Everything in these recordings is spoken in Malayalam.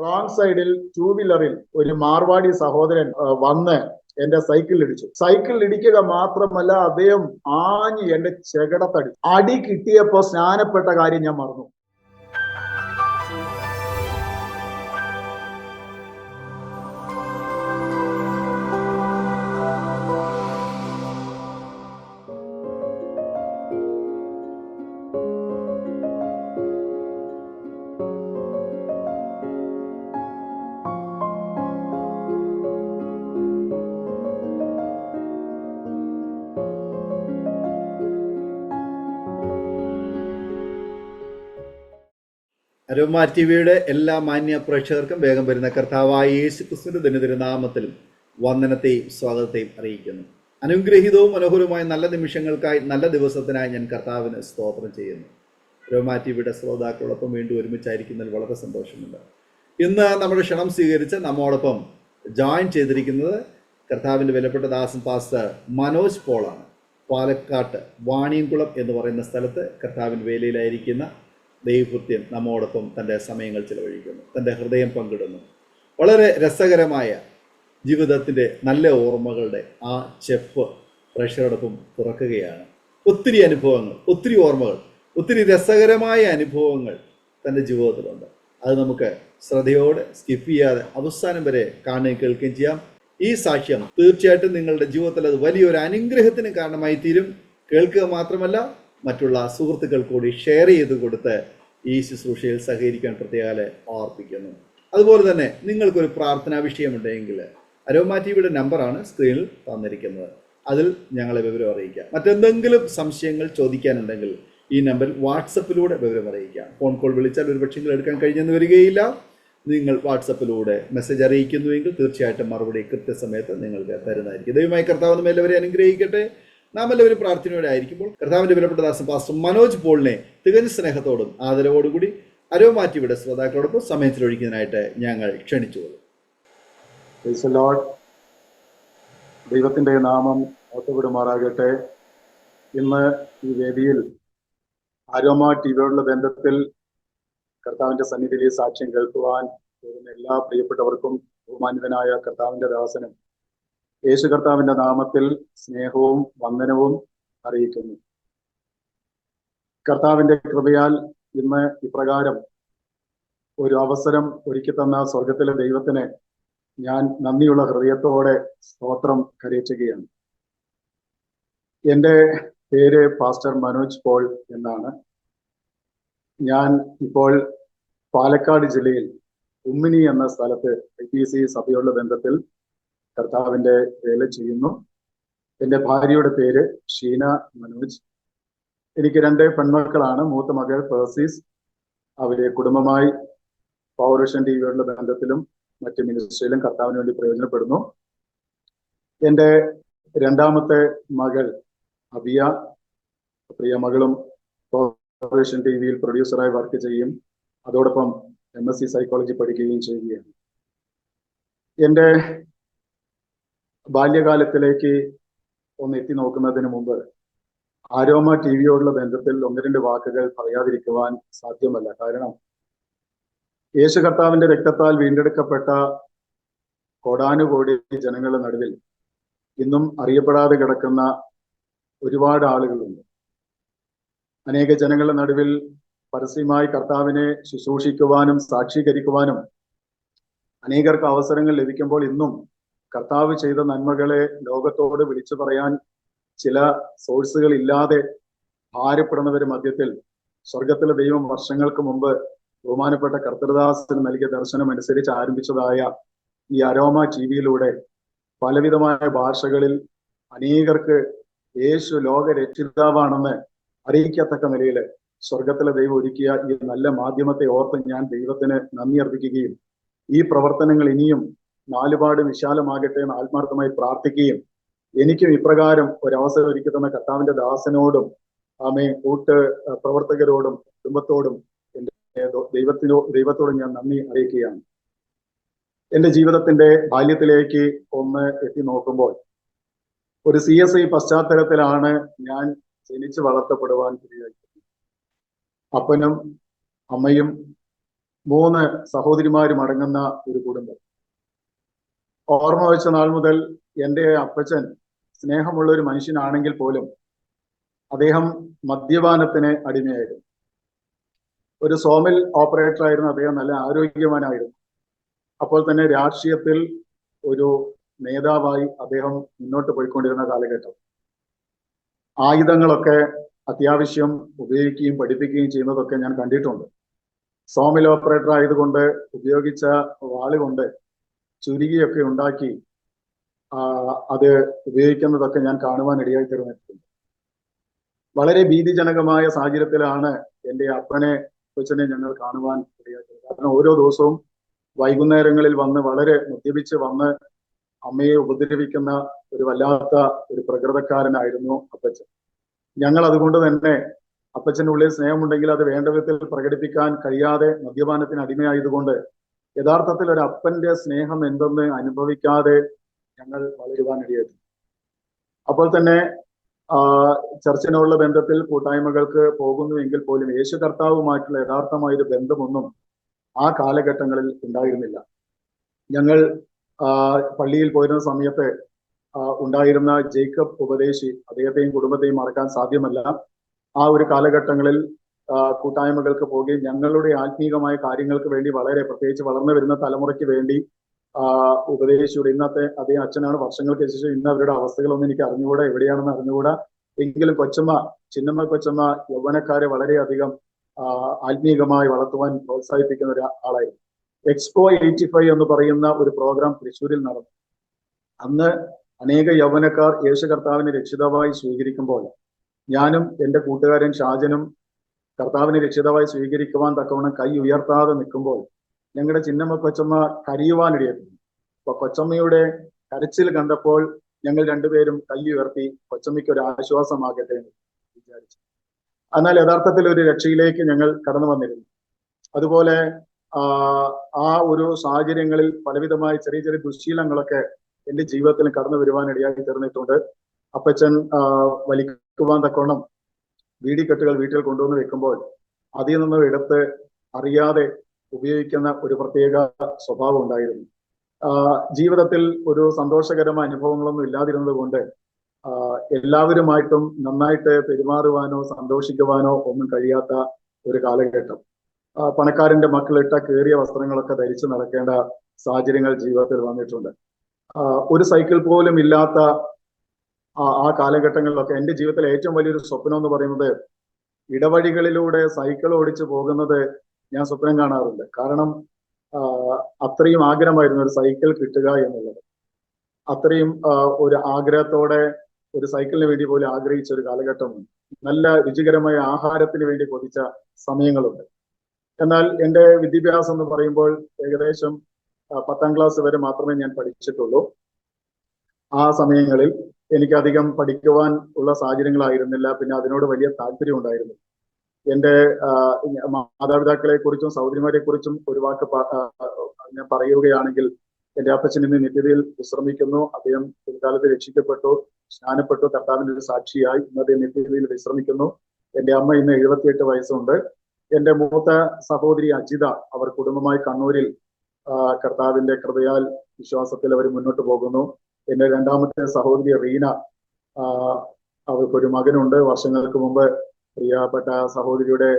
റോങ് സൈഡിൽ ടൂ വീലറിൽ ഒരു മാർവാടി സഹോദരൻ വന്ന് എന്റെ സൈക്കിൾ ഇടിച്ചു. സൈക്കിൾ ഇടിക്കുക മാത്രമല്ല, അദ്ദേഹം ആഞ്ഞ് എന്റെ ചെകിടത്തടി. അടി കിട്ടിയപ്പോ സ്നാനപ്പെട്ട കാര്യം ഞാൻ മറന്നു. അരോമ ടിവിയുടെ എല്ലാ മാന്യ പ്രേക്ഷകർക്കും വേഗം വരുന്ന കർത്താവായ യേശു ക്രിസ്തുവിന്റെ ധന്യതിരുനാമത്തിലും വന്ദനത്തെയും സ്വാഗതത്തെയും അറിയിക്കുന്നു. അനുഗ്രഹീതവും മനോഹരവുമായ നല്ല നിമിഷങ്ങൾക്കായി, നല്ല ദിവസത്തിനായി ഞാൻ കർത്താവിന് സ്തോത്രം ചെയ്യുന്നു. അരോമ ടിവിയുടെ ശ്രോതാക്കളോടൊപ്പം വീണ്ടും ഒരുമിച്ചായിരിക്കുന്നതിൽ വളരെ സന്തോഷമുണ്ട്. ഇന്ന് നമ്മുടെ ക്ഷണം സ്വീകരിച്ച് നമ്മോടൊപ്പം ജോയിൻ ചെയ്തിരിക്കുന്നത് കർത്താവിൻ്റെ വിലപ്പെട്ട ദാസൻ പാസ്റ്റർ മനോജ് പോളാണ്. പാലക്കാട്ട് വാണിയംകുളം എന്ന് പറയുന്ന സ്ഥലത്ത് കർത്താവിൻ്റെ വേലയിലായിരിക്കുന്ന ദൈവകൃത്യം നമ്മോടൊപ്പം തൻ്റെ സമയങ്ങൾ ചിലവഴിക്കുന്നു, തൻ്റെ ഹൃദയം പങ്കിടുന്നു. വളരെ രസകരമായ ജീവിതത്തിൻ്റെ നല്ല ഓർമ്മകളുടെ ആ ചെപ്പ് പ്രേക്ഷകരോടൊപ്പം തുറക്കുകയാണ്. ഒത്തിരി അനുഭവങ്ങൾ, ഒത്തിരി ഓർമ്മകൾ, ഒത്തിരി രസകരമായ അനുഭവങ്ങൾ തൻ്റെ ജീവിതത്തിലുണ്ട്. അത് നമുക്ക് ശ്രദ്ധയോടെ സ്കിപ്പ് ചെയ്യാതെ അവസാനം വരെ കാണുകയും കേൾക്കുകയും ചെയ്യാം. ഈ സാക്ഷ്യം തീർച്ചയായിട്ടും നിങ്ങളുടെ ജീവിതത്തിൽ അത് വലിയൊരു അനുഗ്രഹത്തിന് കാരണമായി തീരും. കേൾക്കുക മാത്രമല്ല, മറ്റുള്ള സുഹൃത്തുക്കൾ കൂടി ഷെയർ ചെയ്ത് കൊടുത്ത് ഈ ശുശ്രൂഷയിൽ സഹകരിക്കാൻ പ്രത്യേകം ഓർപ്പിക്കുന്നു. അതുപോലെ തന്നെ നിങ്ങൾക്കൊരു പ്രാർത്ഥനാ വിഷയമുണ്ടെങ്കിൽ അരോമ ടിവിയുടെ നമ്പറാണ് സ്ക്രീനിൽ തന്നിരിക്കുന്നത്. അതിൽ ഞങ്ങളെ വിവരം അറിയിക്കാം. മറ്റെന്തെങ്കിലും സംശയങ്ങൾ ചോദിക്കാനുണ്ടെങ്കിൽ ഈ നമ്പറിൽ വാട്സപ്പിലൂടെ വിവരം അറിയിക്കാം. ഫോൺ കോൾ വിളിച്ചാൽ ഒരു പക്ഷേ എടുക്കാൻ കഴിഞ്ഞെന്ന് വരികയില്ല. നിങ്ങൾ വാട്സപ്പിലൂടെ മെസ്സേജ് അറിയിക്കുന്നുവെങ്കിൽ തീർച്ചയായിട്ടും മറുപടി കൃത്യസമയത്ത് നിങ്ങൾക്ക് തരുന്നതായിരിക്കും. ദൈവമായി കർത്താവ് നമ്മെ എല്ലാവരെയും അനുഗ്രഹിക്കട്ടെ. നാം എല്ലാവരും പ്രാർത്ഥനയോടെ ആയിരിക്കുമ്പോൾ കർത്താവിന്റെ വിലപ്പെട്ട ദാസൻ പാസ്റ്റർ മനോജ് പോളിനെ തികഞ്ഞ സ്നേഹത്തോടും ആദരവോടുകൂടി അരോമ ടിവിയുടെ ശ്രോതാക്കളോടൊപ്പം സമയം ചിലവഴിക്കുന്നതിനായിട്ട് ഞങ്ങൾ ക്ഷണിച്ചുകൊള്ളും. ദൈവത്തിന്റെ നാമം ഓർത്തുവിടുമാറാകട്ടെ. ഇന്ന് ഈ വേദിയിൽ അരോമ ടിവിയോടുള്ള ബന്ധത്തിൽ കർത്താവിന്റെ സന്നിധിയിൽ സാക്ഷ്യം കേൾക്കുവാൻ പോകുന്ന എല്ലാ പ്രിയപ്പെട്ടവർക്കും ബഹുമാനിതനായ കർത്താവിന്റെ ദാസനും യേശു കർത്താവിന്റെ നാമത്തിൽ സ്നേഹവും വന്ദനവും അറിയിക്കുന്നു. കർത്താവിന്റെ കൃപയാൽ ഇന്ന് ഇപ്രകാരം ഒരു അവസരം ഒരുക്കി തന്ന സ്വർഗത്തിലെ ദൈവത്തിന് ഞാൻ നന്ദിയുള്ള ഹൃദയത്തോടെ സ്തോത്രം കരയിച്ചുകയാണ്. എൻ്റെ പേര് പാസ്റ്റർ മനോജ് പോൾ എന്നാണ്. ഞാൻ ഇപ്പോൾ പാലക്കാട് ജില്ലയിൽ ഉമ്മിനി എന്ന സ്ഥലത്ത് IPC സഭയുള്ള ബന്ധത്തിൽ കർത്താവിന്റെ വേല ചെയ്യുന്നു. എൻ്റെ ഭാര്യയുടെ പേര് ഷീന മനോജ്. എനിക്ക് 2 പെൺമക്കളാണ്. മൂത്ത മകൾ പേഴ്സീസ്. അവരെ കുടുംബമായി പൗരുഷൻ ടിവിയോടുള്ള ബന്ധത്തിലും മറ്റ് മിനിസ്ട്രിയിലും കർത്താവിന് വേണ്ടി പ്രയോജനപ്പെടുന്നു. എൻ്റെ രണ്ടാമത്തെ മകൾ അബിയ, പ്രിയ മകളും പൗരുഷൻ ടിവിയിൽ പ്രൊഡ്യൂസറായി വർക്ക് ചെയ്യും. അതോടൊപ്പം MSc സൈക്കോളജി പഠിക്കുകയും ചെയ്യുകയാണ്. എൻ്റെ ബാല്യകാലത്തിലേക്ക് ഒന്ന് എത്തി നോക്കുന്നതിന് മുമ്പ് അരോമ ടിവിയോടുള്ള ബന്ധത്തിൽ 1-2 വാക്കുകൾ പറയാതിരിക്കുവാൻ സാധ്യമല്ല. കാരണം യേശു കർത്താവിന്റെ രക്തത്താൽ വീണ്ടെടുക്കപ്പെട്ട കോടാനുകോടി ജനങ്ങളുടെ നടുവിൽ ഇന്നും അറിയപ്പെടാതെ കിടക്കുന്ന ഒരുപാട് ആളുകളുണ്ട്. അനേക ജനങ്ങളുടെ നടുവിൽ പരസ്യമായി കർത്താവിനെ ശുശ്രൂഷിക്കുവാനും സാക്ഷീകരിക്കുവാനും അനേകർക്ക് അവസരങ്ങൾ ലഭിക്കുമ്പോൾ ഇന്നും കർത്താവ് ചെയ്ത നന്മകളെ ലോകത്തോട് വിളിച്ചു പറയാൻ ചില സോഴ്സുകൾ ഇല്ലാതെ ഭാരപ്പെടുന്നവരുടെ മധ്യത്തിൽ സ്വർഗത്തിലെ ദൈവം വർഷങ്ങൾക്ക് മുമ്പ് ബഹുമാനപ്പെട്ട കർത്തൃദാസന് നൽകിയ ദർശനം അനുസരിച്ച് ആരംഭിച്ചതായ ഈ അരോമ ടിവിയിലൂടെ പലവിധമായ ഭാഷകളിൽ അനേകർക്ക് യേശു ലോക രക്ഷിതാവാണെന്ന് അറിയിക്കത്തക്ക നിലയിൽ സ്വർഗത്തിലെ ദൈവം ഒരുക്കിയ ഈ നല്ല മാധ്യമത്തെ ഓർത്ത് ഞാൻ ദൈവത്തിന് നന്ദി അർപ്പിക്കുകയും ഈ പ്രവർത്തനങ്ങൾ ഇനിയും നാലുപാട് വിശാലമാകട്ടെ എന്ന് ആത്മാർത്ഥമായി പ്രാർത്ഥിക്കുകയും എനിക്കും ഇപ്രകാരം ഒരവസരം ഒരുക്കി തന്ന കർത്താവിന്റെ ദാസനോടും കൂട്ട് പ്രവർത്തകരോടും കുടുംബത്തോടും എൻ്റെ ദൈവത്തോടും ഞാൻ നന്ദി അറിയിക്കുകയാണ്. എൻ്റെ ജീവിതത്തിന്റെ ബാല്യത്തിലേക്ക് ഒന്ന് എത്തി നോക്കുമ്പോൾ ഒരു CSI പശ്ചാത്തലത്തിലാണ് ഞാൻ ജനിച്ചു വളർത്തപ്പെടുവാൻ ഇടയായി. അപ്പനും അമ്മയും 3 സഹോദരിമാരും അടങ്ങുന്ന ഒരു കുടുംബം. ഓർമ്മ വെച്ച നാൾ മുതൽ എൻ്റെ അപ്പച്ചൻ സ്നേഹമുള്ള ഒരു മനുഷ്യനാണെങ്കിൽ പോലും അദ്ദേഹം മദ്യപാനത്തിന് അടിമയായിരുന്നു. ഒരു സോമിൽ ഓപ്പറേറ്റർ ആയിരുന്നു അദ്ദേഹം. നല്ല ആരോഗ്യവാനായിരുന്നു. അപ്പോൾ തന്നെ രാഷ്ട്രീയത്തിൽ ഒരു നേതാവായി അദ്ദേഹം മുന്നോട്ട് പോയിക്കൊണ്ടിരുന്ന കാലഘട്ടം. ആയുധങ്ങളൊക്കെ അത്യാവശ്യം ഉപയോഗിക്കുകയും പഠിപ്പിക്കുകയും ചെയ്യുന്നതൊക്കെ ഞാൻ കണ്ടിട്ടുണ്ട്. സോമിൽ ഓപ്പറേറ്റർ ആയതുകൊണ്ട് ഉപയോഗിച്ച വാളുകൊണ്ട് ചുരുകിയൊക്കെ ഉണ്ടാക്കി അത് ഉപയോഗിക്കുന്നതൊക്കെ ഞാൻ കാണുവാൻ ഇടയായി തീർന്നിട്ടുണ്ട്. വളരെ ഭീതിജനകമായ സാഹചര്യത്തിലാണ് എൻ്റെ കൊച്ചിനെ ഞങ്ങൾ കാണുവാൻ ഇടയായി. കാരണം ഓരോ ദിവസവും വൈകുന്നേരങ്ങളിൽ വന്ന് വളരെ മദ്യപിച്ച് വന്ന് അമ്മയെ ഉപദ്രവിക്കുന്ന ഒരു വല്ലാത്ത ഒരു പ്രകൃതക്കാരനായിരുന്നു അപ്പച്ചൻ. ഞങ്ങൾ അതുകൊണ്ട് തന്നെ അപ്പച്ചൻ്റെ ഉള്ളിൽ സ്നേഹമുണ്ടെങ്കിൽ അത് വേണ്ട വിധത്തിൽ പ്രകടിപ്പിക്കാൻ കഴിയാതെ മദ്യപാനത്തിന് അടിമയായതുകൊണ്ട് യഥാർത്ഥത്തിൽ ഒരു അപ്പന്റെ സ്നേഹം എന്തെന്ന് അനുഭവിക്കാതെ ഞങ്ങൾ വളരുവാനിടയായി. അപ്പോൾ തന്നെ ചർച്ചിനുള്ള ബന്ധത്തിൽ കൂട്ടായ്മകൾക്ക് പോകുന്നുവെങ്കിൽ പോലും യേശു കർത്താവുമായിട്ടുള്ള യഥാർത്ഥമായൊരു ബന്ധമൊന്നും ആ കാലഘട്ടങ്ങളിൽ ഉണ്ടായിരുന്നില്ല. ഞങ്ങൾ പള്ളിയിൽ പോയിരുന്ന സമയത്ത് ഉണ്ടായിരുന്ന ജേക്കബ് ഉപദേശി, അദ്ദേഹത്തെയും കുടുംബത്തെയും മറക്കാൻ സാധ്യമല്ല. ആ ഒരു കാലഘട്ടങ്ങളിൽ കൂട്ടായ്മകൾക്ക് പോവുകയും ഞങ്ങളുടെ ആത്മീകമായ കാര്യങ്ങൾക്ക് വേണ്ടി വളരെ പ്രത്യേകിച്ച് വളർന്നു വരുന്ന തലമുറയ്ക്ക് വേണ്ടി ഉപദേശിയുടെ ഇന്നത്തെ അദ്ദേഹം അച്ഛനാണ്. വർഷങ്ങൾക്ക് ശേഷം ഇന്ന് അവരുടെ അവസ്ഥകളൊന്നും എനിക്ക് അറിഞ്ഞുകൂടാ, എവിടെയാണെന്ന് അറിഞ്ഞുകൂടാ. എങ്കിലും ചിന്നമ്മ കൊച്ചമ്മ യൗവനക്കാരെ വളരെയധികം ആത്മീകമായി വളർത്തുവാൻ പ്രോത്സാഹിപ്പിക്കുന്ന ഒരു ആളായിരുന്നു. എക്സ്പോ 85 എന്ന് പറയുന്ന ഒരു പ്രോഗ്രാം തൃശ്ശൂരിൽ നടന്നു. അന്ന് അനേക യൗവനക്കാർ യേശു കർത്താവിനെ രക്ഷിതാവായി സ്വീകരിക്കുമ്പോൾ ഞാനും എൻ്റെ കൂട്ടുകാരൻ ഷാജനും കർത്താവിനെ രക്ഷിതാവായി സ്വീകരിക്കുവാൻ തക്കവണ്ണം കൈ ഉയർത്താതെ നിൽക്കുമ്പോൾ ഞങ്ങളുടെ ചിന്നമ്മ കൊച്ചമ്മ കരയുവാനിടയായിരുന്നു. അപ്പൊ കൊച്ചമ്മയുടെ കരച്ചിൽ കണ്ടപ്പോൾ ഞങ്ങൾ രണ്ടുപേരും കൈ ഉയർത്തി കൊച്ചമ്മയ്ക്ക് ഒരു ആശ്വാസമാകട്ടെ എന്ന് വിചാരിച്ചു. എന്നാൽ യഥാർത്ഥത്തിൽ ഒരു രക്ഷയിലേക്ക് ഞങ്ങൾ കടന്നു വന്നിരുന്നു. അതുപോലെ ആ ഒരു സാഹചര്യങ്ങളിൽ പലവിധമായ ചെറിയ ചെറിയ ദുശ്ശീലങ്ങളൊക്കെ എൻ്റെ ജീവിതത്തിൽ കടന്നു വരുവാനിടയായി തീർന്നിട്ടുണ്ട്. അപ്പച്ചൻ വലിക്കുവാൻ തക്കോണം വീടിക്കെട്ടുകൾ വീട്ടിൽ കൊണ്ടുവന്ന് വെക്കുമ്പോൾ അതിൽ നിന്നും എടുത്ത് അറിയാതെ ഉപയോഗിക്കുന്ന ഒരു പ്രത്യേക സ്വഭാവം ഉണ്ടായിരുന്നു. ജീവിതത്തിൽ ഒരു സന്തോഷകരമായ അനുഭവങ്ങളൊന്നും ഇല്ലാതിരുന്നത് കൊണ്ട് എല്ലാവരുമായിട്ടും നന്നായിട്ട് പെരുമാറുവാനോ സന്തോഷിക്കുവാനോ ഒന്നും കഴിയാത്ത ഒരു കാലഘട്ടം. പണക്കാരന്റെ മക്കളിട്ട കീറിയ വസ്ത്രങ്ങളൊക്കെ ധരിച്ച് നടക്കേണ്ട സാഹചര്യങ്ങൾ ജീവിതത്തിൽ വന്നിട്ടുണ്ട്. ഒരു സൈക്കിൾ പോലും ഇല്ലാത്ത ആ കാലഘട്ടങ്ങളിലൊക്കെ എൻ്റെ ജീവിതത്തിലെ ഏറ്റവും വലിയൊരു സ്വപ്നം എന്ന് പറയുന്നത് ഇടവഴികളിലൂടെ സൈക്കിൾ ഓടിച്ചു പോകുന്നത് ഞാൻ സ്വപ്നം കാണാറുണ്ട്. കാരണം അത്രയും ആഗ്രഹമായിരുന്നു ഒരു സൈക്കിൾ കിട്ടുക എന്നുള്ളത്. അത്രയും ഒരു ആഗ്രഹത്തോടെ ഒരു സൈക്കിളിന് വേണ്ടി പോലും ആഗ്രഹിച്ച ഒരു കാലഘട്ടമുണ്ട്. നല്ല രുചികരമായ ആഹാരത്തിന് വേണ്ടി കൊതിച്ച സമയങ്ങളുണ്ട്. എന്നാൽ എൻ്റെ വിദ്യാഭ്യാസം എന്ന് പറയുമ്പോൾ ഏകദേശം 10ാം ക്ലാസ് വരെ മാത്രമേ ഞാൻ പഠിച്ചിട്ടുള്ളൂ. ആ സമയങ്ങളിൽ എനിക്കധികം പഠിക്കുവാൻ ഉള്ള സാഹചര്യങ്ങളായിരുന്നില്ല. പിന്നെ അതിനോട് വലിയ താല്പര്യം ഉണ്ടായിരുന്നു. എൻ്റെ മാതാപിതാക്കളെ കുറിച്ചും സഹോദരിമാരെ കുറിച്ചും ഒരു വാക്ക് ഞാൻ പറയുകയാണെങ്കിൽ എൻ്റെ അപ്പച്ചൻ ഇന്ന് നിത്യതയിൽ വിശ്രമിക്കുന്നു. അദ്ദേഹം പിൽക്കാലത്ത് രക്ഷിക്കപ്പെട്ടു, സ്നാനപ്പെട്ടു, കർത്താവിൻ്റെ ഒരു സാക്ഷിയായി ഇന്നത്തെ നിത്യതയിൽ വിശ്രമിക്കുന്നു. എൻ്റെ അമ്മ ഇന്ന് 78 വയസ്സുണ്ട്. എൻ്റെ മൂത്ത സഹോദരി അജിത, അവർ കുടുംബമായി കണ്ണൂരിൽ കർത്താവിന്റെ കൃപയാൽ വിശ്വാസത്തിൽ അവർ മുന്നോട്ട് പോകുന്നു. എൻ്റെ രണ്ടാമത്തെ സഹോദരി റീന, അവർക്കൊരു മകനുണ്ട്. വർഷങ്ങൾക്ക് മുമ്പ് പ്രിയപ്പെട്ട സഹോദരിയുടെ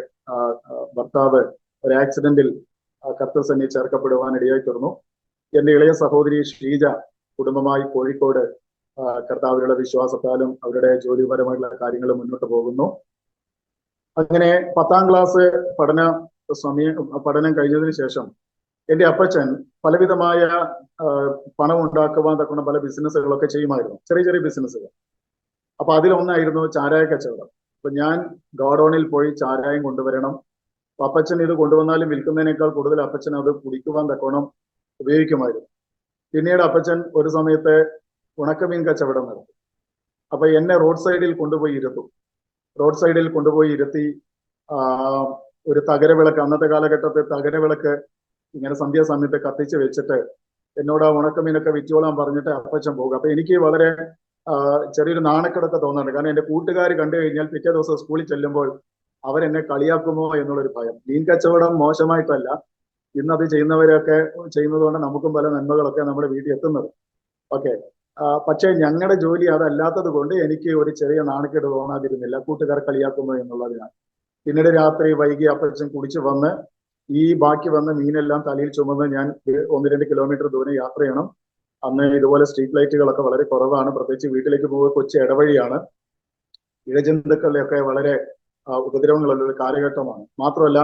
ഭർത്താവ് ഒരു ആക്സിഡന്റിൽ കർത്തൃസന്നിധി ചേർക്കപ്പെടുവാൻ ഇടയായി തീർന്നു. എൻ്റെ ഇളയ സഹോദരി ഷീജ കുടുംബമായി കോഴിക്കോട് കർത്താവിലുള്ള വിശ്വാസത്താലും അവരുടെ ജോലിപരമായിട്ടുള്ള കാര്യങ്ങൾ മുന്നോട്ട് പോകുന്നു. അങ്ങനെ 10ാം ക്ലാസ് പഠനം കഴിഞ്ഞതിന് ശേഷം എൻ്റെ അപ്പച്ചൻ പലവിധമായ പണം ഉണ്ടാക്കുവാൻ തക്കുന്ന പല ബിസിനസ്സുകളൊക്കെ ചെയ്യുമായിരുന്നു, ചെറിയ ചെറിയ ബിസിനസ്സുകൾ. അപ്പൊ അതിലൊന്നായിരുന്നു ചാരായ കച്ചവടം. അപ്പൊ ഞാൻ ഗോഡൌണിൽ പോയി ചാരായം കൊണ്ടുവരണം. അപ്പച്ചൻ ഇത് കൊണ്ടുവന്നാലും വിൽക്കുന്നതിനേക്കാൾ കൂടുതൽ അപ്പച്ചൻ അത് കുടിക്കുവാൻ തക്കോണം ഉപയോഗിക്കുമായിരുന്നു. പിന്നീട് അപ്പച്ചൻ ഒരു സമയത്ത് ഉണക്കമീൻ കച്ചവടം നടത്തി. അപ്പൊ എന്നെ റോഡ് സൈഡിൽ കൊണ്ടുപോയി ഇരുത്തി ഒരു തകരവിളക്ക്, അന്നത്തെ കാലഘട്ടത്തെ തകരവിളക്ക് ഇങ്ങനെ സന്ധ്യാസമയത്ത് കത്തിച്ച് വെച്ചിട്ട് എന്നോട് ആ ഉണക്കമീനൊക്കെ വിറ്റോളാൻ പറഞ്ഞിട്ട് അപ്പച്ചൻ പോകും. അപ്പൊ എനിക്ക് വളരെ ചെറിയൊരു നാണക്കെടൊക്കെ തോന്നാറുണ്ട്. കാരണം എൻ്റെ കൂട്ടുകാർ കണ്ടു കഴിഞ്ഞാൽ പിറ്റേ ദിവസം സ്കൂളിൽ ചെല്ലുമ്പോൾ അവരെന്നെ കളിയാക്കുമോ എന്നുള്ളൊരു ഭയം. മീൻ കച്ചവടം മോശമായിട്ടല്ല, ഇന്നത് ചെയ്യുന്നവരൊക്കെ ചെയ്യുന്നത് കൊണ്ട് നമുക്കും പല നന്മകളൊക്കെ നമ്മുടെ വീട്ടിൽ എത്തുന്നത്. ഓക്കെ. പക്ഷേ ഞങ്ങളുടെ ജോലി അതല്ലാത്തത് കൊണ്ട് എനിക്ക് ഒരു ചെറിയ നാണക്കേട് തോന്നാതിരുന്നില്ല, കൂട്ടുകാർ കളിയാക്കുന്നു എന്നുള്ളതിനാൽ. പിന്നീട് രാത്രി വൈകി അപ്പച്ചൻ കുടിച്ചു വന്ന് ഈ ബാക്കി വന്ന മീനെല്ലാം തലയിൽ ചുമന്ന് ഞാൻ 1-2 കിലോമീറ്റർ ദൂരം യാത്ര ചെയ്യണം. അന്ന് ഇതുപോലെ സ്ട്രീറ്റ് ലൈറ്റുകളൊക്കെ വളരെ കുറവാണ്, പ്രത്യേകിച്ച് വീട്ടിലേക്ക് പോകുക കൊച്ചു ഇടവഴിയാണ്. ഇഴജന്തുക്കളുടെയൊക്കെ വളരെ ഉപദ്രവങ്ങളുള്ള ഒരു കാലഘട്ടമാണ്. മാത്രമല്ല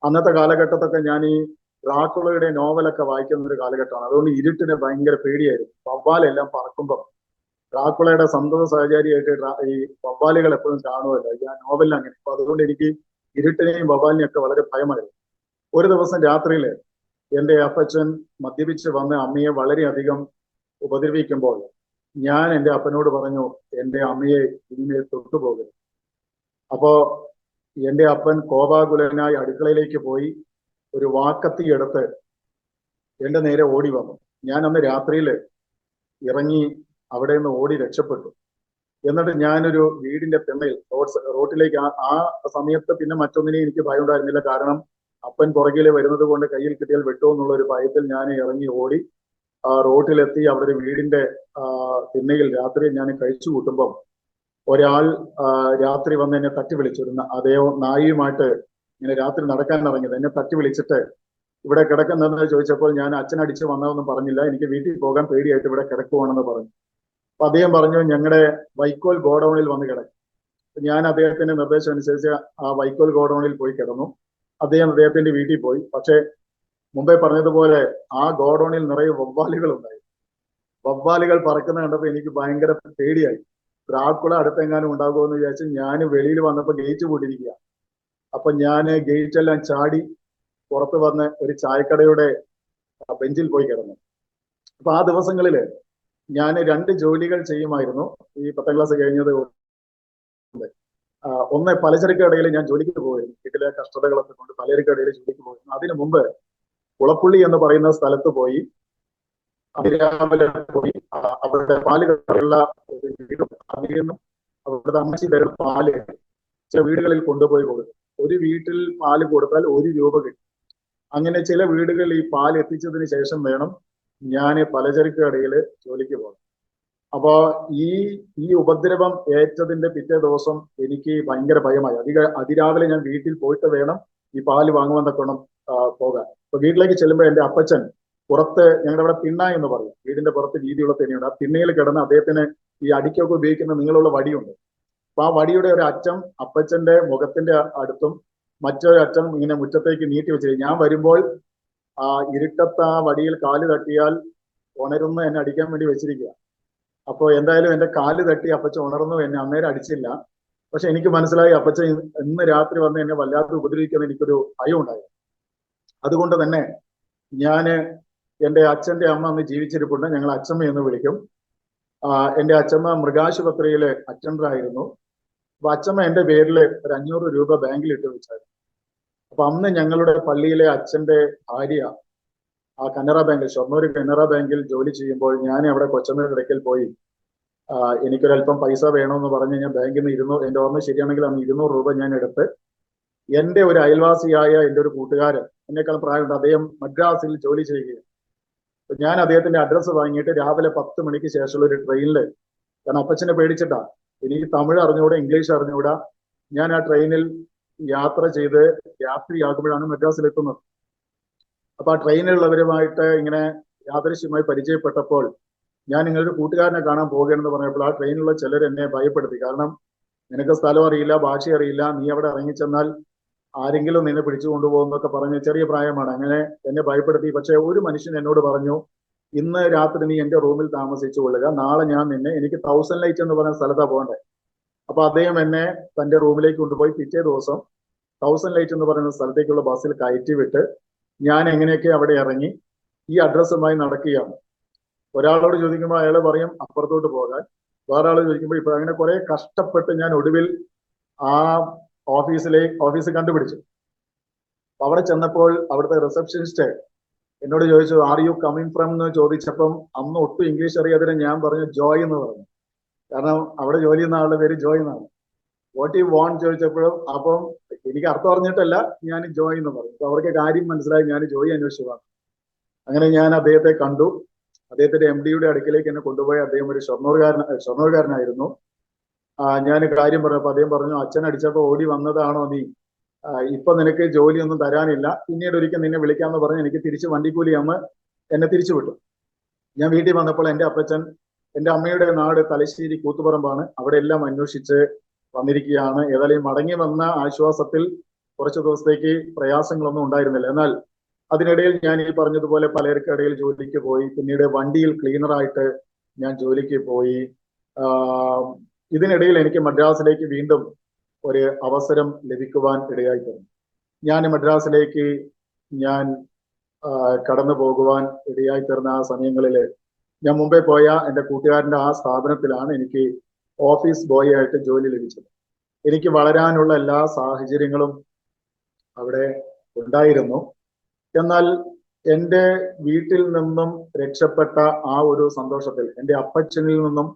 അന്നത്തെ കാലഘട്ടത്തൊക്കെ ഞാൻ ഈ ഡ്രാക്കുളയുടെ നോവലൊക്കെ വായിക്കുന്ന ഒരു കാലഘട്ടമാണ്. അതുകൊണ്ട് ഇരുട്ടിന് ഭയങ്കര പേടിയായിരുന്നു. വവ്വാലെല്ലാം പറക്കുമ്പോൾ ഡ്രാക്കുളയുടെ സന്തത സഹചാരിയായിട്ട് ഈ വവ്വാലുകൾ എപ്പോഴും കാണുമല്ലോ, ഈ ആ നോവലിൽ അങ്ങനെ. അപ്പൊ അതുകൊണ്ട് എനിക്ക് ഇരുട്ടിനെയും വവ്വാലിനെയും ഒക്കെ വളരെ ഭയമായിരുന്നു. ഒരു ദിവസം രാത്രിയിൽ എൻ്റെ അപ്പച്ചൻ മദ്യപിച്ച് വന്ന് അമ്മയെ വളരെയധികം ഉപദ്രവിക്കുമ്പോൾ ഞാൻ എൻ്റെ അപ്പനോട് പറഞ്ഞു, എൻ്റെ അമ്മയെ ഇനിമേൽ തൊട്ടുപോകരുത്. അപ്പോ എൻ്റെ അപ്പൻ കോപാകുലനായി അടുക്കളയിലേക്ക് പോയി ഒരു വാക്കത്തി എടുത്ത് എൻ്റെ നേരെ ഓടി വന്നു. ഞാൻ അന്ന് രാത്രിയിൽ ഇറങ്ങി അവിടെ നിന്ന് ഓടി രക്ഷപ്പെട്ടു. എന്നിട്ട് ഞാനൊരു വീടിന്റെ തിണ്ണയിൽ റോട്ടിലേക്ക് ആ സമയത്ത് പിന്നെ മറ്റൊന്നിനെയും എനിക്ക് ഭയം ഉണ്ടായിരുന്നില്ല. കാരണം അപ്പൻ പുറകിൽ വരുന്നത് കൊണ്ട് കയ്യിൽ കിട്ടിയാൽ വെട്ടുമോ എന്നുള്ള ഒരു ഭയത്തിൽ ഞാൻ ഇറങ്ങി ഓടി റോട്ടിലെത്തി. അവിടെ ഒരു വീടിന്റെ തിണ്ണയിൽ രാത്രി ഞാൻ കഴിച്ചു കൂട്ടുമ്പം ഒരാൾ രാത്രി വന്ന് എന്നെ തട്ടി വിളിച്ചിരുന്ന അതേ നായിയുമായിട്ട് ഇങ്ങനെ രാത്രി നടക്കാൻ ഇറങ്ങിയത് എന്നെ തട്ടി വിളിച്ചിട്ട് ഇവിടെ കിടക്കുന്നതെന്ന് ചോദിച്ചപ്പോൾ ഞാൻ അച്ഛനടിച്ച് വന്നതൊന്നും പറഞ്ഞില്ല, എനിക്ക് വീട്ടിൽ പോകാൻ പേടിയായിട്ട് ഇവിടെ കിടക്കുവാണെന്ന് പറഞ്ഞു. അപ്പൊ അദ്ദേഹം പറഞ്ഞു ഞങ്ങളുടെ വൈക്കോൽ ഗോഡൌണിൽ വന്ന് കിടക്കും. ഞാൻ അദ്ദേഹത്തിന്റെ നിർദ്ദേശം അനുസരിച്ച് ആ വൈക്കോൽ ഗോഡൌണിൽ പോയി കിടന്നു. അദ്ദേഹത്തിന്റെ വീട്ടിൽ പോയി. പക്ഷെ മുമ്പേ പറഞ്ഞതുപോലെ ആ ഗോഡൌണിൽ നിറയെ വവ്വാലുകൾ ഉണ്ടായി. വവ്വാലുകൾ പറക്കുന്ന കണ്ടപ്പോൾ എനിക്ക് ഭയങ്കര പേടിയായി. ഡ്രാക്കുള അടുത്തെങ്ങാനും ഉണ്ടാകുമോ എന്ന് വിചാരിച്ച് ഞാൻ വെളിയിൽ വന്നപ്പോൾ ഗേറ്റ് പൂട്ടിയിരിക്കുക. അപ്പൊ ഞാൻ ഗേറ്റ് എല്ലാം ചാടി പുറത്ത് വന്ന് ഒരു ചായക്കടയുടെ ബെഞ്ചിൽ പോയി കിടന്നു. അപ്പൊ ആ ദിവസങ്ങളിൽ ഞാൻ 2 ജോലികൾ ചെയ്യുമായിരുന്നു. ഈ 10ാം ക്ലാസ് കഴിഞ്ഞത് ഒന്ന് പലചരക്ക് കടയിൽ ഞാൻ ജോലിക്ക് പോയിരുന്നു. വീട്ടിലെ കഷ്ടതകളൊക്കെ കൊണ്ട് പലചരക്ക് കടയിൽ ജോലിക്ക് പോയിരുന്നു. അതിനു മുമ്പ് കുളപ്പുള്ളി എന്ന് പറയുന്ന സ്ഥലത്ത് പോയി അതിരാവിലെ പോയി അവരുടെ പാലുകളുള്ള വീടും അതിൽ നിന്നും അവരുടെ അമ്മച്ചി തരുന്ന പാല് ചില വീടുകളിൽ കൊണ്ടുപോയി കൊടുക്കും. ഒരു വീട്ടിൽ പാല് കൊടുത്താൽ 1 രൂപ കിട്ടും. അങ്ങനെ ചില വീടുകളിൽ ഈ പാൽ എത്തിച്ചതിന് ശേഷം വേണം ഞാൻ പലചരക്ക് കടയിൽ ജോലിക്ക് പോകണം. അപ്പോ ഈ ഉപദ്രവം ഏറ്റതിന്റെ പിറ്റേ ദിവസം എനിക്ക് ഭയങ്കര ഭയമായി. അതിരാവിലെ ഞാൻ വീട്ടിൽ പോയിട്ട് വേണം ഈ പാല് വാങ്ങുവാന്നൊക്കെ വേണം പോകാൻ. അപ്പൊ വീട്ടിലേക്ക് ചെല്ലുമ്പോൾ എൻ്റെ അപ്പച്ചൻ പുറത്ത്, ഞങ്ങളുടെ അവിടെ തിണ്ണ എന്ന് പറയും, വീടിന്റെ പുറത്ത് രീതിയുള്ള തിണ്ണയുണ്ട്. ആ തിണ്ണയിൽ കിടന്ന് അദ്ദേഹത്തിന് ഈ അടിക്കൊക്കെ ഉപയോഗിക്കുന്ന നീളമുള്ള വടിയുണ്ട്. അപ്പൊ ആ വടിയുടെ ഒരു അറ്റം അപ്പച്ചന്റെ മുഖത്തിന്റെ അടുത്തും മറ്റൊരു അറ്റം ഇങ്ങനെ മുറ്റത്തേക്ക് നീട്ടി വെച്ചിരിക്കും. ഞാൻ വരുമ്പോൾ ആ ഇരുട്ടത്ത് ആ വടിയിൽ കാല് തട്ടിയാൽ ഉണരുന്ന എന്നെ അടിക്കാൻ വേണ്ടി വെച്ചിരിക്കുക. അപ്പോൾ എന്തായാലും എന്റെ കാല് തട്ടി അപ്പച്ചൻ ഉണർന്നു. എന്നെ അന്നേരം അടിച്ചില്ല. പക്ഷെ എനിക്ക് മനസ്സിലായി അപ്പച്ചൻ ഇന്ന് രാത്രി വന്ന് എന്നെ വല്ലാതെ ഉപദ്രവിക്കുന്ന എനിക്കൊരു ഭയം ഉണ്ടായി. അതുകൊണ്ട് തന്നെ ഞാൻ എൻ്റെ അച്ഛന്റെ അമ്മ അന്ന് ജീവിച്ചിരിപ്പുണ്ട്, ഞങ്ങൾ അച്ഛമ്മ എന്ന് വിളിക്കും. എൻ്റെ അച്ഛമ്മ മൃഗാശുപത്രിയിലെ അറ്റൻഡറായിരുന്നു. അപ്പൊ അച്ഛമ്മ എൻ്റെ പേരിൽ ഒരു 500 രൂപ ബാങ്കിൽ ഇട്ട് വെച്ചായിരുന്നു. അപ്പൊ അന്ന് ഞങ്ങളുടെ പള്ളിയിലെ അച്ഛന്റെ ഭാര്യ ആ കനറ ബാങ്കിൽ, ഷൊർണൂർ കനറ ബാങ്കിൽ ജോലി ചെയ്യുമ്പോൾ ഞാൻ അവിടെ കൊച്ചമ്മയുടെ ഇടയ്ക്കൽ പോയി എനിക്കൊരല്പം പൈസ വേണമെന്ന് പറഞ്ഞ് ഞാൻ ബാങ്കിൽ നിന്ന് എൻ്റെ ഓർമ്മ ശരിയാണെങ്കിൽ അന്ന് 200 രൂപ ഞാൻ എടുത്ത് എൻ്റെ ഒരു അയൽവാസിയായ എൻ്റെ ഒരു കൂട്ടുകാരൻ, എന്നെക്കാളും പ്രായമുണ്ട്, അദ്ദേഹം മദ്രാസിൽ ജോലി ചെയ്യുകയാണ്. അപ്പൊ ഞാൻ അദ്ദേഹത്തിന്റെ അഡ്രസ്സ് വാങ്ങിയിട്ട് രാവിലെ 10 മണിക്ക് ശേഷമുള്ള ഒരു ട്രെയിനിൽ, കാരണം അപ്പച്ചനെ പേടിച്ചിട്ടാ, എനിക്ക് തമിഴ് അറിഞ്ഞുകൂടാ, ഇംഗ്ലീഷ് അറിഞ്ഞുകൂടാ, ഞാൻ ആ ട്രെയിനിൽ യാത്ര ചെയ്ത് രാത്രിയാകുമ്പോഴാണ് മദ്രാസിൽ എത്തുന്നത്. അപ്പൊ ആ ട്രെയിനിലുള്ളവരുമായിട്ട് ഇങ്ങനെ യാദൃശ്യമായി പരിചയപ്പെട്ടപ്പോൾ ഞാൻ നിങ്ങളുടെ കൂട്ടുകാരനെ കാണാൻ പോകുകയാണെന്ന് പറഞ്ഞപ്പോൾ ആ ട്രെയിനിലുള്ള ചിലർ എന്നെ ഭയപ്പെടുത്തി. കാരണം നിനക്ക് സ്ഥലം അറിയില്ല, ഭാഷ അറിയില്ല, നീ അവിടെ ഇറങ്ങിച്ചെന്നാൽ ആരെങ്കിലും നിന്നെ പിടിച്ചു കൊണ്ടുപോകുന്നൊക്കെ പറഞ്ഞ്, ചെറിയ പ്രായമാണ്, അങ്ങനെ എന്നെ ഭയപ്പെടുത്തി. പക്ഷെ ഒരു മനുഷ്യൻ എന്നോട് പറഞ്ഞു, ഇന്ന് രാത്രി നീ എൻ്റെ റൂമിൽ താമസിച്ചു കൊള്ളുക, നാളെ ഞാൻ നിന്നെ, എനിക്ക് 1000 ലൈറ്റ് എന്ന് പറയുന്ന സ്ഥലത്താണ് പോകണ്ടേ. അപ്പൊ അദ്ദേഹം എന്നെ തന്റെ റൂമിലേക്ക് കൊണ്ടുപോയി പിറ്റേ ദിവസം 1000 ലൈറ്റ് എന്ന് പറയുന്ന സ്ഥലത്തേക്കുള്ള ബസ്സിൽ കയറ്റി വിട്ട് ഞാൻ എങ്ങനെയൊക്കെ അവിടെ ഇറങ്ങി ഈ അഡ്രസ്സുമായി നടക്കുകയാണ്. ഒരാളോട് ചോദിക്കുമ്പോൾ അയാൾ പറയും അപ്പുറത്തോട്ട് പോകാൻ, വേറെ ആൾ ചോദിക്കുമ്പോൾ ഇപ്പൊ, അങ്ങനെ കുറെ കഷ്ടപ്പെട്ട് ഞാൻ ഒടുവിൽ ആ ഓഫീസ് കണ്ടുപിടിച്ചു. അവിടെ ചെന്നപ്പോൾ അവിടുത്തെ റിസപ്ഷനിസ്റ്റ് എന്നോട് ചോദിച്ചു, ആർ യു കമ്മിങ് ഫ്രം എന്ന് ചോദിച്ചപ്പം അന്ന് ഒട്ടും ഇംഗ്ലീഷ് അറിയാതെ ഞാൻ പറഞ്ഞു ജോയ് എന്ന് പറഞ്ഞു. കാരണം അവിടെ ജോലി ചെയ്യുന്ന ആളുടെ പേര് ജോയ് എന്നാണ്. വാട്ട് യു വാണ്ട് ചോദിച്ചപ്പോഴും അപ്പം എനിക്ക് അർത്ഥം അറിഞ്ഞിട്ടല്ല ഞാൻ ജോയ് എന്ന് പറഞ്ഞു. അപ്പൊ അവർക്ക് കാര്യം മനസ്സിലായി, ഞാൻ ജോയ് അന്വേഷിച്ചു വന്നു. അങ്ങനെ ഞാൻ അദ്ദേഹത്തെ കണ്ടു. അദ്ദേഹത്തിന്റെ MD-യുടെ അടുക്കിലേക്ക് എന്നെ കൊണ്ടുപോയി. അദ്ദേഹം ഒരു ഷൊർണൂർകാരനായിരുന്നു. ഞാൻ കാര്യം പറഞ്ഞപ്പോൾ അദ്ദേഹം പറഞ്ഞു, അച്ഛൻ അടിച്ചപ്പോൾ ഓടി വന്നതാണോ നീ? ഇപ്പൊ നിനക്ക് ജോലിയൊന്നും തരാനില്ല, പിന്നീട് ഒരിക്കൽ നിന്നെ വിളിക്കാമെന്ന് പറഞ്ഞ് എനിക്ക് തിരിച്ച് വണ്ടിക്കൂലി അമ്മ എന്നെ തിരിച്ചു വിട്ടു. ഞാൻ വീട്ടിൽ വന്നപ്പോൾ എൻ്റെ അപ്പച്ചൻ, എൻ്റെ അമ്മയുടെ നാട് തലശ്ശേരി കൂത്തുപറമ്പാണ്, അവിടെ എല്ലാം അന്വേഷിച്ച് വന്നിരിക്കുകയാണ്. ഏതായാലും മടങ്ങി വന്ന ആശ്വാസത്തിൽ കുറച്ച് ദിവസത്തേക്ക് പ്രയാസങ്ങളൊന്നും ഉണ്ടായിരുന്നില്ല. എന്നാൽ അതിനിടയിൽ ഞാൻ ഈ പറഞ്ഞതുപോലെ പലർക്കിടയിൽ ജോലിക്ക് പോയി. പിന്നീട് വണ്ടിയിൽ ക്ലീനറായിട്ട് ഞാൻ ജോലിക്ക് പോയി. ഇതിനിടയിൽ എനിക്ക് മദ്രാസിലേക്ക് വീണ്ടും ഒരു അവസരം ലഭിക്കുവാൻ ഇടയായി തീർന്നു. ഞാൻ മദ്രാസിലേക്ക് കടന്നു പോകുവാൻ ഇടയായി തീർന്ന ആ സമയങ്ങളിൽ ഞാൻ മുമ്പേ പോയ എൻ്റെ കൂട്ടുകാരൻ്റെ ആ സ്ഥാപനത്തിലാണ് എനിക്ക് ഓഫീസ് ബോയ് ആയിട്ട് ജോലി ലഭിച്ചത്. എനിക്ക് വളരാനുള്ള എല്ലാ സാഹചര്യങ്ങളും അവിടെ ഉണ്ടായിരുന്നു. എന്നാൽ എൻ്റെ വീട്ടിൽ നിന്നും രക്ഷപ്പെട്ട ആ ഒരു സന്തോഷത്തിൽ, എൻ്റെ അപ്പച്ചനിൽ നിന്നും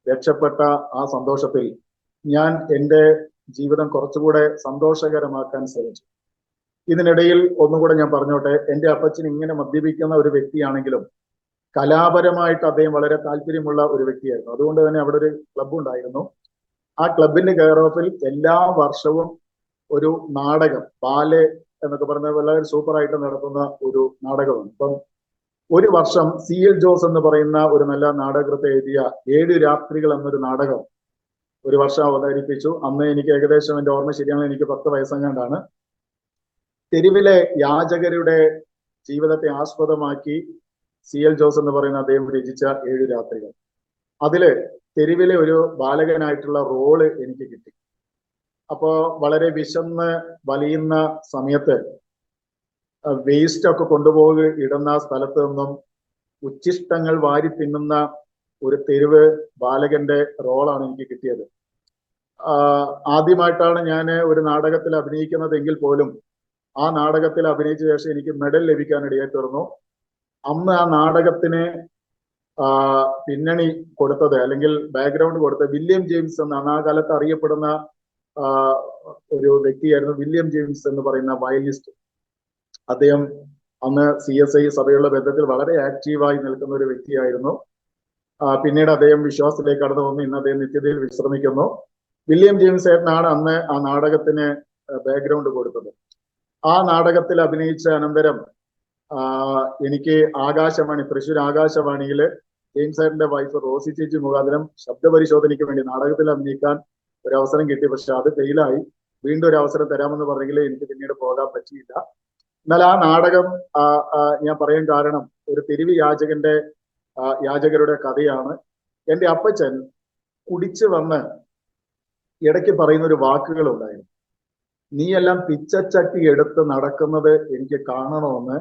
രക്ഷപ്പെട്ട ആ സന്തോഷത്തിൽ ഞാൻ എൻ്റെ ജീവിതം കുറച്ചുകൂടെ സന്തോഷകരമാക്കാൻ ശ്രമിച്ചു. ഇതിനിടയിൽ ഒന്നുകൂടെ ഞാൻ പറഞ്ഞോട്ടെ, എൻ്റെ അപ്പച്ചൻ ഇങ്ങനെ മദ്യപിക്കുന്ന ഒരു വ്യക്തിയാണെങ്കിലും കലാപരമായിട്ട് അദ്ദേഹം വളരെ താല്പര്യമുള്ള ഒരു വ്യക്തിയായിരുന്നു. അതുകൊണ്ട് തന്നെ അവിടെ ഒരു ക്ലബ്ബ് ഉണ്ടായിരുന്നു. ആ ക്ലബിന്റെ കെയർ ഓഫിൽ എല്ലാ വർഷവും ഒരു നാടകം, ബാലെ എന്നൊക്കെ പറഞ്ഞ വളരെ സൂപ്പറായിട്ട് നടത്തുന്ന ഒരു നാടകമാണ്. അപ്പം ഒരു വർഷം CL ജോസ് എന്ന് പറയുന്ന ഒരു നല്ല നാടകൃത്ത് എഴുതിയ 7 രാത്രികൾ എന്നൊരു നാടകം ഒരു വർഷം അവതരിപ്പിച്ചു. അന്ന് എനിക്ക് ഏകദേശം, എൻ്റെ ഓർമ്മ ശരിയാണ്, എനിക്ക് 10 വയസ്സെങ്ങാണ്ടാണ്. തെരുവിലെ യാചകരുടെ ജീവിതത്തെ ആസ്പദമാക്കി CL ജോസ് എന്ന് പറയുന്ന അദ്ദേഹം രചിച്ച 7 രാത്രികൾ. അതില് തെരുവിലെ ഒരു ബാലകനായിട്ടുള്ള റോള് എനിക്ക് കിട്ടി. അപ്പോ വളരെ വിശന്ന് വലയുന്ന സമയത്ത് വേസ്റ്റ് ഒക്കെ കൊണ്ടുപോയി ഇടുന്ന സ്ഥലത്ത് നിന്നും ഉച്ഛിഷ്ടങ്ങൾ വാരി തിന്നുന്ന ഒരു തെരുവ് ബാലകന്റെ റോളാണ് എനിക്ക് കിട്ടിയത്. ആദ്യമായിട്ടാണ് ഞാൻ ഒരു നാടകത്തിൽ അഭിനയിക്കുന്നതെങ്കിൽ പോലും ആ നാടകത്തിൽ അഭിനയിച്ച ശേഷം എനിക്ക് മെഡൽ ലഭിക്കാൻ ഇടയായി തീർന്നു. അന്ന് ആ നാടകത്തിന് പിന്നണി കൊടുത്തത്, അല്ലെങ്കിൽ ബാക്ക്ഗ്രൗണ്ട് കൊടുത്തത് വില്യം ജെയിംസ് എന്നാണ്. ആ കാലത്ത് അറിയപ്പെടുന്ന ഒരു വ്യക്തിയായിരുന്നു വില്യം ജെയിംസ് എന്ന് പറയുന്ന വയലിനിസ്റ്റ്. അദ്ദേഹം അന്ന് CSI സഭയുള്ള ബന്ധത്തിൽ വളരെ ആക്റ്റീവായി നിൽക്കുന്ന ഒരു വ്യക്തിയായിരുന്നു. പിന്നീട് അദ്ദേഹം വിശ്വാസത്തിലേക്ക് കടന്നു വന്നു. ഇന്ന് അദ്ദേഹം നിത്യതയിൽ വിശ്രമിക്കുന്നു. വില്യം ജെയിംസ് ഏട്ടനാണ് അന്ന് ആ നാടകത്തിന് ബാക്ക്ഗ്രൗണ്ട് കൊടുത്തത്. ആ നാടകത്തിൽ അഭിനയിച്ച അനന്തരം എനിക്ക് ആകാശവാണി, തൃശ്ശൂർ ആകാശവാണിയിൽ ജെയിംസ് ഏട്ടന്റെ വൈഫ് റോസി ചേച്ചി മുഖാന്തരം ശബ്ദപരിശോധനയ്ക്ക് വേണ്ടി നാടകത്തിൽ അഭിനയിക്കാൻ ഒരു അവസരം കിട്ടി. പക്ഷെ അത് ഫെയിലായി. വീണ്ടും ഒരു അവസരം തരാമെന്ന് പറഞ്ഞെങ്കിൽ എനിക്ക് പിന്നീട് പോകാൻ പറ്റിയില്ല. എന്നാൽ ആ നാടകം ഞാൻ പറയാൻ കാരണം ഒരു തെരുവ് യാചകരുടെ കഥയാണ്. എൻ്റെ അപ്പച്ചൻ കുടിച്ചു വന്ന് ഇടയ്ക്ക് പറയുന്ന ഒരു വാക്കുകൾ ഉണ്ടായിരുന്നു. നീയെല്ലാം പിച്ചച്ചട്ടി എടുത്ത് നടക്കുന്നത് എനിക്ക് കാണണമെന്ന്.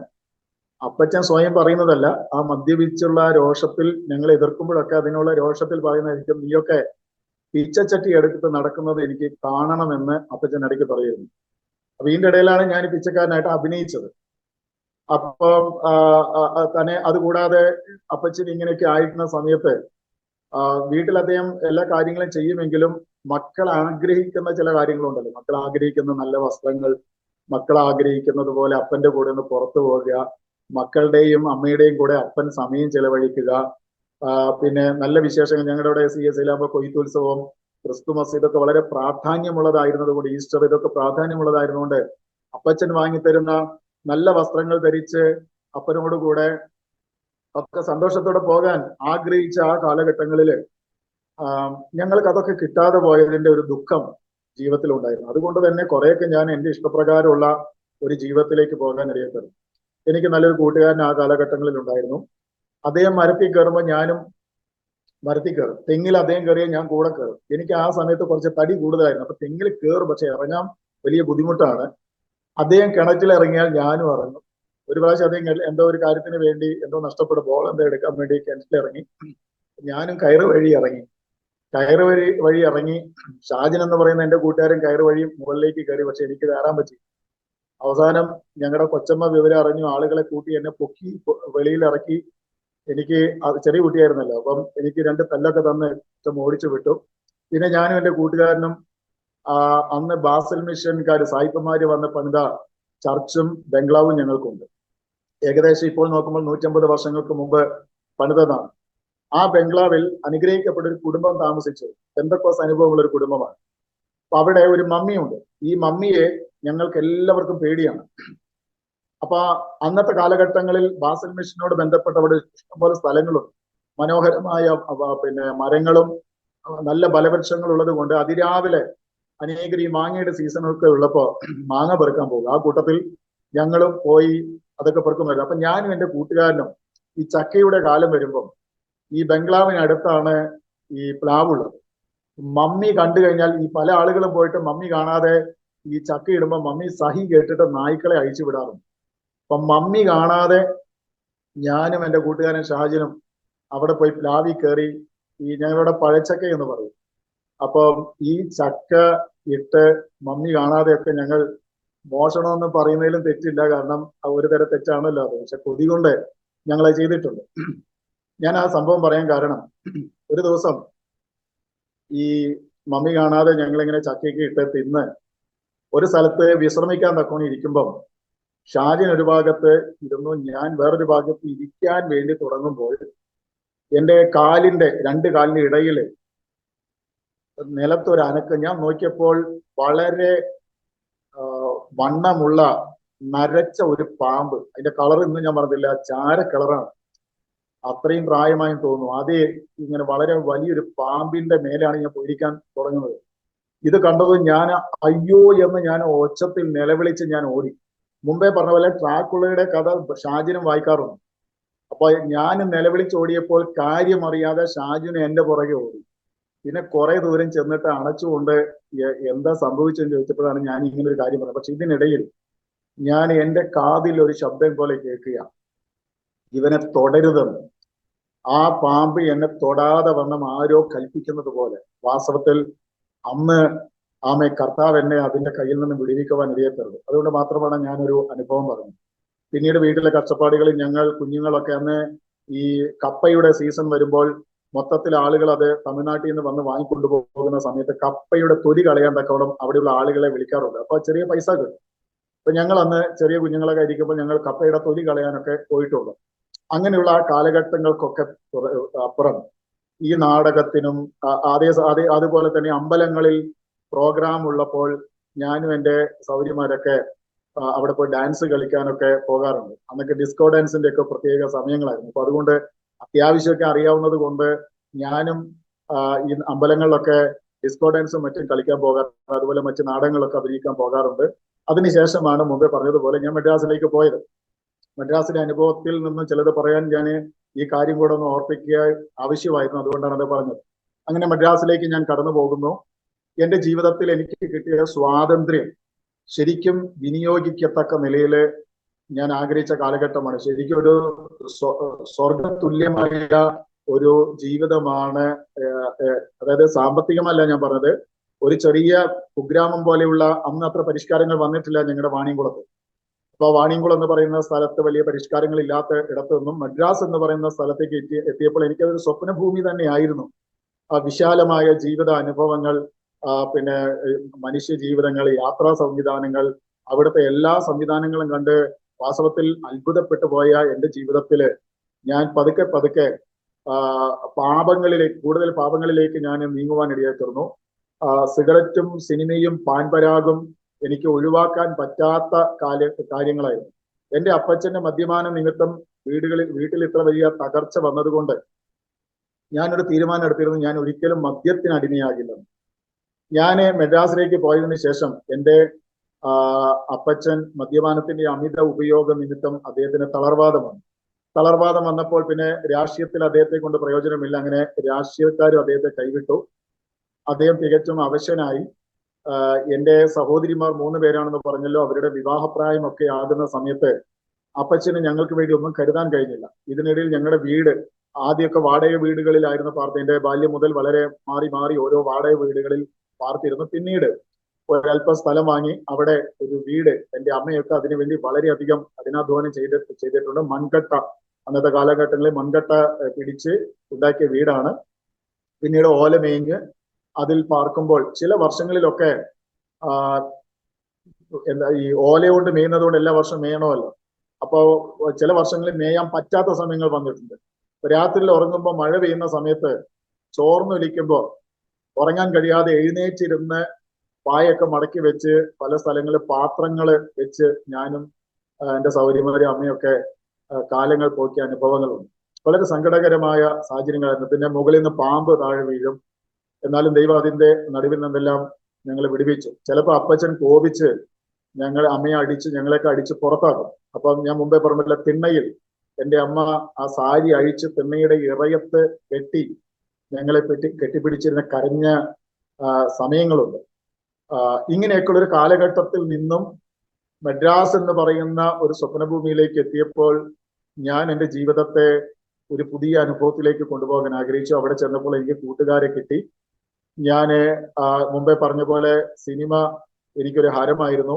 അപ്പച്ചൻ സ്വയം പറയുന്നതല്ല, ആ മദ്യപിച്ചുള്ള രോഷത്തിൽ ഞങ്ങൾ എതിർക്കുമ്പോഴൊക്കെ അതിനുള്ള രോഷത്തിൽ പറയുന്നതായിരിക്കും, നീയൊക്കെ പിച്ചച്ചട്ടി എടുത്തിട്ട് നടക്കുന്നത് എനിക്ക് കാണണമെന്ന് അപ്പച്ചൻ ഇടയ്ക്ക് പറയുന്നു. അപ്പൊ ഇതിന്റെ ഇടയിലാണ് ഞാൻ പിച്ചക്കാരനായിട്ട് അഭിനയിച്ചത്. അപ്പം തന്നെ അതുകൂടാതെ അപ്പച്ചൻ ഇങ്ങനെയൊക്കെ ആയിരുന്ന സമയത്ത് വീട്ടിൽ അദ്ദേഹം എല്ലാ കാര്യങ്ങളും ചെയ്യുമെങ്കിലും മക്കൾ ആഗ്രഹിക്കുന്ന ചില കാര്യങ്ങളുണ്ടല്ലോ. മക്കൾ ആഗ്രഹിക്കുന്ന നല്ല വസ്ത്രങ്ങൾ, മക്കൾ ആഗ്രഹിക്കുന്നത് പോലെ അപ്പന്റെ കൂടെ ഒന്ന് പുറത്തു പോകുക, മക്കളുടെയും അമ്മയുടെയും കൂടെ അപ്പൻ സമയം ചെലവഴിക്കുക, പിന്നെ നല്ല വിശേഷങ്ങൾ. ഞങ്ങളുടെ ഇവിടെ CSIലാകുമ്പോൾ കൊയ്ത്തുത്സവം, ക്രിസ്തുമസ്, ഇതൊക്കെ വളരെ പ്രാധാന്യമുള്ളതായിരുന്നത് കൊണ്ട്, ഈസ്റ്റർ, ഇതൊക്കെ പ്രാധാന്യമുള്ളതായിരുന്നുകൊണ്ട് അപ്പച്ചൻ വാങ്ങിത്തരുന്ന നല്ല വസ്ത്രങ്ങൾ ധരിച്ച് അപ്പനോടുകൂടെ ഒക്കെ സന്തോഷത്തോടെ പോകാൻ ആഗ്രഹിച്ച ആ കാലഘട്ടങ്ങളിൽ ഞങ്ങൾക്ക് അതൊക്കെ കിട്ടാതെ പോയതിന്റെ ഒരു ദുഃഖം ജീവിതത്തിൽ ഉണ്ടായിരുന്നു. അതുകൊണ്ട് തന്നെ കുറെയൊക്കെ ഞാൻ എൻ്റെ ഇഷ്ടപ്രകാരമുള്ള ഒരു ജീവിതത്തിലേക്ക് പോകാൻ ഇടയായിരുന്നു. എനിക്ക് നല്ലൊരു കൂട്ടുകാരൻ ആ കാലഘട്ടങ്ങളിൽ ഉണ്ടായിരുന്നു. അദ്ദേഹം മരത്തിൽ കയറുമ്പോൾ ഞാനും മരത്തിൽ കയറും. തെങ്ങിൽ അദ്ദേഹം കയറിയാൽ ഞാൻ കൂടെ കയറും. എനിക്ക് ആ സമയത്ത് കുറച്ച് തടി കൂടുതലായിരുന്നു. അപ്പൊ തെങ്ങിൽ കയറും, പക്ഷെ ഇറങ്ങാൻ വലിയ ബുദ്ധിമുട്ടാണ്. അദ്ദേഹം കിണറ്റിൽ ഇറങ്ങിയാൽ ഞാനും ഇറങ്ങും. ഒരു പ്രാവശ്യം അദ്ദേഹം എന്തോ ഒരു കാര്യത്തിന് വേണ്ടി എന്തോ നഷ്ടപ്പെടും ബോൾ എന്തോ എടുക്കാൻ വേണ്ടി കിണറ്റിൽ ഇറങ്ങി. ഞാനും കയറ് വഴി ഇറങ്ങി. ഷാജൻ എന്ന് പറയുന്ന എൻ്റെ കൂട്ടുകാരൻ കയറ് വഴി മുകളിലേക്ക് കയറി. പക്ഷെ എനിക്ക് കയറാൻ പറ്റി. അവസാനം ഞങ്ങളുടെ കൊച്ചമ്മ വിവരം അറിഞ്ഞു. ആളുകളെ കൂട്ടി എന്നെ പൊക്കി വെളിയിൽ ഇറക്കി. എനിക്ക് ചെറിയ കുട്ടിയായിരുന്നല്ലോ, അപ്പം എനിക്ക് 2 തല്ലൊക്കെ തന്ന് ഓടിച്ചു വിട്ടു. പിന്നെ ഞാനും എൻ്റെ കൂട്ടുകാരനും അന്ന് ബാസൽ മിഷൻകാർ സായിപ്പന്മാര് വന്ന് പണിത ചർച്ചും ബംഗ്ലാവും ഞങ്ങൾക്കുണ്ട്. ഏകദേശം ഇപ്പോൾ നോക്കുമ്പോൾ 150 വർഷങ്ങൾക്ക് മുമ്പ് പണിതതാണ്. ആ ബംഗ്ലാവിൽ അനുഗ്രഹിക്കപ്പെട്ട ഒരു കുടുംബം താമസിച്ചു. പെന്തക്കോസ് അനുഭവമുള്ള ഒരു കുടുംബമാണ്. അപ്പൊ അവിടെ ഒരു മമ്മിയുണ്ട്. ഈ മമ്മിയെ ഞങ്ങൾക്ക് എല്ലാവർക്കും പേടിയാണ്. അപ്പൊ അന്നത്തെ കാലഘട്ടങ്ങളിൽ ബാസൽ മിഷനോട് ബന്ധപ്പെട്ട അവിടെ ഇഷ്ടംപോലെ സ്ഥലങ്ങളുണ്ട്. മനോഹരമായ പിന്നെ മരങ്ങളും നല്ല ബലവൃക്ഷങ്ങൾ ഉള്ളത് കൊണ്ട് അതിരാവിലെ അനേകർ ഈ മാങ്ങയുടെ സീസണൊക്കെ ഉള്ളപ്പോ മാങ്ങ പെറുക്കാൻ പോകും. ആ കൂട്ടത്തിൽ ഞങ്ങളും പോയി അതൊക്കെ പെറുക്കുമായിരുന്നു. അപ്പൊ ഞാനും എൻ്റെ കൂട്ടുകാരനും ഈ ചക്കയുടെ കാലം വരുമ്പം ഈ ബംഗ്ലാവിനടുത്താണ് ഈ പ്ലാവുള്ളത്. മമ്മി കണ്ടു കഴിഞ്ഞാൽ ഈ പല ആളുകളും പോയിട്ട് മമ്മി കാണാതെ ഈ ചക്ക ഇടുമ്പോൾ മമ്മി സഹി കേട്ടിട്ട് നായ്ക്കളെ അഴിച്ചു വിടാറുണ്ട്. അപ്പൊ മമ്മി കാണാതെ ഞാനും എൻ്റെ കൂട്ടുകാരൻ ഷാജിനും അവിടെ പോയി പ്ലാവി കയറി ഈ ഞങ്ങളുടെ പഴച്ചക്ക എന്ന് പറയും. അപ്പം ഈ ചക്ക ഇട്ട് മമ്മി കാണാതെയൊക്കെ ഞങ്ങൾ മോഷണമെന്ന് പറയുന്നതിലും തെറ്റില്ല, കാരണം ഒരു തരം തെറ്റാണല്ലോ അത്. പക്ഷെ കൊതി കൊണ്ട് ഞങ്ങളത് ചെയ്തിട്ടുണ്ട്. ഞാൻ ആ സംഭവം പറയാൻ കാരണം, ഒരു ദിവസം ഈ മമ്മി കാണാതെ ഞങ്ങളിങ്ങനെ ചക്കയ്ക്ക് ഇട്ട് തിന്ന് ഒരു സ്ഥലത്ത് വിശ്രമിക്കാൻ തക്കോണം ഇരിക്കുമ്പം ഷാജിൻ ഒരു ഭാഗത്ത് ഇരുന്നു, ഞാൻ വേറൊരു ഭാഗത്ത് ഇരിക്കാൻ വേണ്ടി തുടങ്ങുമ്പോൾ എൻ്റെ രണ്ട് കാലിന്റെ ഇടയിൽ നിലത്തൊരു അനക്കം. ഞാൻ നോക്കിയപ്പോൾ വളരെ വണ്ണമുള്ള നരച്ച ഒരു പാമ്പ്. അതിന്റെ കളർ ഇന്ന് ഞാൻ പറഞ്ഞില്ല, ചാര കളറാണ്. അത്രയും പ്രായമായും തോന്നുന്നു. അതേ ഇങ്ങനെ വളരെ വലിയൊരു പാമ്പിന്റെ മേലാണ് ഞാൻ പോയിരിക്കാൻ തുടങ്ങുന്നത്. ഇത് കണ്ടത് ഞാൻ അയ്യോ എന്ന് ഞാൻ ഒച്ചത്തിൽ നിലവിളിച്ച് ഞാൻ ഓടി. മുമ്പേ പറഞ്ഞ പോലെ ട്രാക്കുളയുടെ കഥ ഷാജിനും വായിക്കാറുണ്ട്. അപ്പൊ ഞാൻ നിലവിളിച്ചോടിയപ്പോൾ കാര്യം അറിയാതെ ഷാജിന് എന്റെ പുറകെ ഓടി. പിന്നെ കുറെ ദൂരം ചെന്നിട്ട് അണച്ചുകൊണ്ട് എന്താ സംഭവിച്ചെന്ന് ചോദിച്ചപ്പോഴാണ് ഞാൻ ഇങ്ങനെ ഒരു കാര്യം പറഞ്ഞത്. പക്ഷെ ഇതിനിടയിൽ ഞാൻ എൻ്റെ കാതിൽ ഒരു ശബ്ദം പോലെ കേൾക്കുക, ഇവനെ തൊടരുതെന്ന്. ആ പാമ്പ് എന്നെ തൊടാതെ വണ്ണം ആരോ കൽപ്പിക്കുന്നത് പോലെ. വാസ്തവത്തിൽ അന്ന് കർത്താവ് എന്നെ അതിന്റെ കയ്യിൽ നിന്ന് വിടുവിക്കുവാൻ ഇടയത്തരുത്. അതുകൊണ്ട് മാത്രമാണ് ഞാനൊരു അനുഭവം പറഞ്ഞത്. പിന്നീട് വീട്ടിലെ കഷ്ടപ്പാടുകളിൽ ഞങ്ങൾ കുഞ്ഞുങ്ങളൊക്കെ അന്ന് ഈ കപ്പയുടെ സീസൺ വരുമ്പോൾ മൊത്തത്തിൽ ആളുകൾ അത് തമിഴ്നാട്ടിൽ നിന്ന് വന്ന് വാങ്ങിക്കൊണ്ടു പോകുന്ന സമയത്ത് കപ്പയുടെ തൊലി കളയാൻ തക്കവണ്ണം അവിടെയുള്ള ആളുകളെ വിളിക്കാറുണ്ട്. അപ്പൊ ചെറിയ പൈസ കിട്ടും. അപ്പൊ ഞങ്ങൾ അന്ന് ചെറിയ കുഞ്ഞുങ്ങളൊക്കെ ഇരിക്കുമ്പോൾ ഞങ്ങൾ കപ്പയുടെ തൊലി കളയാനൊക്കെ പോയിട്ടുണ്ട്. അങ്ങനെയുള്ള ആ കാലഘട്ടങ്ങൾക്കൊക്കെ അപ്പുറം ഈ നാടകത്തിനും അതുപോലെ തന്നെ അമ്പലങ്ങളിൽ പ്രോഗ്രാം ഉള്ളപ്പോൾ ഞാനും എൻ്റെ സൗര്യമാരൊക്കെ അവിടെ പോയി ഡാൻസ് കളിക്കാനൊക്കെ പോകാറുണ്ട്. അന്നൊക്കെ ഡിസ്കോ ഡാൻസിന്റെ ഒക്കെ പ്രത്യേക സമയങ്ങളായിരുന്നു. അപ്പൊ അതുകൊണ്ട് അത്യാവശ്യമൊക്കെ അറിയാവുന്നത് കൊണ്ട് ഞാനും ഈ അമ്പലങ്ങളിലൊക്കെ ഡിസ്കോ ഡാൻസും മറ്റും കളിക്കാൻ പോകാറുണ്ട്. അതുപോലെ മറ്റു നാടകങ്ങളൊക്കെ അഭിനയിക്കാൻ പോകാറുണ്ട്. അതിനുശേഷമാണ് മുമ്പേ പറഞ്ഞതുപോലെ ഞാൻ മദ്രാസിലേക്ക് പോയത്. മദ്രാസിലെ അനുഭവത്തിൽ നിന്ന് ചിലത് പറയാൻ ഞാൻ ഈ കാര്യം കൂടെ ഒന്ന് ഓർപ്പിക്കുക ആവശ്യമായിരുന്നു. അതുകൊണ്ടാണ് അത് പറഞ്ഞത്. അങ്ങനെ മദ്രാസിലേക്ക് ഞാൻ കടന്നു പോകുന്നു. എൻ്റെ ജീവിതത്തിൽ എനിക്ക് കിട്ടിയ സ്വാതന്ത്ര്യം ശരിക്കും വിനിയോഗിക്കത്തക്ക നിലയിൽ ഞാൻ ആഗ്രഹിച്ച കാലഘട്ടമാണ്. ശരിക്കും ഒരു സ്വർഗതുല്യമായ ഒരു ജീവിതമാണ്. അതായത് സാമ്പത്തികമല്ല ഞാൻ പറഞ്ഞത്, ഒരു ചെറിയ കുഗ്രാമം പോലെയുള്ള, അന്ന് അത്ര പരിഷ്കാരങ്ങൾ വന്നിട്ടില്ല ഞങ്ങളുടെ വാണിയംകുളത്ത്. അപ്പൊ വാണിയംകുളം എന്ന് പറയുന്ന സ്ഥലത്ത് വലിയ പരിഷ്കാരങ്ങൾ ഇല്ലാത്ത ഇടത്തു നിന്നും മദ്രാസ് എന്ന് പറയുന്ന സ്ഥലത്തേക്ക് എത്തിയപ്പോൾ എനിക്കതൊരു സ്വപ്നഭൂമി തന്നെയായിരുന്നു. വിശാലമായ ജീവിത അനുഭവങ്ങൾ, പിന്നെ മനുഷ്യ ജീവിതങ്ങൾ, യാത്രാ സംവിധാനങ്ങൾ, അവിടുത്തെ എല്ലാ സംവിധാനങ്ങളും കണ്ട് വാസ്തവത്തിൽ അത്ഭുതപ്പെട്ടു പോയ എൻ്റെ ജീവിതത്തില് ഞാൻ പതുക്കെ പതുക്കെ കൂടുതൽ പാപങ്ങളിലേക്ക് ഞാൻ നീങ്ങുവാൻ ഇടയായി തീർന്നു. സിഗരറ്റും സിനിമയും പാൻപരാഗും എനിക്ക് ഒഴിവാക്കാൻ പറ്റാത്ത കാര്യങ്ങളായിരുന്നു. എൻ്റെ അപ്പച്ചന്റെ മദ്യപാന നിമിത്തം വീട്ടിൽ ഇത്ര വലിയ തകർച്ച വന്നതുകൊണ്ട് ഞാനൊരു തീരുമാനം എടുത്തിരുന്നു, ഞാൻ ഒരിക്കലും മദ്യത്തിന് അടിമയാകില്ലെന്ന്. ഞാൻ മദ്രാസിലേക്ക് പോയതിനു ശേഷം എൻ്റെ അപ്പച്ചൻ മദ്യപാനത്തിന്റെ അമിത ഉപയോഗ നിമിത്തം അദ്ദേഹത്തിന് തളർവാദം വന്നപ്പോൾ പിന്നെ രാഷ്ട്രീയത്തിൽ അദ്ദേഹത്തെ കൊണ്ട് പ്രയോജനമില്ല. അങ്ങനെ രാഷ്ട്രീയക്കാരും അദ്ദേഹത്തെ കൈവിട്ടു. അദ്ദേഹം തികച്ചും അവശനായി. എൻ്റെ സഹോദരിമാർ 3 പേരാണെന്ന് പറഞ്ഞല്ലോ. അവരുടെ വിവാഹപ്രായമൊക്കെ ആകുന്ന സമയത്ത് അപ്പച്ചന് ഞങ്ങൾക്ക് വേണ്ടി ഒന്നും കരുതാൻ കഴിഞ്ഞില്ല. ഇതിനിടയിൽ ഞങ്ങളുടെ വീട് ആദ്യമൊക്കെ വാടക വീടുകളിലായിരുന്നു പാർത്ത്. എൻ്റെ ബാല്യം മുതൽ വളരെ മാറി ഓരോ വാടക വീടുകളിൽ പാർത്തിരുന്നു. പിന്നീട് ഒരല്പം സ്ഥലം വാങ്ങി അവിടെ ഒരു വീട്, എൻ്റെ അമ്മയൊക്കെ അതിനുവേണ്ടി വളരെയധികം കഠിനാധ്വാനം ചെയ്തിട്ടുണ്ട്. മൺകട്ട, അന്നത്തെ കാലഘട്ടങ്ങളിൽ മൺകട്ട പിടിച്ച് ഉണ്ടാക്കിയ വീടാണ്. പിന്നീട് ഓല മേഞ്ഞ് അതിൽ പാർക്കുമ്പോൾ ചില വർഷങ്ങളിലൊക്കെ ആ, എന്താ ഈ ഓല കൊണ്ട് മേയുന്നത് കൊണ്ട് എല്ലാ വർഷവും മേയണമല്ലോ. അപ്പോ ചില വർഷങ്ങളിൽ മേയാൻ പറ്റാത്ത സമയങ്ങൾ വന്നിട്ടുണ്ട്. രാത്രിയിൽ ഉറങ്ങുമ്പോൾ മഴ പെയ്യുന്ന സമയത്ത് ചോർന്നൊലിക്കുമ്പോൾ ഉറങ്ങാൻ കഴിയാതെ എഴുന്നേറ്റിരുന്ന് പായൊക്കെ മടക്കി വെച്ച് പല സ്ഥലങ്ങളിൽ പാത്രങ്ങൾ വെച്ച് ഞാനും എൻ്റെ സൗകര്യമാരും അമ്മയൊക്കെ കാലങ്ങൾ പോക്കിയ അനുഭവങ്ങളുണ്ട്. വളരെ സങ്കടകരമായ സാഹചര്യങ്ങളായിരുന്നു. പിന്നെ മുകളിൽ നിന്ന് പാമ്പ് താഴെ വീഴും. എന്നാലും ദൈവം അതിന്റെ നടുവിൽ നിന്നെല്ലാം ഞങ്ങളെ വിടുവിച്ചു. ചിലപ്പോൾ അപ്പച്ചൻ കോപിച്ച് അമ്മയെ അടിച്ച് ഞങ്ങളെയൊക്കെ അടിച്ച് പുറത്താക്കും. അപ്പം ഞാൻ മുമ്പേ പറഞ്ഞില്ല, തിണ്ണയിൽ എൻ്റെ അമ്മ ആ സാരി അഴിച്ച് തിണ്ണയുടെ ഇറയത്ത് കെട്ടി ഞങ്ങളെ കെട്ടിപ്പിടിച്ചിരുന്ന കരഞ്ഞ സമയങ്ങളുണ്ട്. ഇങ്ങനെയൊക്കെയുള്ള ഒരു കാലഘട്ടത്തിൽ നിന്നും മദ്രാസ് എന്ന് പറയുന്ന ഒരു സ്വപ്നഭൂമിയിലേക്ക് എത്തിയപ്പോൾ ഞാൻ എൻ്റെ ജീവിതത്തെ ഒരു പുതിയ അനുഭവത്തിലേക്ക് കൊണ്ടുപോകാൻ ആഗ്രഹിച്ചു. അവിടെ ചെന്നപ്പോൾ എനിക്ക് കൂട്ടുകാരെ കിട്ടി. ഞാൻ മുമ്പേ പറഞ്ഞ പോലെ സിനിമ എനിക്കൊരു ഹരമായിരുന്നു.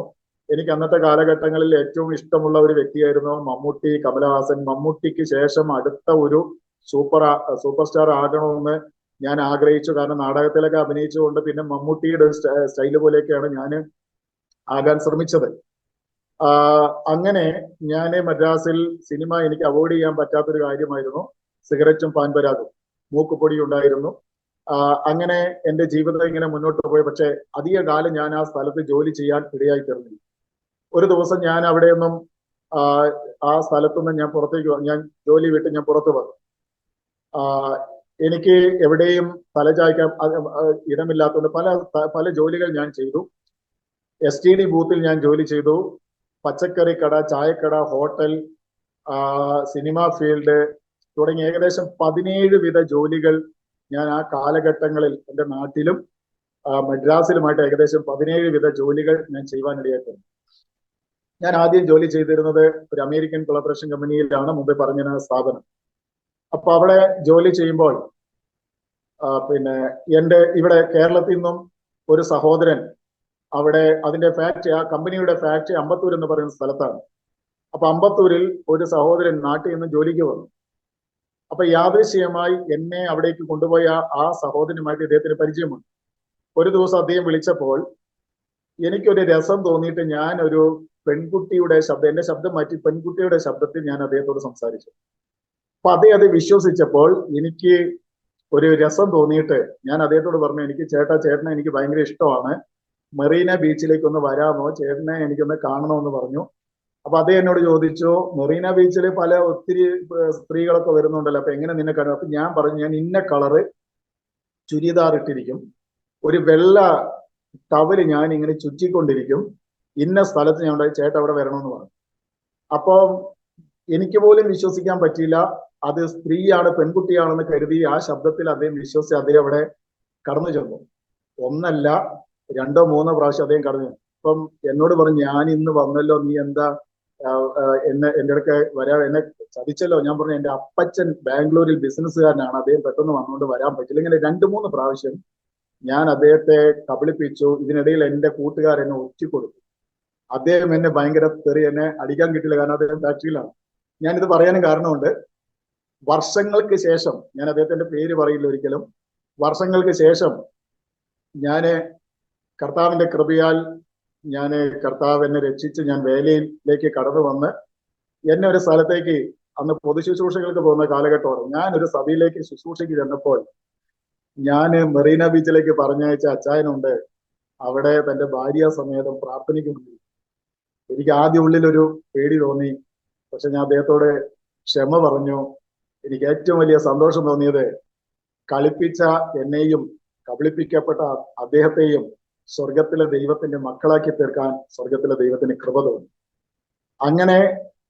എനിക്ക് അന്നത്തെ കാലഘട്ടങ്ങളിൽ ഏറ്റവും ഇഷ്ടമുള്ള ഒരു വ്യക്തിയായിരുന്നു മമ്മൂട്ടി, കമലഹാസൻ. മമ്മൂട്ടിക്ക് ശേഷം അടുത്ത ഒരു സൂപ്പർ സ്റ്റാർ ആകണമെന്ന് ഞാൻ ആഗ്രഹിച്ചു. കാരണം നാടകത്തിലൊക്കെ അഭിനയിച്ചുകൊണ്ട് പിന്നെ മമ്മൂട്ടിയുടെ സ്റ്റൈല് പോലെയൊക്കെയാണ് ഞാൻ ആകാൻ ശ്രമിച്ചത്. അങ്ങനെ ഞാൻ മദ്രാസിൽ സിനിമ എനിക്ക് അവോയ്ഡ് ചെയ്യാൻ പറ്റാത്തൊരു കാര്യമായിരുന്നു. സിഗരറ്റും പാൻപരാഗും മൂക്കുപൊടി ഉണ്ടായിരുന്നു. അങ്ങനെ എൻ്റെ ജീവിതം ഇങ്ങനെ മുന്നോട്ട് പോയി. പക്ഷെ അധിക കാലം ഞാൻ ആ സ്ഥലത്ത് ജോലി ചെയ്യാൻ ഇടയായി തീർന്നില്ല. ഒരു ദിവസം ഞാൻ അവിടെ നിന്നും ആ സ്ഥലത്തുനിന്ന് ഞാൻ ഞാൻ ജോലി വിട്ട് ഞാൻ പുറത്തു വന്നു. എനിക്ക് എവിടെയും തലചായ്ക്കാൻ ഇടമില്ലാത്തതുകൊണ്ട് പല ജോലികൾ ഞാൻ ചെയ്തു. STD ബൂത്തിൽ ഞാൻ ജോലി ചെയ്തു. പച്ചക്കറി കട, ചായക്കട, ഹോട്ടൽ, സിനിമ ഫീൽഡ് തുടങ്ങി ഏകദേശം 17 വിധ ജോലികൾ ഞാൻ ആ കാലഘട്ടങ്ങളിൽ എൻ്റെ നാട്ടിലും മദ്രാസിലുമായിട്ട് ഏകദേശം 17 വിധ ജോലികൾ ഞാൻ ചെയ്യുവാനിടയായിട്ടുണ്ട്. ഞാൻ ആദ്യം ജോലി ചെയ്തിരുന്നത് ഒരു അമേരിക്കൻ കൊളാബറേഷൻ കമ്പനിയിലാണ്, മുമ്പേ പറഞ്ഞ സ്ഥാപനം. അപ്പൊ അവിടെ ജോലി ചെയ്യുമ്പോൾ പിന്നെ എൻ്റെ ഇവിടെ കേരളത്തിൽ നിന്നും ഒരു സഹോദരൻ അവിടെ അതിന്റെ ഫാക്ടറി, ആ കമ്പനിയുടെ ഫാക്ടറി അമ്പത്തൂർ എന്ന് പറയുന്ന സ്ഥലത്താണ്. അപ്പൊ അമ്പത്തൂരിൽ ഒരു സഹോദരൻ നാട്ടിൽ നിന്ന് ജോലിക്ക് വന്നു. അപ്പൊ യാദൃശ്ചികമായി എന്നെ അവിടേക്ക് കൊണ്ടുപോയ ആ സഹോദരനുമായിട്ട് ഇദ്ദേഹത്തിന് പരിചയമുണ്ട്. ഒരു ദിവസം അദ്ദേഹം വിളിച്ചപ്പോൾ എനിക്കൊരു രസം തോന്നിയിട്ട് ഞാൻ ഒരു പെൺകുട്ടിയുടെ ശബ്ദം, എന്റെ ശബ്ദം മാറ്റി പെൺകുട്ടിയുടെ ശബ്ദത്തിൽ ഞാൻ അദ്ദേഹത്തോട് സംസാരിച്ചു. അപ്പൊ അത് വിശ്വസിച്ചപ്പോൾ എനിക്ക് ഒരു രസം തോന്നിയിട്ട് ഞാൻ അദ്ദേഹത്തോട് പറഞ്ഞു, എനിക്ക് ചേട്ടനെ എനിക്ക് ഭയങ്കര ഇഷ്ടമാണ്, മെറീന ബീച്ചിലേക്ക് ഒന്ന് വരാമോ, ചേട്ടനെ എനിക്കൊന്ന് കാണണമെന്ന് പറഞ്ഞു. അപ്പൊ അദ്ദേഹം എന്നോട് ചോദിച്ചു, മെറീന ബീച്ചിൽ ഒത്തിരി സ്ത്രീകളൊക്കെ വരുന്നുണ്ടല്ലോ, അപ്പൊ എങ്ങനെ നിന്നെ കാണും? അപ്പൊ ഞാൻ പറഞ്ഞു, ഞാൻ ഇന്ന കളറ് ചുരിദാർ ഇട്ടിരിക്കും, ഒരു വെള്ള ടവല് ഞാൻ ഇങ്ങനെ ചുറ്റിക്കൊണ്ടിരിക്കും, ഇന്ന സ്ഥലത്ത് ഞാൻ ഉണ്ടായി, ചേട്ടൻ അവിടെ വരണമെന്ന് പറഞ്ഞു. അപ്പോൾ എനിക്ക് പോലും വിശ്വസിക്കാൻ പറ്റിയില്ല. അത് സ്ത്രീയാണ്, പെൺകുട്ടിയാണെന്ന് കരുതി ആ ശബ്ദത്തിൽ അദ്ദേഹം വിശ്വസിച്ച് അദ്ദേഹം അവിടെ കടന്നു ചെന്നു. ഒന്നല്ല 2 or 3 പ്രാവശ്യം അദ്ദേഹം കടന്നു. അപ്പം എന്നോട് പറഞ്ഞു, ഞാൻ ഇന്ന് വന്നല്ലോ, നീ എന്താ എൻ്റെ അടുക്ക എന്നെ ചതിച്ചല്ലോ. ഞാൻ പറഞ്ഞു, എൻ്റെ അപ്പച്ചൻ ബാംഗ്ലൂരിൽ ബിസിനസ്സുകാരനാണ്, അദ്ദേഹം പെട്ടെന്ന് വന്നുകൊണ്ട് വരാൻ പറ്റില്ല. ഇങ്ങനെ 2-3 പ്രാവശ്യം ഞാൻ അദ്ദേഹത്തെ കബളിപ്പിച്ചു. ഇതിനിടയിൽ എൻ്റെ കൂട്ടുകാരെന്നെ ഒറ്റിക്കൊടുത്തു. അദ്ദേഹം എന്നെ ഭയങ്കര എന്നെ അടിക്കാൻ കിട്ടില്ല, കാരണം അദ്ദേഹം ഫാക്ടറിയിലാണ്. ഞാനിത് പറയാനും കാരണമുണ്ട്. വർഷങ്ങൾക്ക് ശേഷം, ഞാൻ അദ്ദേഹത്തിന്റെ പേര് പറയില്ല ഒരിക്കലും, വർഷങ്ങൾക്ക് ശേഷം ഞാന് കർത്താവിന്റെ കൃപയാൽ കർത്താവ് എന്നെ രക്ഷിച്ച് ഞാൻ വേലയിലേക്ക് കടന്നു വന്ന് എന്നെ ഒരു സ്ഥലത്തേക്ക്, അന്ന് പൊതുശുശ്രൂഷകൾക്ക് പോകുന്ന കാലഘട്ടമാണ്, ഞാൻ ഒരു സഭയിലേക്ക് ശുശ്രൂഷയ്ക്ക് ചെന്നപ്പോൾ ഞാൻ മെറീന ബീച്ചിലേക്ക് പറഞ്ഞയച്ച അച്ചായനുണ്ട്, അവിടെ തന്റെ ഭാര്യ സമേതം പ്രാർത്ഥനയ്ക്കുണ്ട്. എനിക്ക് ആദ്യ ഉള്ളിലൊരു പേടി തോന്നി. പക്ഷെ ഞാൻ അദ്ദേഹത്തോട് ക്ഷമ പറഞ്ഞു. എനിക്ക് ഏറ്റവും വലിയ സന്തോഷം തോന്നിയത് കളിപ്പിച്ച എന്നെയും കബളിപ്പിക്കപ്പെട്ട അദ്ദേഹത്തെയും സ്വർഗത്തിലെ ദൈവത്തിന്റെ മക്കളാക്കി തീർക്കാൻ സ്വർഗത്തിലെ ദൈവത്തിന് കൃപ തോന്നി.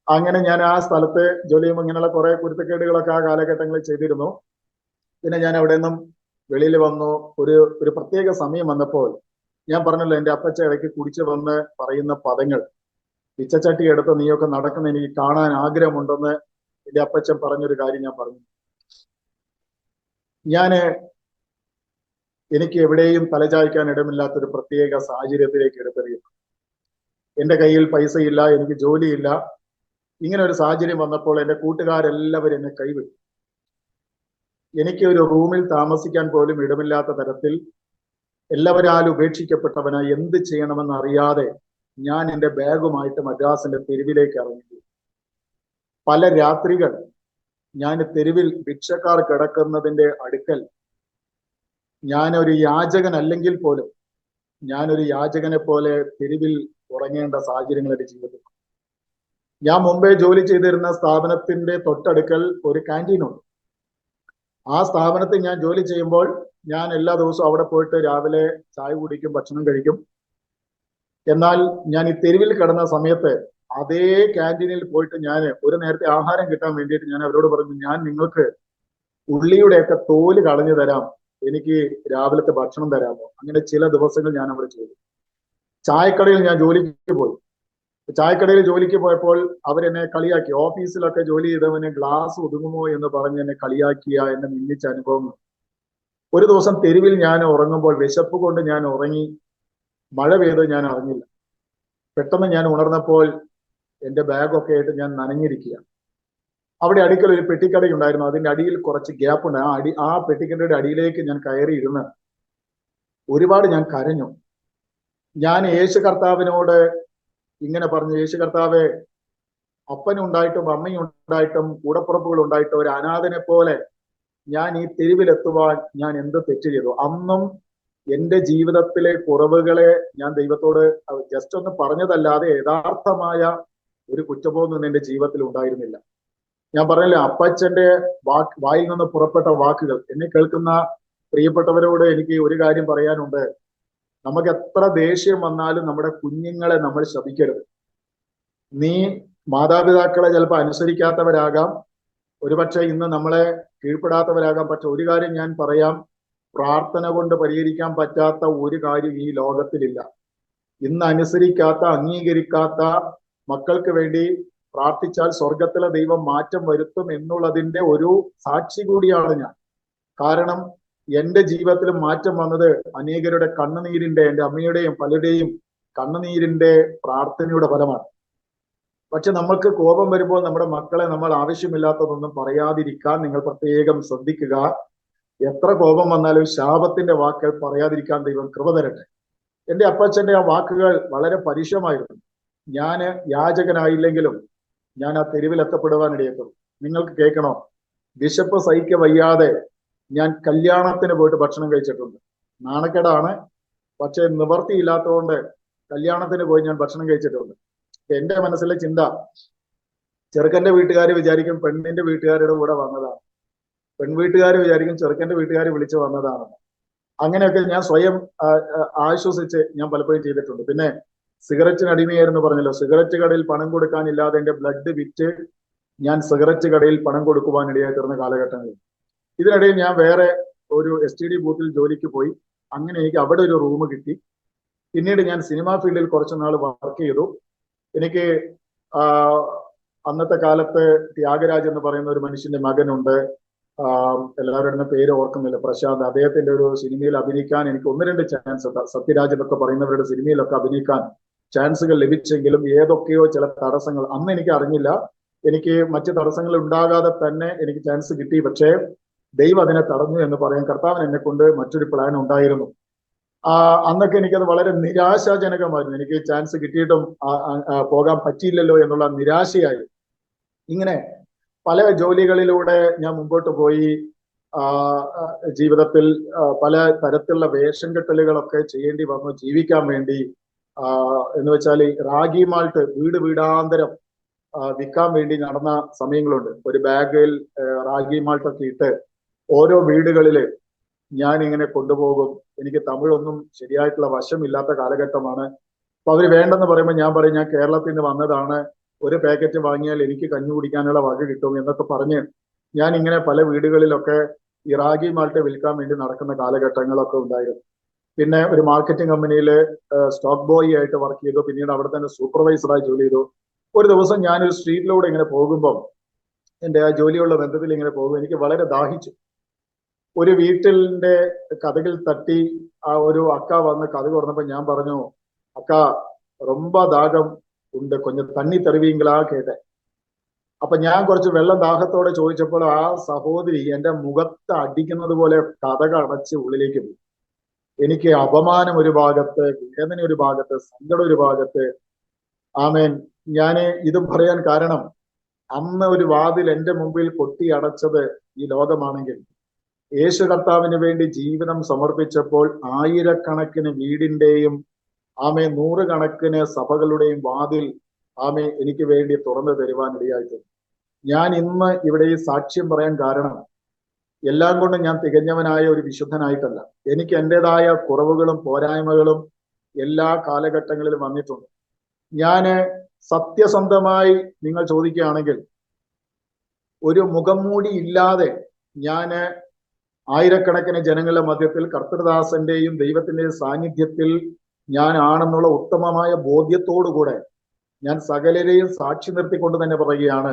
അങ്ങനെ ഞാൻ ആ സ്ഥലത്ത് ജോലി ചെയ്യുമ്പോൾ ഇങ്ങനെയുള്ള കുറെ കുരുത്തക്കേടുകളൊക്കെ ആ കാലഘട്ടങ്ങളിൽ ചെയ്തിരുന്നു. പിന്നെ ഞാൻ അവിടെ നിന്നും വെളിയിൽ വന്നു. ഒരു പ്രത്യേക സമയം വന്നപ്പോൾ ഞാൻ പറഞ്ഞല്ലോ, എൻ്റെ അപ്പച്ച ഇടയ്ക്ക് കുടിച്ചു വന്ന് പറയുന്ന പദങ്ങൾ, പിച്ചച്ചട്ടി എടുത്ത് നീയൊക്കെ നടക്കുന്ന എനിക്ക് കാണാൻ ആഗ്രഹമുണ്ടെന്ന് എൻ്റെ അപ്പച്ചൻ പറഞ്ഞൊരു കാര്യം ഞാൻ പറഞ്ഞു. എനിക്ക് എവിടെയും തലചായ്ക്കാൻ ഇടമില്ലാത്തൊരു പ്രത്യേക സാഹചര്യത്തിലേക്ക് എടുത്തെറിയും. എൻ്റെ കയ്യിൽ പൈസയില്ല, എനിക്ക് ജോലിയില്ല. ഇങ്ങനെ ഒരു സാഹചര്യം വന്നപ്പോൾ എൻ്റെ കൂട്ടുകാരെല്ലാവരും എന്നെ കൈവിട്ടു. എനിക്ക് ഒരു റൂമിൽ താമസിക്കാൻ പോലും ഇടമില്ലാത്ത തരത്തിൽ എല്ലാവരാലും ഉപേക്ഷിക്കപ്പെട്ടവനായി എന്ത് ചെയ്യണമെന്ന് അറിയാതെ ഞാൻ എൻ്റെ ബാഗുമായിട്ട് മദ്രാസിന്റെ തെരുവിലേക്ക് ഇറങ്ങി. പല രാത്രികൾ ഞാൻ തെരുവിൽ ഭിക്ഷക്കാർ കിടക്കുന്നതിന്റെ അടുക്കൽ, ഞാനൊരു യാചകൻ അല്ലെങ്കിൽ പോലും ഞാനൊരു യാചകനെ പോലെ തെരുവിൽ ഉറങ്ങേണ്ട സാഹചര്യങ്ങൾ എൻ്റെ ജീവിതത്തിൽ. ഞാൻ മുമ്പേ ജോലി ചെയ്തിരുന്ന സ്ഥാപനത്തിന്റെ തൊട്ടടുക്കൽ ഒരു ക്യാൻറ്റീനുണ്ട്. ആ സ്ഥാപനത്തിൽ ഞാൻ ജോലി ചെയ്യുമ്പോൾ ഞാൻ എല്ലാ ദിവസവും അവിടെ പോയിട്ട് രാവിലെ ചായ കുടിക്കും, ഭക്ഷണം കഴിക്കും. എന്നാൽ ഞാൻ ഈ തെരുവിൽ കിടന്ന സമയത്ത് അതേ ക്യാൻറ്റീനിൽ പോയിട്ട് ഞാൻ ഒരു നേരത്തെ ആഹാരം കിട്ടാൻ വേണ്ടിയിട്ട് ഞാൻ അവരോട് പറഞ്ഞു, ഞാൻ നിങ്ങൾക്ക് ഉള്ളിയുടെയൊക്കെ തോല് കളഞ്ഞു തരാം, എനിക്ക് രാവിലത്തെ ഭക്ഷണം തരാമോ? അങ്ങനെ ചില ദിവസങ്ങൾ ഞാൻ അവിടെ ചെയ്തു. ചായക്കടയിൽ ഞാൻ ജോലിക്ക് പോയി. ചായക്കടയിൽ ജോലിക്ക് പോയപ്പോൾ അവരെന്നെ കളിയാക്കി. ഓഫീസിലൊക്കെ ജോലി ചെയ്തവന് ഗ്ലാസ് ഒതുങ്ങുമോ എന്ന് പറഞ്ഞ് എന്നെ കളിയാക്കിയ, എന്നെ നിന്ദിച്ച അനുഭവം. ഒരു ദിവസം തെരുവിൽ ഞാൻ ഉറങ്ങുമ്പോൾ വിശപ്പ് കൊണ്ട് ഞാൻ ഉറങ്ങി. മഴ പെയ്ത് ഞാൻ അറിഞ്ഞില്ല. പെട്ടെന്ന് ഞാൻ ഉണർന്നപ്പോൾ എൻ്റെ ബാഗൊക്കെ ആയിട്ട് ഞാൻ നനഞ്ഞിരിക്കുക. അവിടെ അടുക്കൽ ഒരു പെട്ടിക്കടയുണ്ടായിരുന്നു. അതിന്റെ അടിയിൽ കുറച്ച് ഗ്യാപ്പ് ഉണ്ട്. ആ പെട്ടിക്കടയുടെ അടിയിലേക്ക് ഞാൻ കയറിയിരുന്ന് ഒരുപാട് ഞാൻ കരഞ്ഞു. ഞാൻ യേശു കർത്താവിനോട് ഇങ്ങനെ പറഞ്ഞു, യേശു കർത്താവെ, അപ്പനുണ്ടായിട്ടും അമ്മയുണ്ടായിട്ടും കൂടപ്പുറപ്പുകൾ ഉണ്ടായിട്ടും ഒരു അനാഥനെ പോലെ ഞാൻ ഈ തെരുവിലെത്തുവാൻ ഞാൻ എന്ത് തെറ്റ് ചെയ്തു? അന്നും എൻ്റെ ജീവിതത്തിലെ കുറവുകളെ ഞാൻ ദൈവത്തോട് ജസ്റ്റ് ഒന്ന് പറഞ്ഞതല്ലാതെ യഥാർത്ഥമായ ഒരു കുറ്റബോധമൊന്നും എൻ്റെ ജീവിതത്തിൽ ഉണ്ടായിരുന്നില്ല. ഞാൻ പറഞ്ഞില്ലേ, അപ്പച്ചന്റെ വായിൽ നിന്ന് പുറപ്പെട്ട വാക്കുകൾ. എന്നെ കേൾക്കുന്ന പ്രിയപ്പെട്ടവരോട് എനിക്ക് ഒരു കാര്യം പറയാനുണ്ട്. നമുക്ക് എത്ര ദേഷ്യം വന്നാലും നമ്മുടെ കുഞ്ഞുങ്ങളെ നമ്മൾ ശപിക്കരുത്. നീ മാതാപിതാക്കളെ ചിലപ്പോൾ അനുസരിക്കാത്തവരാകാം, ഒരുപക്ഷെ ഇന്ന് നമ്മളെ കീഴ്പ്പെടാത്തവരാകാം. പക്ഷെ ഒരു കാര്യം ഞാൻ പറയാം, പ്രാർത്ഥന കൊണ്ട് പരിഹരിക്കാൻ പറ്റാത്ത ഒരു കാര്യം ഈ ലോകത്തിലില്ല. ഇന്ന് അനുസരിക്കാത്ത, അംഗീകരിക്കാത്ത മക്കൾക്ക് വേണ്ടി പ്രാർത്ഥിച്ചാൽ സ്വർഗത്തിലെ ദൈവം മാറ്റം വരുത്തും എന്നുള്ളതിന്റെ ഒരു സാക്ഷി കൂടിയാണ് ഞാൻ. കാരണം എൻ്റെ ജീവിതത്തിൽ മാറ്റം വന്നത് അനേകരുടെ കണ്ണുനീരിന്റെ, എൻ്റെ അമ്മയുടെയും പലരുടെയും കണ്ണുനീരിന്റെ പ്രാർത്ഥനയുടെ ഫലമാണ്. പക്ഷെ നമ്മൾക്ക് കോപം വരുമ്പോൾ നമ്മുടെ മക്കളെ നമ്മൾ ആവശ്യമില്ലാത്തതൊന്നും പറയാതിരിക്കാൻ നിങ്ങൾ പ്രത്യേകം ശ്രദ്ധിക്കുക. എത്ര കോപം വന്നാലും ശാപത്തിന്റെ വാക്കുകൾ പറയാതിരിക്കാൻ ദൈവം കൃപ തരട്ടെ. എൻ്റെ അപ്പച്ചന്റെ ആ വാക്കുകൾ വളരെ പരുഷമായിരുന്നു. ഞാൻ യാചകനായില്ലെങ്കിലും ഞാൻ ആ തെരുവിൽ എത്തപ്പെടുവാൻ ഇടയെത്തും. നിങ്ങൾക്ക് കേൾക്കണോ? വിശപ്പ് സഹിക്ക വയ്യാതെ ഞാൻ കല്യാണത്തിന് പോയിട്ട് ഭക്ഷണം കഴിച്ചിട്ടുണ്ട്. നാണക്കേടാണ്, പക്ഷെ നിവർത്തിയില്ലാത്തതുകൊണ്ട് കല്യാണത്തിന് പോയി ഞാൻ ഭക്ഷണം കഴിച്ചിട്ടുണ്ട്. എന്റെ മനസ്സിലെ ചിന്ത, ചെറുക്കന്റെ വീട്ടുകാർ വിചാരിക്കും പെണ്ണിന്റെ വീട്ടുകാരുടെ കൂടെ വന്നതാണ്, പെൺവീട്ടുകാർ വിചാരിക്കും ചെറുക്കന്റെ വീട്ടുകാർ വിളിച്ച് വന്നതാണ്. അങ്ങനെയൊക്കെ ഞാൻ സ്വയം ആശ്വസിച്ച് ഞാൻ പലപ്പോഴും ചെയ്തിട്ടുണ്ട്. പിന്നെ സിഗരറ്റിന് അടിമയായിരുന്നു പറഞ്ഞല്ലോ. സിഗരറ്റ് കടയിൽ പണം കൊടുക്കാനില്ലാതെ എൻ്റെ ബ്ലഡ് വിറ്റ് ഞാൻ സിഗരറ്റ് കടയിൽ പണം കൊടുക്കുവാൻ ഇടയായി തീർന്ന കാലഘട്ടങ്ങളിൽ. ഇതിനിടയിൽ ഞാൻ വേറെ ഒരു STD ബൂത്തിൽ ജോലിക്ക് പോയി. അങ്ങനെ എനിക്ക് അവിടെ ഒരു റൂം കിട്ടി. പിന്നീട് ഞാൻ സിനിമാ ഫീൽഡിൽ കുറച്ചു നാൾ വർക്ക് ചെയ്തു. എനിക്ക് അന്നത്തെ കാലത്ത് ത്യാഗരാജ് എന്ന് പറയുന്ന ഒരു മനുഷ്യന്റെ മകനുണ്ട്, എല്ലാവരുടെ പേര് ഓർക്കുന്നില്ല, പ്രശാന്ത്. അദ്ദേഹത്തിന്റെ ഒരു സിനിമയിൽ അഭിനയിക്കാൻ എനിക്ക് 1-2 ചാൻസ്, സത്യരാജ് എന്നൊക്കെ പറയുന്നവരുടെ സിനിമയിലൊക്കെ അഭിനയിക്കാൻ ചാൻസുകൾ ലഭിച്ചെങ്കിലും ഏതൊക്കെയോ ചില തടസ്സങ്ങൾ, അന്ന് എനിക്ക് അറിഞ്ഞില്ല. എനിക്ക് മറ്റ് തടസ്സങ്ങൾ ഉണ്ടാകാതെ തന്നെ എനിക്ക് ചാൻസ് കിട്ടി. പക്ഷേ ദൈവം അതിനെ തടഞ്ഞു എന്ന് പറയാൻ കർത്താവിന് എന്നെ കൊണ്ട് മറ്റൊരു പ്ലാൻ ഉണ്ടായിരുന്നു. അന്നൊക്കെ എനിക്കത് വളരെ നിരാശാജനകമായിരുന്നു. എനിക്ക് ചാൻസ് കിട്ടിയിട്ടും പോകാൻ പറ്റിയില്ലല്ലോ എന്നുള്ള നിരാശയായി. ഇങ്ങനെ പല ജോലികളിലൂടെ ഞാൻ മുമ്പോട്ട് പോയി. ജീവിതത്തിൽ പല തരത്തിലുള്ള വേഷം കെട്ടലുകളൊക്കെ ചെയ്യേണ്ടി വന്നു ജീവിക്കാൻ വേണ്ടി. എന്ന് വെച്ചാൽ റാഗി മാൾട്ട് വീടാന്തരം വിൽക്കാൻ വേണ്ടി നടന്ന സമയങ്ങളുണ്ട്. ഒരു ബാഗിൽ റാഗി മാൾട്ടൊക്കെ ഇട്ട് ഓരോ വീടുകളില് ഞാൻ ഇങ്ങനെ കൊണ്ടുപോകും. എനിക്ക് തമിഴൊന്നും ശരിയായിട്ടുള്ള വശമില്ലാത്ത കാലഘട്ടമാണ്. അപ്പൊ അവര് വേണ്ടെന്ന് പറയുമ്പോൾ ഞാൻ പറയും, ഞാൻ കേരളത്തിൽ നിന്ന് വന്നതാണ്, ഒരു പാക്കറ്റ് വാങ്ങിയാൽ എനിക്ക് കഞ്ഞി കുടിക്കാനുള്ള വക കിട്ടും എന്നൊക്കെ പറഞ്ഞ് ഞാൻ ഇങ്ങനെ പല വീടുകളിലൊക്കെ ഈ റാഗി മാൾട്ട് വിൽക്കാൻ വേണ്ടി നടക്കുന്ന കാലഘട്ടങ്ങളൊക്കെ ഉണ്ടായിരുന്നു. പിന്നെ ഒരു മാർക്കറ്റിംഗ് കമ്പനിയിൽ സ്റ്റോക്ക് ബോയ് ആയിട്ട് വർക്ക് ചെയ്തു. പിന്നീട് അവിടെ തന്നെ സൂപ്പർവൈസറായി ജോലി ചെയ്തു. ഒരു ദിവസം ഞാനൊരു സ്ട്രീറ്റിലൂടെ ഇങ്ങനെ പോകുമ്പം, എൻ്റെ ആ ജോലിയുള്ള ബന്ധത്തിൽ ഇങ്ങനെ പോകുമ്പോൾ എനിക്ക് വളരെ ദാഹിച്ചു. ഒരു വീട്ടിന്റെ കതകിൽ തട്ടി ആ ഒരു അക്ക വന്ന് കതക് തുറന്നപ്പോ ഞാൻ പറഞ്ഞു, അക്ക ரொம்ப ദാഹം ഉണ്ട്, കൊഞ്ചം തണ്ണി തെറിവീങ്കളാ കേട്ടെ. അപ്പൊ ഞാൻ കുറച്ച് വെള്ളം ദാഹത്തോടെ ചോദിച്ചപ്പോൾ ആ സഹോദരി എന്റെ മുഖത്ത് അടിക്കുന്നത് പോലെ കതക് അടച്ച് ഉള്ളിലേക്ക് പോയി. എനിക്ക് അപമാനം ഒരു ഭാഗത്ത്, വേദന ഒരു ഭാഗത്ത്, സങ്കടം ഒരു ഭാഗത്ത്. ആമേൻ. ഞാന് ഇത് പറയാൻ കാരണം, അന്ന് ഒരു വാതിൽ എന്റെ മുമ്പിൽ കൊട്ടി അടച്ചത് ഈ ലോകമാണെങ്കിൽ, യേശു കർത്താവിന് വേണ്ടി ജീവിതം സമർപ്പിച്ചപ്പോൾ ആയിരക്കണക്കിന് വീടിന്റെയും നൂറുകണക്കിന് സഭകളുടെയും വാതിൽ എനിക്ക് വേണ്ടി തുറന്നു തരുവാൻ ഇടയായിട്ടുണ്ട്. ഞാൻ ഇന്ന് ഇവിടെ ഈ സാക്ഷ്യം പറയാൻ കാരണം, എല്ലാം കൊണ്ടും ഞാൻ തികഞ്ഞവനായ ഒരു വിശുദ്ധനായിട്ടല്ല. എനിക്ക് എന്റേതായ കുറവുകളും പോരായ്മകളും എല്ലാ കാലഘട്ടങ്ങളിലും വന്നിട്ടുണ്ട്. ഞാന് സത്യസന്ധമായി നിങ്ങൾ ചോദിക്കുകയാണെങ്കിൽ, ഒരു മുഖം മൂടി ഇല്ലാതെ ഞാന് ആയിരക്കണക്കിന് ജനങ്ങളുടെ മധ്യത്തിൽ കർത്തൃദാസന്റെയും ദൈവത്തിന്റെയും സാന്നിധ്യത്തിൽ ഞാൻ ആണെന്നുള്ള ഉത്തമമായ ബോധ്യത്തോടുകൂടെ ഞാൻ സകലരെയും സാക്ഷി നിർത്തിക്കൊണ്ട് തന്നെ പറയുകയാണ്,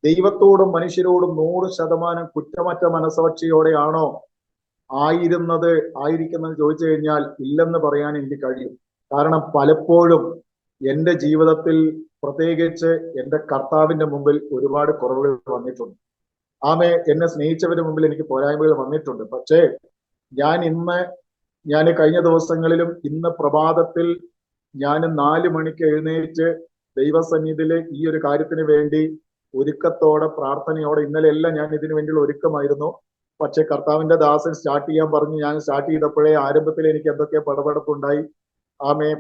ദൈവത്തോടും മനുഷ്യരോടും 100% കുറ്റമറ്റ മനസ്സാക്ഷിയോടെയാണോ ആയിരിക്കുന്നത് ചോദിച്ചു കഴിഞ്ഞാൽ ഇല്ലെന്ന് പറയാൻ എനിക്ക് കഴിയും. കാരണം പലപ്പോഴും എൻ്റെ ജീവിതത്തിൽ, പ്രത്യേകിച്ച് എൻ്റെ കർത്താവിന്റെ മുമ്പിൽ ഒരുപാട് കുറവുകൾ വന്നിട്ടുണ്ട്. എന്നെ സ്നേഹിച്ചവരുടെ മുമ്പിൽ എനിക്ക് പോരായ്മകൾ വന്നിട്ടുണ്ട്. പക്ഷേ ഞാൻ കഴിഞ്ഞ ദിവസങ്ങളിലും ഇന്ന് പ്രഭാതത്തിൽ ഞാൻ 4 മണിക്ക് എഴുന്നേറ്റ് ദൈവസന്നിധിയിൽ ഈ ഒരു കാര്യത്തിന് വേണ്ടി ഒരുക്കത്തോടെ, പ്രാർത്ഥനയോടെ, ഇന്നലെ എല്ലാം ഞാൻ ഇതിനു വേണ്ടിയുള്ള ഒരുക്കമായിരുന്നു. പക്ഷെ കർത്താവിന്റെ ദാസൻ സ്റ്റാർട്ട് ചെയ്യാൻ പറഞ്ഞു. ഞാൻ സ്റ്റാർട്ട് ചെയ്തപ്പോഴേ ആരംഭത്തിൽ എനിക്ക് എന്തൊക്കെ പടപടപ്പുണ്ടായി,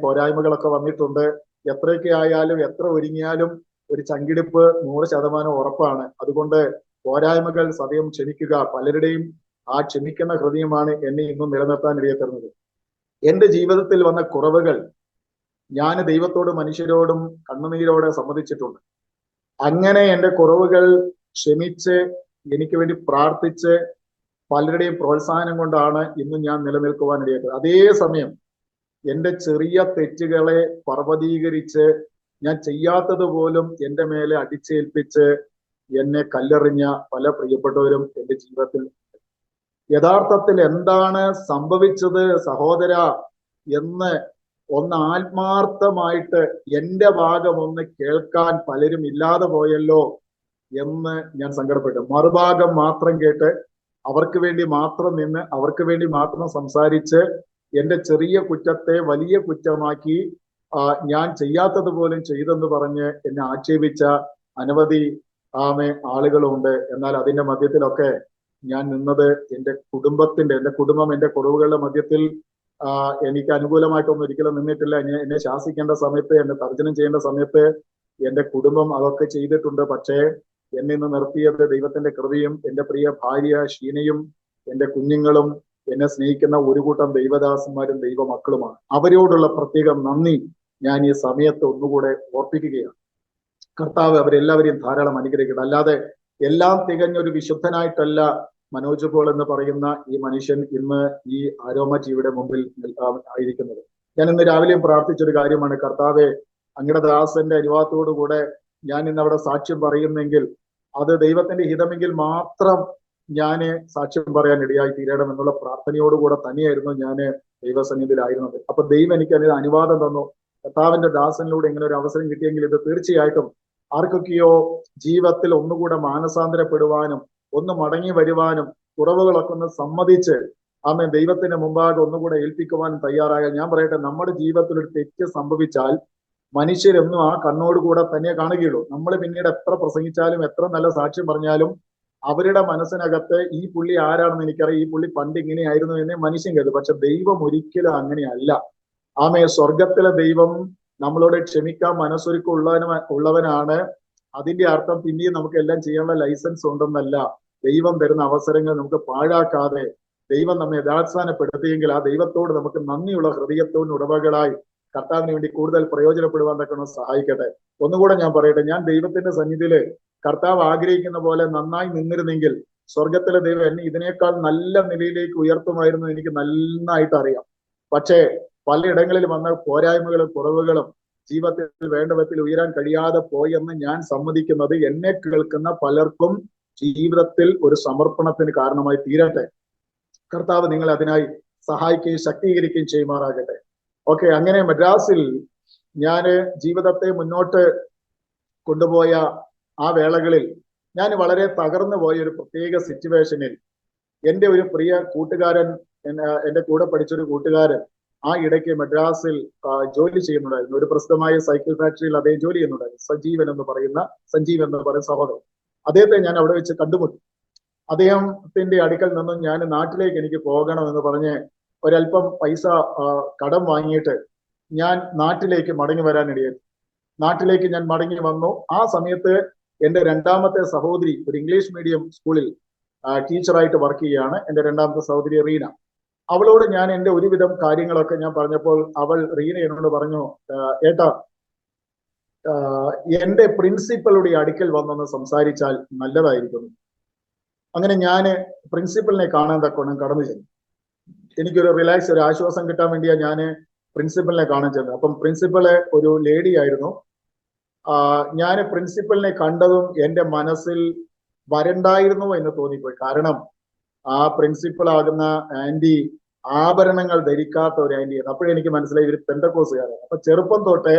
പോരായ്മകളൊക്കെ വന്നിട്ടുണ്ട്. എത്രയൊക്കെ ആയാലും, എത്ര ഒരുങ്ങിയാലും ഒരു ചങ്കിടിപ്പ് 100% ഉറപ്പാണ്. അതുകൊണ്ട് പോരായ്മകൾ സദയം ക്ഷമിക്കുക. പലരുടെയും ആ ക്ഷമിക്കുന്ന ഹൃദയമാണ് എന്നെ ഇന്നും നിലനിർത്താൻ ഇടയാത്തരുന്നത്. എന്റെ ജീവിതത്തിൽ വന്ന കുറവുകൾ ഞാൻ ദൈവത്തോടും മനുഷ്യരോടും കണ്ണുനീരോടെ സമ്മതിച്ചിട്ടുണ്ട്. അങ്ങനെ എന്റെ കുറവുകൾ ക്ഷമിച്ച് എനിക്ക് വേണ്ടി പ്രാർത്ഥിച്ച് പലരുടെയും പ്രോത്സാഹനം കൊണ്ടാണ് ഇന്നും ഞാൻ നിലനിൽക്കുവാൻ ഇടയാത്തത്. അതേസമയം എന്റെ ചെറിയ തെറ്റുകളെ പർവ്വതീകരിച്ച് ഞാൻ ചെയ്യാത്തത് പോലും എന്റെ മേലെ അടിച്ചേൽപ്പിച്ച് എന്നെ കല്ലെറിഞ്ഞ പല പ്രിയപ്പെട്ടവരും എന്റെ ജീവിതത്തിൽ. യഥാർത്ഥത്തിൽ എന്താണ് സംഭവിച്ചത് സഹോദര എന്ന് ഒന്ന് ആത്മാർത്ഥമായിട്ട് എന്റെ ഭാഗം ഒന്ന് കേൾക്കാൻ പലരും ഇല്ലാതെ പോയല്ലോ എന്ന് ഞാൻ സങ്കടപ്പെട്ടു. മറുഭാഗം മാത്രം കേട്ട്, അവർക്ക് വേണ്ടി മാത്രം നിന്ന്, അവർക്ക് വേണ്ടി മാത്രം സംസാരിച്ച് എന്റെ ചെറിയ കുറ്റത്തെ വലിയ കുറ്റമാക്കി ഞാൻ ചെയ്യാത്തത് പോലും ചെയ്തെന്ന് പറഞ്ഞ് എന്നെ ആക്ഷേപിച്ച അനവധി ആളുകളുണ്ട്. എന്നാൽ അതിന്റെ മധ്യത്തിലൊക്കെ ഞാൻ നിന്നത് എന്റെ കുടുംബം എന്റെ കുറവുകളുടെ മധ്യത്തിൽ എനിക്ക് അനുകൂലമായിട്ടൊന്നും ഒരിക്കലും നിന്നിട്ടില്ല. എന്നെ ശാസിക്കേണ്ട സമയത്ത്, എന്നെ തർജ്ജനം ചെയ്യേണ്ട സമയത്ത് എന്റെ കുടുംബം അതൊക്കെ ചെയ്തിട്ടുണ്ട്. പക്ഷേ എന്നെ ഇന്ന് നിർത്തിയത് ദൈവത്തിന്റെ കൃപയും എന്റെ പ്രിയ ഭാര്യ ഷീനയും എന്റെ കുഞ്ഞുങ്ങളും എന്നെ സ്നേഹിക്കുന്ന ഒരു കൂട്ടം ദൈവദാസന്മാരും ദൈവമക്കളുമാണ്. അവരോടുള്ള പ്രത്യേകം നന്ദി ഞാൻ ഈ സമയത്ത് ഒന്നുകൂടെ ഓർപ്പിക്കുകയാണ്. കർത്താവ് അവരെല്ലാവരെയും ധാരാളം അനുഗ്രഹിക്കട്ടെ. അല്ലാതെ എല്ലാം തികഞ്ഞൊരു വിശുദ്ധനായിട്ടല്ല മനോജ് പോൾ എന്ന് പറയുന്ന ഈ മനുഷ്യൻ ഇന്ന് ഈ ആരോമ ടിവിയുടെ മുമ്പിൽ ആയിരിക്കുന്നത്. ഞാൻ ഇന്ന് രാവിലെയും പ്രാർത്ഥിച്ചൊരു കാര്യമാണ്, കർത്താവെ, അങ്ങയുടെ ദാസന്റെ അനുവാദത്തോടുകൂടെ ഞാൻ ഇന്ന് അവിടെ സാക്ഷ്യം പറയുന്നെങ്കിൽ അത് ദൈവത്തിന്റെ ഹിതമെങ്കിൽ മാത്രം ഞാൻ സാക്ഷ്യം പറയാൻ ഇടയായി തീരണം എന്നുള്ള പ്രാർത്ഥനയോടുകൂടെ തന്നെയായിരുന്നു ഞാൻ ദൈവസന്നിധിയിലായിരുന്നത്. അപ്പൊ ദൈവം എനിക്ക് അതിന് അനുവാദം തന്നു. കർത്താവിന്റെ ദാസനിലൂടെ ഇങ്ങനെ ഒരു അവസരം കിട്ടിയെങ്കിൽ ഇത് തീർച്ചയായിട്ടും ആർക്കൊക്കെയോ ജീവിതത്തിൽ ഒന്നുകൂടെ മാനസാന്തരപ്പെടുവാനും ഒന്ന് മടങ്ങി വരുവാനും കുറവുകളൊക്കെ ഒന്ന് സമ്മതിച്ച് ദൈവത്തിന്റെ മുമ്പാകെ ഒന്നുകൂടെ ഏൽപ്പിക്കുവാനും തയ്യാറായാൽ, ഞാൻ പറയട്ടെ, നമ്മുടെ ജീവിതത്തിൽ ഒരു തെറ്റ് സംഭവിച്ചാൽ മനുഷ്യരെന്നും ആ കണ്ണോടുകൂടെ തന്നെ കാണുകയുള്ളൂ. നമ്മൾ പിന്നീട് എത്ര പ്രസംഗിച്ചാലും എത്ര നല്ല സാക്ഷ്യം പറഞ്ഞാലും അവരുടെ മനസ്സിനകത്ത് ഈ പുള്ളി ആരാണെന്ന് എനിക്കറിയാം, ഈ പുള്ളി പണ്ട് ഇങ്ങനെയായിരുന്നു എന്നേ മനുഷ്യൻ കരുതും. പക്ഷെ ദൈവം ഒരിക്കലും അങ്ങനെയല്ല. സ്വർഗത്തിലെ ദൈവം നമ്മളോട് ക്ഷമിക്കാൻ ഉള്ളവനാണ്. അതിന്റെ അർത്ഥം പിന്നെയും നമുക്ക് എല്ലാം ചെയ്യാനുള്ള ലൈസൻസ് ഉണ്ടെന്നല്ല. ദൈവം തരുന്ന അവസരങ്ങൾ നമുക്ക് പാഴാക്കാതെ ദൈവം നമ്മെ യഥാസ്ഥാനപ്പെടുത്തിയെങ്കിൽ ആ ദൈവത്തോട് നമുക്ക് നന്ദിയുള്ള ഹൃദയത്തോട് ഉടമകളായി കർത്താവിന് വേണ്ടി കൂടുതൽ പ്രയോജനപ്പെടുവാൻ തക്കണം സഹായിക്കട്ടെ. ഒന്നുകൂടെ ഞാൻ പറയട്ടെ, ഞാൻ ദൈവത്തിന്റെ സന്നിധിയില് കർത്താവ് ആഗ്രഹിക്കുന്ന പോലെ നന്നായി നിന്നിരുന്നെങ്കിൽ സ്വർഗത്തിലെ ദൈവം എന്നെ ഇതിനേക്കാൾ നല്ല നിലയിലേക്ക് ഉയർത്തുമായിരുന്നു എനിക്ക് നന്നായിട്ട് അറിയാം. പക്ഷേ പലയിടങ്ങളിൽ വന്ന പോരായ്മകളും കുറവുകളും ജീവിതത്തിൽ വേണ്ട വിധത്തിൽ ഉയരാൻ കഴിയാതെ പോയെന്ന് ഞാൻ സമ്മതിക്കുന്നത് എന്നെ കേൾക്കുന്ന പലർക്കും ജീവിതത്തിൽ ഒരു സമർപ്പണത്തിന് കാരണമായി തീരട്ടെ. കർത്താവ് നിങ്ങളെ അതിനായി സഹായിക്കുകയും ശക്തീകരിക്കുകയും ചെയ്യുമാറാകട്ടെ. ഓക്കെ, അങ്ങനെ മദ്രാസിൽ ഞാൻ ജീവിതത്തെ മുന്നോട്ട് കൊണ്ടുപോയ ആ വേളകളിൽ ഞാൻ വളരെ തകർന്നു പോയ ഒരു പ്രത്യേക സിറ്റുവേഷനിൽ എൻ്റെ ഒരു പ്രിയ കൂട്ടുകാരൻ, എൻ്റെ കൂടെ പഠിച്ചൊരു കൂട്ടുകാരൻ ആ ഇടയ്ക്ക് മദ്രാസിൽ ജോലി ചെയ്യുന്നുണ്ടായിരുന്നു. ഒരു പ്രസിദ്ധമായ സൈക്കിൾ ഫാക്ടറിയിൽ അദ്ദേഹം ജോലി ചെയ്യുന്നുണ്ടായിരുന്നു. സഞ്ജീവ് എന്ന് പറയുന്ന സഹോദരൻ. അദ്ദേഹത്തെ ഞാൻ അവിടെ വെച്ച് കണ്ടുമുട്ടി. അദ്ദേഹത്തിന്റെ അടുക്കൽ നിന്നും ഞാൻ നാട്ടിലേക്ക് എനിക്ക് പോകണമെന്ന് പറഞ്ഞ് ഒരല്പം പൈസ കടം വാങ്ങിയിട്ട് ഞാൻ നാട്ടിലേക്ക് മടങ്ങി വരാനിടയായി. നാട്ടിലേക്ക് ഞാൻ മടങ്ങി വന്നു. ആ സമയത്ത് എൻ്റെ രണ്ടാമത്തെ സഹോദരി ഒരു ഇംഗ്ലീഷ് മീഡിയം സ്കൂളിൽ ടീച്ചറായിട്ട് വർക്ക് ചെയ്യുകയാണ്. എൻ്റെ രണ്ടാമത്തെ സഹോദരി റീന. അവളോട് ഞാൻ എൻ്റെ ഒരുവിധം കാര്യങ്ങളൊക്കെ ഞാൻ പറഞ്ഞപ്പോൾ റീന എന്നോട് പറഞ്ഞു, ഏട്ടാ, എൻ്റെ പ്രിൻസിപ്പളുടെ അടുക്കൽ വന്നൊന്ന് സംസാരിച്ചാൽ നല്ലതായിരിക്കുന്നു. അങ്ങനെ ഞാൻ പ്രിൻസിപ്പലിനെ കാണാൻ തക്കോണം കടന്നു ചെന്നു. എനിക്കൊരു റിലാക്സ്, ഒരു ആശ്വാസം കിട്ടാൻ വേണ്ടിയാ ഞാൻ പ്രിൻസിപ്പലിനെ കാണാൻ ചെന്നത്. അപ്പം പ്രിൻസിപ്പല് ഒരു ലേഡി ആയിരുന്നു. ഞാൻ പ്രിൻസിപ്പലിനെ കണ്ടതും എൻ്റെ മനസ്സിൽ വരണ്ടായിരുന്നു എന്ന് തോന്നിപ്പോയി. കാരണം ആ പ്രിൻസിപ്പൾ ആകുന്ന ആന്റി ആഭരണങ്ങൾ ധരിക്കാത്ത ഒരു ആന്റിയാണ്. അപ്പോഴെനിക്ക് മനസ്സിലായി ഇവർ പെന്തക്കോസുകാരാണ്. അപ്പൊ ചെറുപ്പം തൊട്ടേ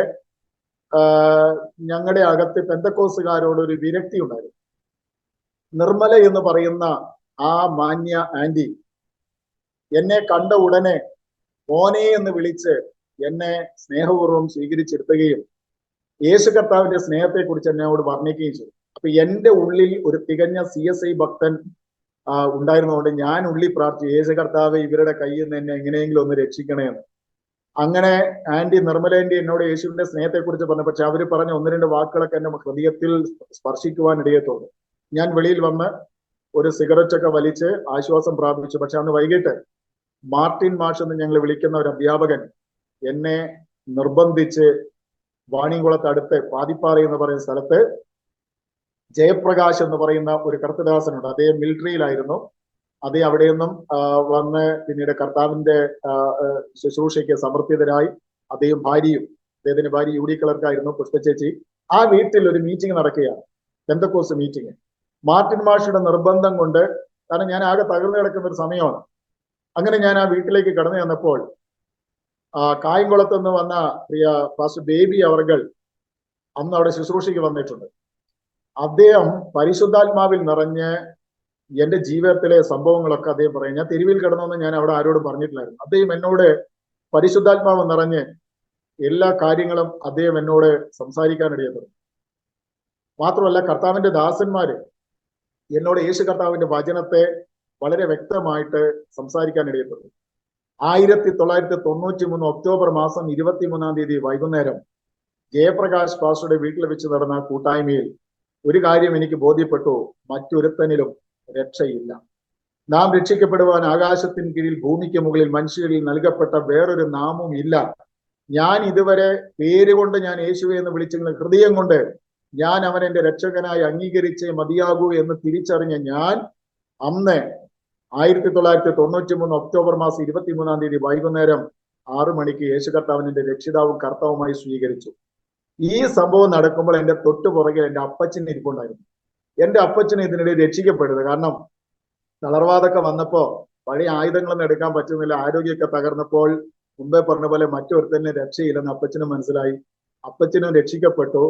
ഞങ്ങളുടെ അകത്ത് പെന്തക്കോസുകാരോട് ഒരു വിരക്തി ഉണ്ടായിരുന്നു. നിർമ്മല എന്ന് പറയുന്ന ആ മാന്യ ആന്റി എന്നെ കണ്ട ഉടനെ മോനെ എന്ന് വിളിച്ച് എന്നെ സ്നേഹപൂർവ്വം സ്വീകരിച്ചെടുത്തുകയും യേശു കർത്താവിന്റെ സ്നേഹത്തെ കുറിച്ച് എന്നോട് വർണ്ണിക്കുകയും ചെയ്തു. അപ്പൊ എന്റെ ഉള്ളിൽ ഒരു തികഞ്ഞ CSI ഭക്തൻ ഉണ്ടായിരുന്നതുകൊണ്ട് ഞാൻ ഉള്ളിൽ പ്രാർത്ഥിച്ചു, യേശു കർത്താവ് ഇവരുടെ കയ്യിൽ നിന്ന് എന്നെ എങ്ങനെയെങ്കിലും ഒന്ന് രക്ഷിക്കണേ എന്ന്. അങ്ങനെ നിർമ്മല ആന്റി എന്നോട് യേശുവിന്റെ സ്നേഹത്തെ കുറിച്ച് പറഞ്ഞു. പക്ഷെ അവര് പറഞ്ഞ ഒന്ന് രണ്ട് വാക്കുകളൊക്കെ എന്റെ ഹൃദയത്തിൽ സ്പർശിക്കുവാൻ ഇടയത്തുള്ളൂ. ഞാൻ വെളിയിൽ വന്ന് ഒരു സിഗരറ്റ് ഒക്കെ വലിച്ച് ആശ്വാസം പ്രാപിച്ചു. പക്ഷെ അന്ന് വൈകിട്ട് മാർട്ടിൻ മാഷ് എന്ന് ഞങ്ങൾ വിളിക്കുന്ന ഒരു അധ്യാപകൻ എന്നെ നിർബന്ധിച്ച് വാണിയംകുളത്ത് അടുത്ത് പാതിപ്പാറ എന്ന് പറയുന്ന സ്ഥലത്ത് ജയപ്രകാശ് എന്ന് പറയുന്ന ഒരു കർത്തദാസനുണ്ട്. അദ്ദേഹം മിലിറ്ററിയിലായിരുന്നു. അദ്ദേഹം അവിടെ നിന്നും വന്ന് പിന്നീട് കർത്താവിന്റെ ശുശ്രൂഷയ്ക്ക് സമർപ്പിതരായി. അദ്ദേഹത്തിന്റെ ഭാര്യ UD ക്ലർക്കായിരുന്നു, പുഷ്പചേച്ചി. ആ വീട്ടിൽ ഒരു മീറ്റിംഗ് നടക്കുകയാണ്, പെന്തക്കോസ് മീറ്റിംഗ്. മാർട്ടിൻ മാഷിയുടെ നിർബന്ധം കൊണ്ട്, കാരണം ഞാൻ ആകെ തകർന്നു കിടക്കുന്ന ഒരു സമയമാണ്. അങ്ങനെ ഞാൻ ആ വീട്ടിലേക്ക് കടന്നു ചെന്നപ്പോൾ കായംകുളത്ത് നിന്ന് വന്ന പ്രിയ പാസ്റ്റർ ബേബി അവർകൾ അന്ന് അവിടെ ശുശ്രൂഷയ്ക്ക് വന്നിട്ടുണ്ട്. അദ്ദേഹം പരിശുദ്ധാത്മാവിൽ നിറഞ്ഞ് എന്റെ ജീവിതത്തിലെ സംഭവങ്ങളൊക്കെ അദ്ദേഹം പറയും. ഞാൻ തെരുവിൽ കിടന്നൊന്നും ഞാൻ അവിടെ ആരോടും പറഞ്ഞിട്ടില്ലായിരുന്നു. അദ്ദേഹം എന്നോട് പരിശുദ്ധാത്മാവ് നിറഞ്ഞ് എല്ലാ കാര്യങ്ങളും അദ്ദേഹം എന്നോട് സംസാരിക്കാനിടയത്. മാത്രമല്ല കർത്താവിന്റെ ദാസന്മാര് എന്നോട് യേശു കർത്താവിന്റെ വചനത്തെ വളരെ വ്യക്തമായിട്ട് സംസാരിക്കാനിടയപ്പെട്ടു. 1993 ഒക്ടോബർ മാസം 23-ാം തീയതി വൈകുന്നേരം ജയപ്രകാശ് പാസ്റ്ററുടെ വീട്ടിൽ വെച്ച് നടന്ന കൂട്ടായ്മയിൽ ഒരു കാര്യം എനിക്ക് ബോധ്യപ്പെട്ടു, മറ്റൊരുത്തനിലും രക്ഷയില്ല. നാം രക്ഷിക്കപ്പെടുവാൻ ആകാശത്തിന് കീഴിൽ ഭൂമിക്ക് മുകളിൽ മനുഷ്യരിൽ നൽകപ്പെട്ട വേറൊരു നാമവും ഇല്ല. ഞാൻ ഇതുവരെ പേരുകൊണ്ട് ഞാൻ യേശുവെ എന്ന് വിളിച്ചെങ്കിലും ഹൃദയം കൊണ്ട് ഞാൻ അവൻ എൻ്റെ രക്ഷകനായി അംഗീകരിച്ചേ മതിയാകൂ എന്ന് തിരിച്ചറിഞ്ഞ ഞാൻ അന്ന് 1993 ഒക്ടോബർ മാസം 23-ാം തീയതി വൈകുന്നേരം 6 മണിക്ക് യേശു കർത്താവിനെ എൻ്റെ രക്ഷിതാവും കർത്താവുമായി സ്വീകരിച്ചു. ഈ സംഭവം നടക്കുമ്പോൾ എൻ്റെ തൊട്ടു പുറകെ എൻ്റെ അപ്പച്ചൻ ഇരിപ്പുണ്ടായിരുന്നു. എൻ്റെ അപ്പച്ചന് ഇതിനിടെ രക്ഷിക്കപ്പെടുന്നത്. കാരണം തളർവാദമൊക്കെ വന്നപ്പോ പഴയ ആയുധങ്ങളൊന്നും എടുക്കാൻ പറ്റുന്നില്ല, ആരോഗ്യമൊക്കെ തകർന്നപ്പോൾ മുമ്പേ പറഞ്ഞ പോലെ മറ്റൊരുത്തന്നെ രക്ഷയില്ലെന്ന് അപ്പച്ചന് മനസ്സിലായി. അപ്പച്ചനും രക്ഷിക്കപ്പെട്ടു.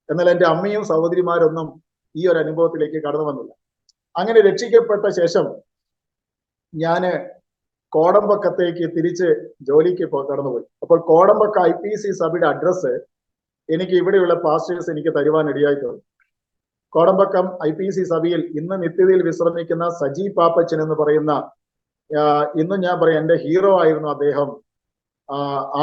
എന്നാൽ എൻ്റെ അമ്മയും സഹോദരിമാരൊന്നും ഈ ഒരു അനുഭവത്തിലേക്ക് കടന്നു വന്നില്ല. അങ്ങനെ രക്ഷിക്കപ്പെട്ട ശേഷം ഞാന് കോടമ്പക്കത്തേക്ക് തിരിച്ച് ജോലിക്ക് കടന്നുപോയി. അപ്പോൾ കോടമ്പക്ക IPC സഭയുടെ അഡ്രസ്സ് എനിക്ക് ഇവിടെയുള്ള പാസ്റ്റേഴ്സ് എനിക്ക് തരുവാൻ ഇടയായിട്ടുണ്ട്. കോടമ്പക്കം IPC സഭയിൽ ഇന്ന് നിത്യതയിൽ വിശ്രമിക്കുന്ന സജി പാപ്പച്ചൻ എന്ന് പറയുന്ന, ഇന്നും ഞാൻ പറയാം എൻ്റെ ഹീറോ ആയിരുന്നു അദ്ദേഹം.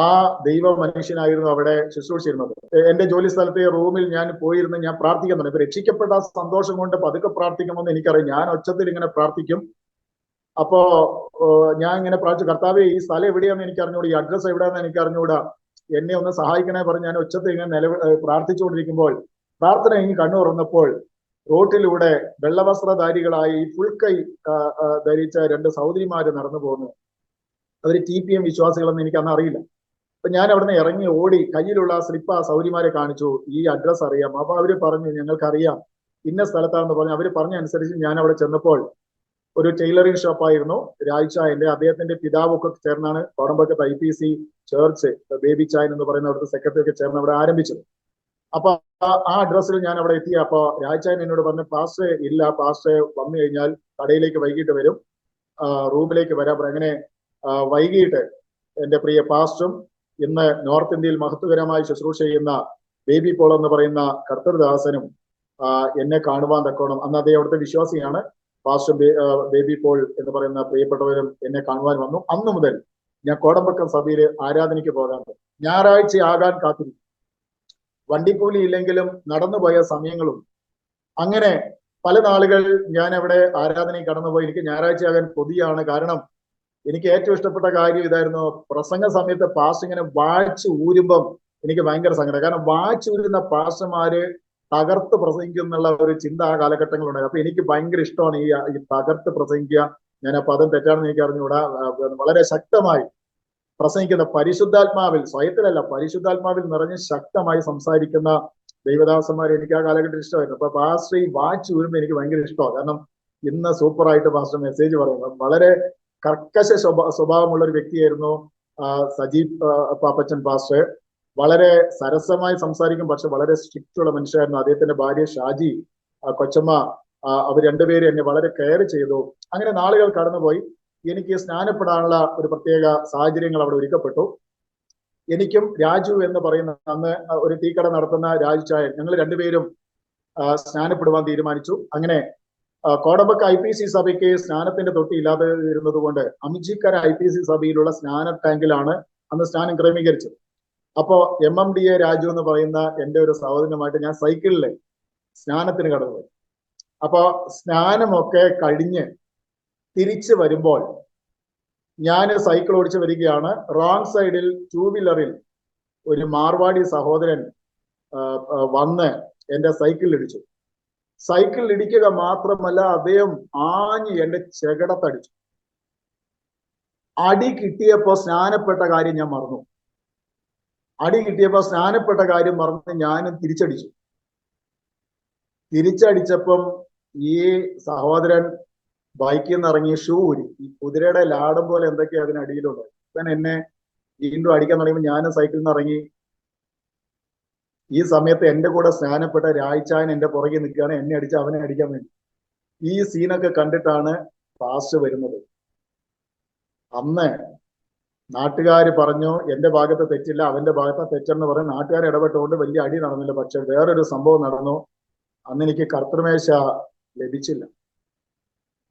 ആ ദൈവ മനുഷ്യനായിരുന്നു അവിടെ ശുശ്രൂഷിച്ചിരുന്നത്. എൻ്റെ ജോലി സ്ഥലത്തെ റൂമിൽ ഞാൻ പോയിരുന്ന് ഞാൻ പ്രാർത്ഥിക്കുന്നുണ്ട്. ഇപ്പൊ രക്ഷിക്കപ്പെട്ട സന്തോഷം കൊണ്ട് പതുക്കെ പ്രാർത്ഥിക്കുമെന്ന് എനിക്കറിയാം. ഞാൻ ഒച്ചത്തിൽ ഇങ്ങനെ പ്രാർത്ഥിക്കും. അപ്പോ ഞാൻ ഇങ്ങനെ പ്രാർത്ഥിച്ചു, കർത്താവേ ഈ സ്ഥലം എവിടെയാണെന്ന് എനിക്ക് അറിഞ്ഞൂടാ, ഈ അഡ്രസ്സ് എവിടെയാണെന്ന് എനിക്ക് അറിഞ്ഞൂടാ, എന്നെ ഒന്ന് സഹായിക്കണേ പറഞ്ഞ് ഞാൻ ഒച്ചത്തിൽ ഇങ്ങനെ പ്രാർത്ഥിച്ചുകൊണ്ടിരിക്കുമ്പോൾ പ്രാർത്ഥന കഴിഞ്ഞ് കണ്ണു തുറന്നപ്പോൾ റോട്ടിലൂടെ വെള്ളവസ്ത്രധാരികളായി ഫുൾ കൈ ധരിച്ച 2 സഹോദരിമാര് നടന്നു പോകുന്നു. അവര് TPM വിശ്വാസികളെന്ന് എനിക്ക് അന്ന് അറിയില്ല. അപ്പൊ ഞാൻ അവിടുന്ന് ഇറങ്ങി ഓടി കയ്യിലുള്ള സ്ലിപ്പ് ആ സൗരിമാരെ കാണിച്ചു, ഈ അഡ്രസ്സ് അറിയാം. അപ്പൊ അവര് പറഞ്ഞു ഞങ്ങൾക്കറിയാം, ഇന്ന സ്ഥലത്താണെന്ന് പറഞ്ഞു. അവര് പറഞ്ഞ അനുസരിച്ച് ഞാൻ അവിടെ ചെന്നപ്പോൾ ഒരു ടൈലറിംഗ് ഷോപ്പായിരുന്നു രാജ്ചായന്റെ. അദ്ദേഹത്തിന്റെ പിതാവൊക്കെ ചേർന്നാണ് കോടമ്പക്കത്ത് IPC ചേർച്ച് ബേബി ചായൻ എന്ന് പറയുന്ന അവിടുത്തെ സെക്രട്ടറി ഒക്കെ ചേർന്ന് അവിടെ ആരംഭിച്ചത്. അപ്പൊ ആ അഡ്രസ്സിൽ ഞാൻ അവിടെ എത്തി. അപ്പൊ രാജ്ചായൻ എന്നോട് പറഞ്ഞു, പാസ്റ്റർ ഇല്ല, പാസ്റ്റർ വന്നു കഴിഞ്ഞാൽ കടയിലേക്ക് വൈകിട്ട് വരും, റൂമിലേക്ക് വരാൻ പറയും. അങ്ങനെ വൈകിട്ട് എന്റെ പ്രിയ പാസ്റ്ററും ഇന്ന് നോർത്ത് ഇന്ത്യയിൽ മഹത്വകരമായി ശുശ്രൂഷ ചെയ്യുന്ന ബേബി പോൾ എന്ന് പറയുന്ന കർത്തൃദാസനും എന്നെ കാണുവാൻ തക്കോണം. അന്ന് അദ്ദേഹം അവിടുത്തെ വിശ്വാസിയാണ്. പാസ്റ്റർ ബേബി പോൾ എന്ന് പറയുന്ന പ്രിയപ്പെട്ടവരും എന്നെ കാണുവാൻ വന്നു. അന്നു മുതൽ ഞാൻ കോടമ്പക്കം സഭയിൽ ആരാധനയ്ക്ക് പോകാൻ ഞായറാഴ്ച ആകാൻ കാത്തിരിക്കും. വണ്ടിക്കൂലി ഇല്ലെങ്കിലും നടന്നുപോയ സമയങ്ങളും അങ്ങനെ പല നാളുകൾ ഞാൻ അവിടെ ആരാധനയിൽ കടന്നുപോയി. എനിക്ക് ഞായറാഴ്ചയാകാൻ കൊതിയാണ്. കാരണം എനിക്ക് ഏറ്റവും ഇഷ്ടപ്പെട്ട കാര്യം ഇതായിരുന്നു. പ്രസംഗ സമയത്ത് പാസ്റ്റർ ഇങ്ങനെ വാഴ്ച ഊരുമ്പം എനിക്ക് ഭയങ്കര സങ്കടം. കാരണം വാഴ്ച ഊരുന്ന പാസ്റ്റർമാര് തകർത്ത് പ്രസംഗിക്കുന്നുള്ള ഒരു ചിന്ത ആ കാലഘട്ടങ്ങളുണ്ടായി. അപ്പൊ എനിക്ക് ഭയങ്കര ഇഷ്ടമാണ് ഈ തകർത്ത് പ്രസംഗിക്കുക. ഞാൻ ആ പദം തെറ്റാണെന്ന് എനിക്ക് അറിഞ്ഞുകൂടാ. വളരെ ശക്തമായി പ്രസംഗിക്കുന്ന, പരിശുദ്ധാത്മാവിൽ, സ്വയത്തിലല്ല പരിശുദ്ധാത്മാവിൽ നിറഞ്ഞ് ശക്തമായി സംസാരിക്കുന്ന ദൈവദാസന്മാരെ എനിക്ക് ആ കാലഘട്ടം ഇഷ്ടമായിരുന്നു. അപ്പൊ പാസ്റ്റർ ഈ വാച്ച് ഊരുമ്പോൾ എനിക്ക് ഭയങ്കര ഇഷ്ടമാണ്. കാരണം ഇന്ന് സൂപ്പറായിട്ട് പാസ്റ്റർ മെസ്സേജ് പറയുന്നത്. വളരെ കർക്കശ സ്വഭാവമുള്ള ഒരു വ്യക്തിയായിരുന്നു സജീവ് പാപ്പച്ചൻ പാസ്റ്റർ. വളരെ സരസമായി സംസാരിക്കും, പക്ഷെ വളരെ സ്ട്രിക്റ്റ് ഉള്ള മനുഷ്യരായിരുന്നു. അദ്ദേഹത്തിന്റെ ഭാര്യ ഷാജി കൊച്ചമ്മ, അവർ രണ്ടുപേരും എന്നെ വളരെ കെയർ ചെയ്തു. അങ്ങനെ നാളുകൾ കടന്നുപോയി. എനിക്ക് സ്നാനപ്പെടാനുള്ള ഒരു പ്രത്യേക സാഹചര്യങ്ങൾ അവിടെ ഒരുക്കപ്പെട്ടു. എനിക്കും രാജു എന്ന് പറയുന്ന അന്ന് ഒരു ടീക്കട നടത്തുന്ന രാജു ചായൻ, ഞങ്ങൾ രണ്ടുപേരും സ്നാനപ്പെടുവാൻ തീരുമാനിച്ചു. അങ്ങനെ കോടമ്പക്ക IPC സഭയ്ക്ക് സ്നാനത്തിന്റെ തൊട്ടി ഇല്ലാതെ ഇരുന്നത് കൊണ്ട് അമിജിക്കര IPC സഭയിലുള്ള സ്നാന ടാങ്കിലാണ് അന്ന് സ്നാനം ക്രമീകരിച്ചത്. അപ്പോ MMDA രാജു എന്ന് പറയുന്ന എന്റെ ഒരു സഹോദരനുമായിട്ട് ഞാൻ സൈക്കിളിൽ സ്നാനത്തിന് കടന്നുപോയി. അപ്പൊ സ്നാനമൊക്കെ കഴിഞ്ഞ് തിരിച്ചു വരുമ്പോൾ ഞാൻ സൈക്കിൾ ഓടിച്ച് വരികയാണ്. റോങ് സൈഡിൽ 2 വീലറിൽ ഒരു മാർവാടി സഹോദരൻ വന്ന് എന്റെ സൈക്കിളിൽ ഇടിച്ചു. സൈക്കിളിൽ ഇടിക്കുക മാത്രമല്ല, അദ്ദേഹം ആഞ്ഞ് എന്റെ ചെകിടത്തടിച്ചു. അടി കിട്ടിയപ്പോ സ്നാനപ്പെട്ട കാര്യം ഞാൻ മറന്നു. സ്നാനപ്പെട്ട കാര്യം മറന്ന് ഞാനും തിരിച്ചടിച്ചു. തിരിച്ചടിച്ചപ്പം ഈ സഹോദരൻ ബൈക്കിൽ നിന്ന് ഇറങ്ങി ഷൂ ഊരി, ഈ കുതിരയുടെ ലാടം പോലെ എന്തൊക്കെയാ അതിനടിയിലുണ്ട്. ഇവൻ എന്നെ വീണ്ടും അടിക്കാൻ തുടങ്ങിയപ്പോൾ ഞാനും സൈക്കിളിൽ നിന്ന് ഇറങ്ങി. ഈ സമയത്ത് എന്റെ കൂടെ സ്നാനപ്പെട്ട രായ്ച്ചായൻ എന്റെ പുറകെ നിൽക്കുകയാണ്, എന്നെ അടിച്ച് അവനെ അടിക്കാൻ വേണ്ടി. ഈ സീനൊക്കെ കണ്ടിട്ടാണ് പാസ്റ്റർ വരുന്നത്. അന്ന് നാട്ടുകാര് പറഞ്ഞു എന്റെ ഭാഗത്ത് തെറ്റില്ല, അവന്റെ ഭാഗത്ത് തെറ്റെന്ന് പറഞ്ഞ് നാട്ടുകാർ ഇടപെട്ടുകൊണ്ട് വലിയ അടി നടന്നില്ല. പക്ഷെ വേറൊരു സംഭവം നടന്നു. അന്ന് എനിക്ക് കർത്തൃമേശ ലഭിച്ചില്ല.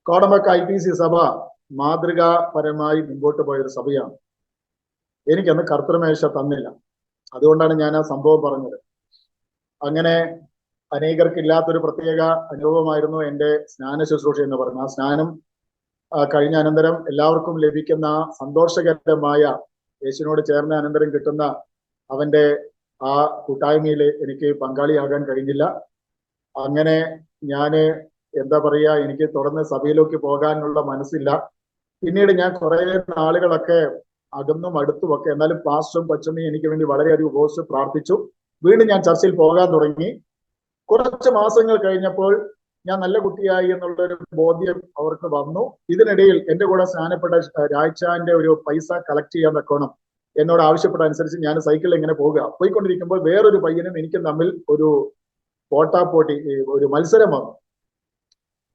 കോടമ്പക്ക IPC സഭ മാതൃകാപരമായി മുമ്പോട്ട് പോയൊരു സഭയാണ്. എനിക്കന്ന് കർത്തൃമേശ തന്നില്ല. അതുകൊണ്ടാണ് ഞാൻ ആ സംഭവം പറഞ്ഞത്. അങ്ങനെ അനേകർക്ക് ഇല്ലാത്തൊരു പ്രത്യേക അനുഭവമായിരുന്നു എൻ്റെ സ്നാന ശുശ്രൂഷ എന്ന് പറയുന്നത്. ആ സ്നാനം കഴിഞ്ഞ അനന്തരം എല്ലാവർക്കും ലഭിക്കുന്ന സന്തോഷകരമായ യേശുവിനോട് ചേർന്ന അനന്തരം കിട്ടുന്ന അവന്റെ ആ കൂട്ടായ്മയിൽ എനിക്ക് പങ്കാളിയാകാൻ കഴിഞ്ഞില്ല. അങ്ങനെ ഞാന് എന്താ പറയാ, എനിക്ക് തുടർന്ന് സഭയിലേക്ക് പോകാനുള്ള മനസ്സില്ല. പിന്നീട് ഞാൻ കുറെ നാളുകളൊക്കെ അകന്നും അടുത്തുമൊക്കെ, എന്നാലും പാസ്റ്ററും കൊച്ചമ്മയും എനിക്ക് വേണ്ടി വളരെയധികം ഉപവസിച്ച് പ്രാർത്ഥിച്ചു. വീണ്ടും ഞാൻ ചർച്ചയിൽ പോകാൻ തുടങ്ങി. കുറച്ച് മാസങ്ങൾ കഴിഞ്ഞപ്പോൾ ഞാൻ നല്ല കുട്ടിയായി എന്നുള്ളൊരു ബോധ്യം അവർക്ക് വന്നു. ഇതിനിടയിൽ എന്റെ കൂടെ സ്നാനപ്പെട്ട രാഴ്ചാന്റെ ഒരു പൈസ കളക്ട് ചെയ്യാൻ വെക്കണം എന്നോട് ആവശ്യപ്പെട്ട അനുസരിച്ച് ഞാൻ സൈക്കിളിൽ ഇങ്ങനെ പോയിക്കൊണ്ടിരിക്കുമ്പോൾ വേറൊരു പയ്യനും എനിക്കും തമ്മിൽ ഒരു പോട്ടാപ്പോട്ടി, ഒരു മത്സരം വന്നു.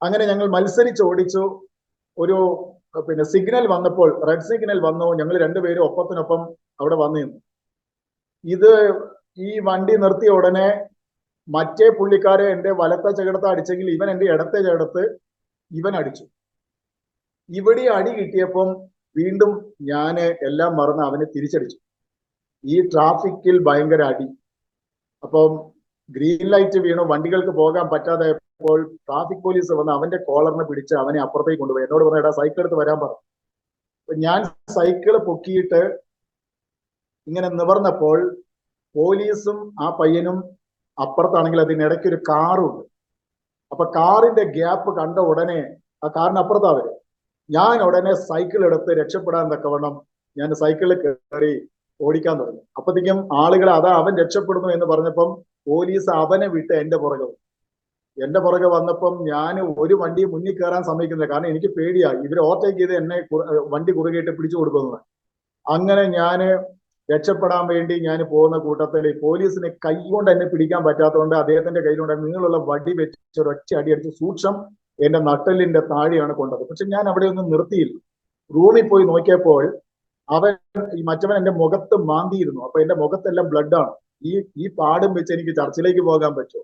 അങ്ങനെ ഞങ്ങൾ മത്സരിച്ച് ഓടിച്ചു. ഒരു സിഗ്നൽ വന്നപ്പോൾ, റെഡ് സിഗ്നൽ വന്നു. ഞങ്ങൾ രണ്ടുപേരും ഒപ്പത്തിനൊപ്പം അവിടെ വന്നു നിന്നു. ഈ വണ്ടി നിർത്തിയ ഉടനെ മറ്റേ പുള്ളിക്കാരെ എന്റെ വലത്തെ ചെകിടത്ത് അടിച്ചെങ്കിൽ ഇവൻ എന്റെ ഇടത്തെ ചെകിടത്ത് ഇവൻ അടിച്ചു. ഇവിടെ അടി കിട്ടിയപ്പം വീണ്ടും ഞാൻ എല്ലാം മറന്ന് അവനെ തിരിച്ചടിച്ചു. ഈ ട്രാഫിക്കിൽ ഭയങ്കര അടി. അപ്പം ഗ്രീൻ ലൈറ്റ് വീണു, വണ്ടികൾക്ക് പോകാൻ പറ്റാതായപ്പോൾ ട്രാഫിക് പോലീസ് വന്ന് അവന്റെ കോളറിനെ പിടിച്ച് അവനെ അപ്പുറത്തേക്ക് കൊണ്ടുപോയി. എന്നോട് പറഞ്ഞു, എടാ സൈക്കിൾ എടുത്ത് വരാൻ പറഞ്ഞു. ഞാൻ സൈക്കിള് പൊക്കിയിട്ട് ഇങ്ങനെ നിവർന്നപ്പോൾ പോലീസും ആ പയ്യനും അപ്പുറത്താണെങ്കിൽ അതിനിടയ്ക്ക് ഒരു കാറുണ്ട്. അപ്പൊ കാറിന്റെ ഗ്യാപ്പ് കണ്ട ഉടനെ ആ കാറിന് അപ്പുറത്താ വരും. ഞാൻ ഉടനെ സൈക്കിൾ എടുത്ത് രക്ഷപ്പെടാൻ തക്കവണ്ണം ഞാൻ സൈക്കിളിൽ കയറി ഓടിക്കാൻ തുടങ്ങി. അപ്പത്തേക്കും ആളുകൾ അവൻ രക്ഷപ്പെടുന്നു എന്ന് പറഞ്ഞപ്പം പോലീസ് അവനെ വിട്ട് എന്റെ പുറകെ വന്നപ്പം ഞാൻ ഒരു വണ്ടി മുന്നിൽ കയറാൻ സമ്മതിക്കുന്നില്ല. കാരണം എനിക്ക് പേടിയായി, ഇവർ ഓവർടേക്ക് ചെയ്ത് എന്നെ വണ്ടി കുറുകെയിട്ട് പിടിച്ചു കൊടുക്കുന്നത്. അങ്ങനെ ഞാന് രക്ഷപ്പെടാൻ വേണ്ടി ഞാൻ പോകുന്ന കൂട്ടത്തിൽ പോലീസിനെ കൈ കൊണ്ട് എന്നെ പിടിക്കാൻ പറ്റാത്തതുകൊണ്ട് അദ്ദേഹത്തിന്റെ കയ്യിലുണ്ട് നീളുള്ള വടി വെച്ച് ഒരൊറ്റ അടി അടിച്ച് സൂക്ഷം എന്റെ നട്ടെല്ലിന്റെ താഴെയാണ് കൊണ്ടത്. പക്ഷെ ഞാൻ അവിടെ ഒന്നും നിർത്തിയില്ല. റൂമിൽ പോയി നോക്കിയപ്പോൾ ഈ മറ്റവൻ എന്റെ മുഖത്ത് മാന്തിയിരുന്നു. അപ്പൊ എന്റെ മുഖത്തെല്ലാം ബ്ലഡാണ്. ഈ പാടും വെച്ച് എനിക്ക് ചർച്ചിലേക്ക് പോകാൻ പറ്റുമോ?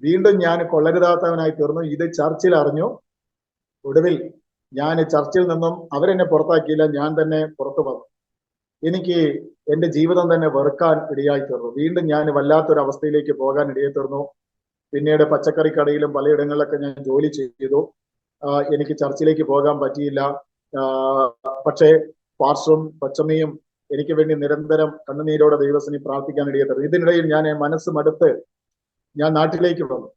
വീണ്ടും ഞാൻ കൊള്ളരുതാത്തവനായി തീർന്നു. ഇത് ചർച്ചിൽ അറിഞ്ഞു. ഒടുവിൽ ഞാൻ ചർച്ചിൽ നിന്നും അവരെന്നെ പുറത്താക്കിയില്ല, ഞാൻ തന്നെ പുറത്തു വന്നു. എനിക്ക് എന്റെ ജീവിതം തന്നെ വെറുക്കാൻ ഇടയായി തീർന്നു. വീണ്ടും ഞാൻ വല്ലാത്തൊരു അവസ്ഥയിലേക്ക് പോകാൻ ഇടയായി തീർന്നു. പിന്നീട് പച്ചക്കറി കടയിലും പലയിടങ്ങളിലൊക്കെ ഞാൻ ജോലി ചെയ്തു. എനിക്ക് ചർച്ചിലേക്ക് പോകാൻ പറ്റിയില്ല. പക്ഷേ പാർശ്വം പച്ചമ്മയും എനിക്ക് വേണ്ടി നിരന്തരം കണ്ണുനീരോടെ ദൈവസന്നിധിയിൽ പ്രാർത്ഥിക്കാൻ ഇടയായി തീർന്നു. ഇതിനിടയിൽ ഞാൻ മനസ്സ് മടുത്ത് ഞാൻ നാട്ടിലേക്ക് വന്നു.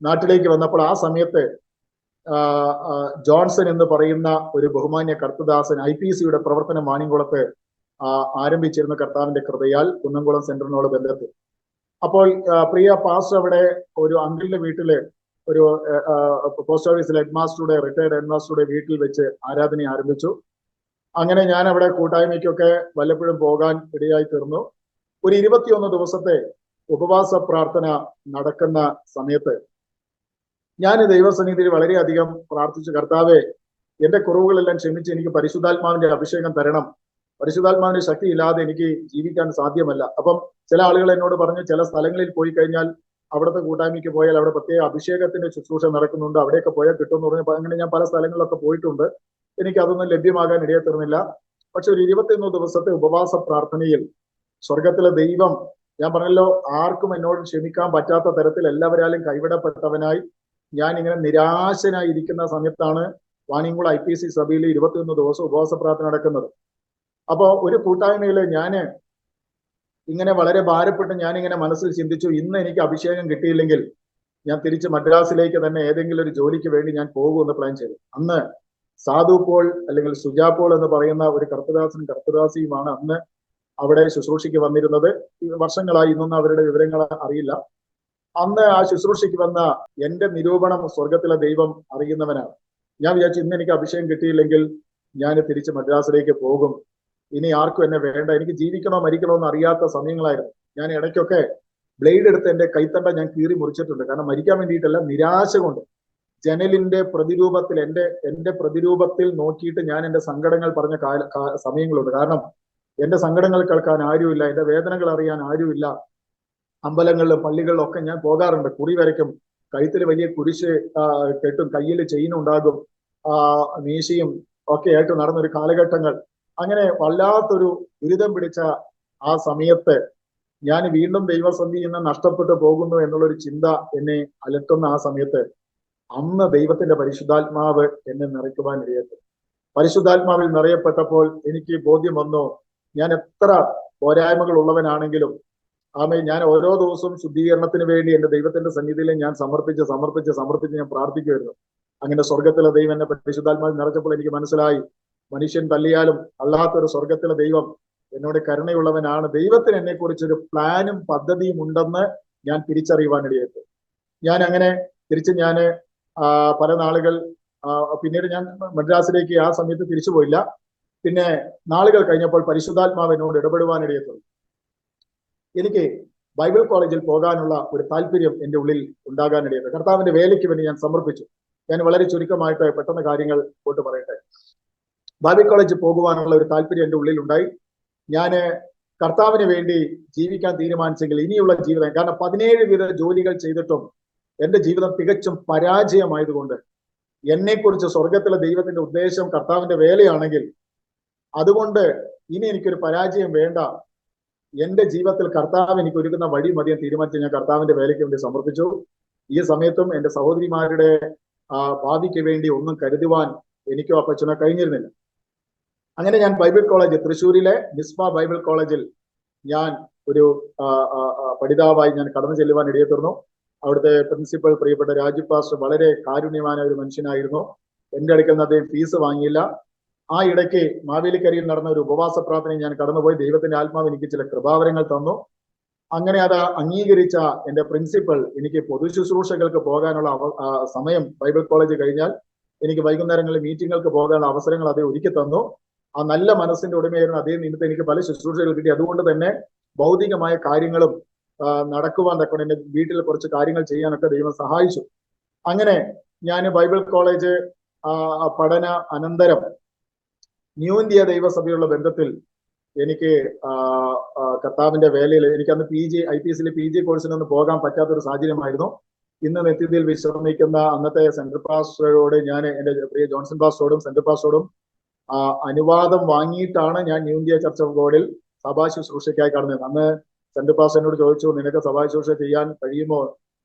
നാട്ടിലേക്ക് വന്നപ്പോൾ ആ സമയത്ത് ജോൺസൺ എന്ന് പറയുന്ന ഒരു ബഹുമാന്യ കർത്തദാസൻ IPCയുടെ പ്രവർത്തനം വാണിയംകുളത്ത് ആരംഭിച്ചിരുന്ന കർത്താവിന്റെ കൃപയാൽ കുന്നംകുളം സെന്ററിനോട് ബന്ധത്തിൽ. അപ്പോൾ പ്രിയ പാസ്റ്റർ അവിടെ ഒരു അങ്കിളിന്റെ വീട്ടില് ഒരു പോസ്റ്റ് ഓഫീസിലെ റിട്ടയർഡ് ഹെഡ് മാസ്റ്ററുടെ വീട്ടിൽ വെച്ച് ആരാധന ആരംഭിച്ചു. അങ്ങനെ ഞാൻ അവിടെ കൂട്ടായ്മയ്ക്കൊക്കെ വല്ലപ്പോഴും പോകാൻ ഇടയായി തീർന്നു. ഒരു 21 ദിവസത്തെ ഉപവാസ പ്രാർത്ഥന നടക്കുന്ന സമയത്ത് ഞാൻ ദൈവസന്നിധിയിൽ വളരെയധികം പ്രാർത്ഥിച്ചു, കർത്താവെ എന്റെ കുറവുകളെല്ലാം ക്ഷമിച്ച് എനിക്ക് പരിശുദ്ധാത്മാവിന്റെ അഭിഷേകം തരണം. പരിശുദ്ധാത്മാവിന്റെ ശക്തി ഇല്ലാതെ എനിക്ക് ജീവിക്കാൻ സാധ്യമല്ല. അപ്പം ചില ആളുകൾ എന്നോട് പറഞ്ഞു, ചില സ്ഥലങ്ങളിൽ പോയി കഴിഞ്ഞാൽ അവിടുത്തെ കൂട്ടായ്മയ്ക്ക് പോയാൽ അവിടെ പ്രത്യേക അഭിഷേകത്തിന്റെ ശുശ്രൂഷ നടക്കുന്നുണ്ട്, അവിടെയൊക്കെ പോയാൽ കിട്ടുമെന്ന് പറഞ്ഞു. അങ്ങനെ ഞാൻ പല സ്ഥലങ്ങളിലൊക്കെ പോയിട്ടുണ്ട്. എനിക്ക് അതൊന്നും ലഭ്യമാകാൻ ഇടയത്തീർന്നില്ല. പക്ഷെ ഒരു 21 ദിവസത്തെ ഉപവാസ പ്രാർത്ഥനയിൽ സ്വർഗത്തിലെ ദൈവം, ഞാൻ പറഞ്ഞല്ലോ, ആർക്കും എന്നോട് ക്ഷമിക്കാൻ പറ്റാത്ത തരത്തിൽ എല്ലാവരാലും കൈവിടപ്പെട്ടവനായി ഞാൻ ഇങ്ങനെ നിരാശനായി ഇരിക്കുന്ന സമയത്താണ് വാണിയംകുളം IPC സഭയിൽ 21 ദിവസം ഉപവാസ പ്രാർത്ഥന നടക്കുന്നത്. അപ്പോ ഒരു കൂട്ടായ്മയില് ഞാന് ഇങ്ങനെ വളരെ ഭാരപ്പെട്ട് ഞാനിങ്ങനെ മനസ്സിൽ ചിന്തിച്ചു, ഇന്ന് എനിക്ക് അഭിഷേകം കിട്ടിയില്ലെങ്കിൽ ഞാൻ തിരിച്ച് മദ്രാസിലേക്ക് തന്നെ ഏതെങ്കിലും ഒരു ജോലിക്ക് വേണ്ടി ഞാൻ പോകുമെന്ന് പ്ലാൻ ചെയ്തു. അന്ന് സാധു പോൾ അല്ലെങ്കിൽ സുജാ പോൾ എന്ന് പറയുന്ന ഒരു കർത്തദാസനും കർത്തദാസിയുമാണ് അന്ന് അവിടെ ശുശ്രൂഷയ്ക്ക് വന്നിരുന്നത്. വർഷങ്ങളായി, ഇന്നൊന്നും അവരുടെ വിവരങ്ങൾ അറിയില്ല. അന്ന് ആ ശുശ്രൂഷയ്ക്ക് വന്ന എന്റെ നിരൂപണം സ്വർഗത്തിലെ ദൈവം അറിയുന്നവനാണ്. ഞാൻ വിചാരിച്ചു, ഇന്ന് എനിക്ക് അഭിഷേകം കിട്ടിയില്ലെങ്കിൽ ഞാൻ തിരിച്ച് മദ്രാസിലേക്ക് പോകും, ഇനി ആർക്കും എന്നെ വേണ്ട, എനിക്ക് ജീവിക്കണോ മരിക്കണോ എന്ന് അറിയാത്ത സമയങ്ങളായിരുന്നു. ഞാൻ ഇടയ്ക്കൊക്കെ ബ്ലേഡ് എടുത്ത് എന്റെ കൈത്തണ്ട ഞാൻ കീറി മുറിച്ചിട്ടുണ്ട്. കാരണം മരിക്കാൻ വേണ്ടിയിട്ടല്ല, നിരാശ കൊണ്ട്. ജനലിന്റെ പ്രതിരൂപത്തിൽ എന്റെ പ്രതിരൂപത്തിൽ നോക്കിയിട്ട് ഞാൻ എന്റെ സങ്കടങ്ങൾ പറഞ്ഞ സമയങ്ങളുണ്ട്. കാരണം എന്റെ സങ്കടങ്ങൾ കേൾക്കാൻ ആരുമില്ല, എന്റെ വേദനകൾ അറിയാൻ ആരുമില്ല. അമ്പലങ്ങളിലും പള്ളികളിലും ഒക്കെ ഞാൻ പോകാറുണ്ട്, കുറി വരയ്ക്കും, കഴുത്തിൽ വലിയ കുരിശ് കെട്ടും, കയ്യിൽ ചെയിൻ ഉണ്ടാകും, മീശയും ഒക്കെ ആയിട്ട് നടന്നൊരു കാലഘട്ടങ്ങൾ. അങ്ങനെ വല്ലാത്തൊരു ദുരിതം പിടിച്ച ആ സമയത്ത് ഞാൻ വീണ്ടും ദൈവസന്നിധിയിൽ നിന്ന് നഷ്ടപ്പെട്ടു പോകുന്നു എന്നുള്ളൊരു ചിന്ത എന്നെ അലട്ടുന്ന ആ സമയത്ത് അന്ന് ദൈവത്തിന്റെ പരിശുദ്ധാത്മാവ് എന്നെ നിറയ്ക്കുവാൻ ഇടയായി. പരിശുദ്ധാത്മാവിൽ നിറയപ്പെട്ടപ്പോൾ എനിക്ക് ബോധ്യം വന്നു, ഞാൻ എത്ര പോരായ്മകൾ ഉള്ളവനാണെങ്കിലും ഞാൻ ഓരോ ദിവസവും ശുദ്ധീകരണത്തിന് വേണ്ടി എന്റെ ദൈവത്തിന്റെ സന്നിധിയിൽ ഞാൻ സമർപ്പിച്ച് ഞാൻ പ്രാർത്ഥിക്കുമായിരുന്നു. അങ്ങനെ സ്വർഗത്തിലെ ദൈവം എന്നെ പരിശുദ്ധാത്മാവിൽ നിറച്ചപ്പോൾ എനിക്ക് മനസ്സിലായി, മനുഷ്യൻ തല്ലിയാലും അല്ലാത്തൊരു സ്വർഗത്തിലെ ദൈവം എന്നോട് കരുണയുള്ളവനാണ്. ദൈവത്തിന് എന്നെ കുറിച്ചൊരു പ്ലാനും പദ്ധതിയും ഉണ്ടെന്ന് ഞാൻ തിരിച്ചറിയുവാനിടയായി. ഞാൻ അങ്ങനെ തിരിച്ച് പല നാളുകൾ പിന്നീട് ഞാൻ മദ്രാസിലേക്ക് ആ സമയത്ത് തിരിച്ചു പോയില്ല. പിന്നെ നാളുകൾ കഴിഞ്ഞപ്പോൾ പരിശുദ്ധാത്മാവ് എന്നോട് ഇടപെടുവാനിടയായി. എനിക്ക് ബൈബിൾ കോളേജിൽ പോകാനുള്ള ഒരു താല്പര്യം എൻ്റെ ഉള്ളിൽ ഉണ്ടാകാനിടയായി. കർത്താവിന്റെ വേലയ്ക്ക് വേണ്ടി ഞാൻ സമർപ്പിച്ചു. ഞാൻ വളരെ ചുരുക്കമായിട്ട് പെട്ടെന്ന് കാര്യങ്ങൾ പോട്ട് പറയട്ടെ. ബൈബിൾ കോളേജിൽ പോകുവാനുള്ള ഒരു താല്പര്യം എൻ്റെ ഉള്ളിൽ ഉണ്ടായി. ഞാൻ കർത്താവിന് വേണ്ടി ജീവിക്കാൻ തീരുമാനിച്ചെങ്കിൽ ഇനിയുള്ള ജീവിതം, കാരണം 17 വിധ ജോലികൾ ചെയ്തിട്ടും എന്റെ ജീവിതം തികച്ചും പരാജയമായതുകൊണ്ട് എന്നെക്കുറിച്ച് സ്വർഗത്തിലെ ദൈവത്തിന്റെ ഉദ്ദേശം കർത്താവിന്റെ വേലയാണെങ്കിൽ അതുകൊണ്ട് ഇനി എനിക്കൊരു പരാജയം വേണ്ട, എന്റെ ജീവിതത്തിൽ കർത്താവ് എനിക്ക് ഒരുക്കുന്ന വഴി മതിയെ തീരുമാനിച്ച് ഞാൻ കർത്താവിന്റെ വേലയ്ക്ക് വേണ്ടി സമർപ്പിച്ചു. ഈ സമയത്തും എന്റെ സഹോദരിമാരുടെ ഭാവിക്ക് വേണ്ടി ഒന്നും കരുതുവാൻ എനിക്കോ അപ്പച്ചനോ കഴിഞ്ഞിരുന്നില്ല. അങ്ങനെ ഞാൻ ബൈബിൾ കോളേജ്, തൃശ്ശൂരിലെ മിസ്ബ ബൈബിൾ കോളേജിൽ ഞാൻ ഒരു പഠിതാവായി ഞാൻ കടന്നു ചെല്ലുവാൻ ഇടയെത്തുന്നു. അവിടുത്തെ പ്രിൻസിപ്പൽ പ്രിയപ്പെട്ട രാജീവ് പാസ്റ്റർ വളരെ കാരുണ്യമായ ഒരു മനുഷ്യനായിരുന്നു. എന്റെ അടുക്കൽ നിന്ന് അദ്ദേഹം ഫീസ് വാങ്ങിയില്ല. ആ ഇടയ്ക്ക് മാവേലിക്കരയിൽ നടന്ന ഒരു ഉപവാസ പ്രാർത്ഥനയിൽ ഞാൻ കടന്നുപോയി. ദൈവത്തിന്റെ ആത്മാവ് എനിക്ക് ചില കൃപാവരങ്ങൾ തന്നു. അങ്ങനെ അത് അംഗീകരിച്ച എന്റെ പ്രിൻസിപ്പൽ എനിക്ക് പൊതു ശുശ്രൂഷകൾക്ക് പോകാനുള്ള സമയം, ബൈബിൾ കോളേജ് കഴിഞ്ഞാൽ എനിക്ക് വൈകുന്നേരങ്ങളിൽ മീറ്റിങ്ങുകൾക്ക് പോകാനുള്ള അവസരങ്ങൾ അദ്ദേഹം ഒരുക്കി തന്നു. ആ നല്ല മനസ്സിന്റെ ഉടമയായിരുന്നു അദ്ദേഹം. ഇന്നത്തെ എനിക്ക് പല ശുശ്രൂഷകൾ കിട്ടി. അതുകൊണ്ട് തന്നെ ഭൗതികമായ കാര്യങ്ങളും നടക്കുവാൻ തക്കണം, എന്റെ വീട്ടിൽ കുറച്ച് കാര്യങ്ങൾ ചെയ്യാനൊക്കെ ദൈവം സഹായിച്ചു. അങ്ങനെ ഞാൻ ബൈബിൾ കോളേജ് പഠന അനന്തരം ന്യൂ ഇന്ത്യ ദൈവസഭയുള്ള ബന്ധത്തിൽ എനിക്ക് കർത്താവിന്റെ വേലയിൽ എനിക്ക് അന്ന് IPSലെ PG കോഴ്സിനൊന്നും പോകാൻ പറ്റാത്തൊരു സാഹചര്യമായിരുന്നു. ഇന്ന് നിത്യതയിൽ വിശ്രമിക്കുന്ന അന്നത്തെ സെൻട്രൽ പാസ്റ്ററോട് ഞാൻ എൻ്റെ പ്രിയ ജോൺസൺ പാസ്റ്ററോടും സെൻട്രൽ പാസ്റ്ററോടും അനുവാദം വാങ്ങിയിട്ടാണ് ഞാൻ ന്യൂ ഇന്ത്യ ചർച്ച് ഓഫ് ഗോഡിൽ സഭാ ശുശ്രൂഷയ്ക്കായി കടന്നത്. അന്ന് സെൻട്രൽ പാസ്റ്ററിനോട് ചോദിച്ചു, നിനക്ക് സഭാ ശുശ്രൂഷ ചെയ്യാൻ കഴിയുമോ?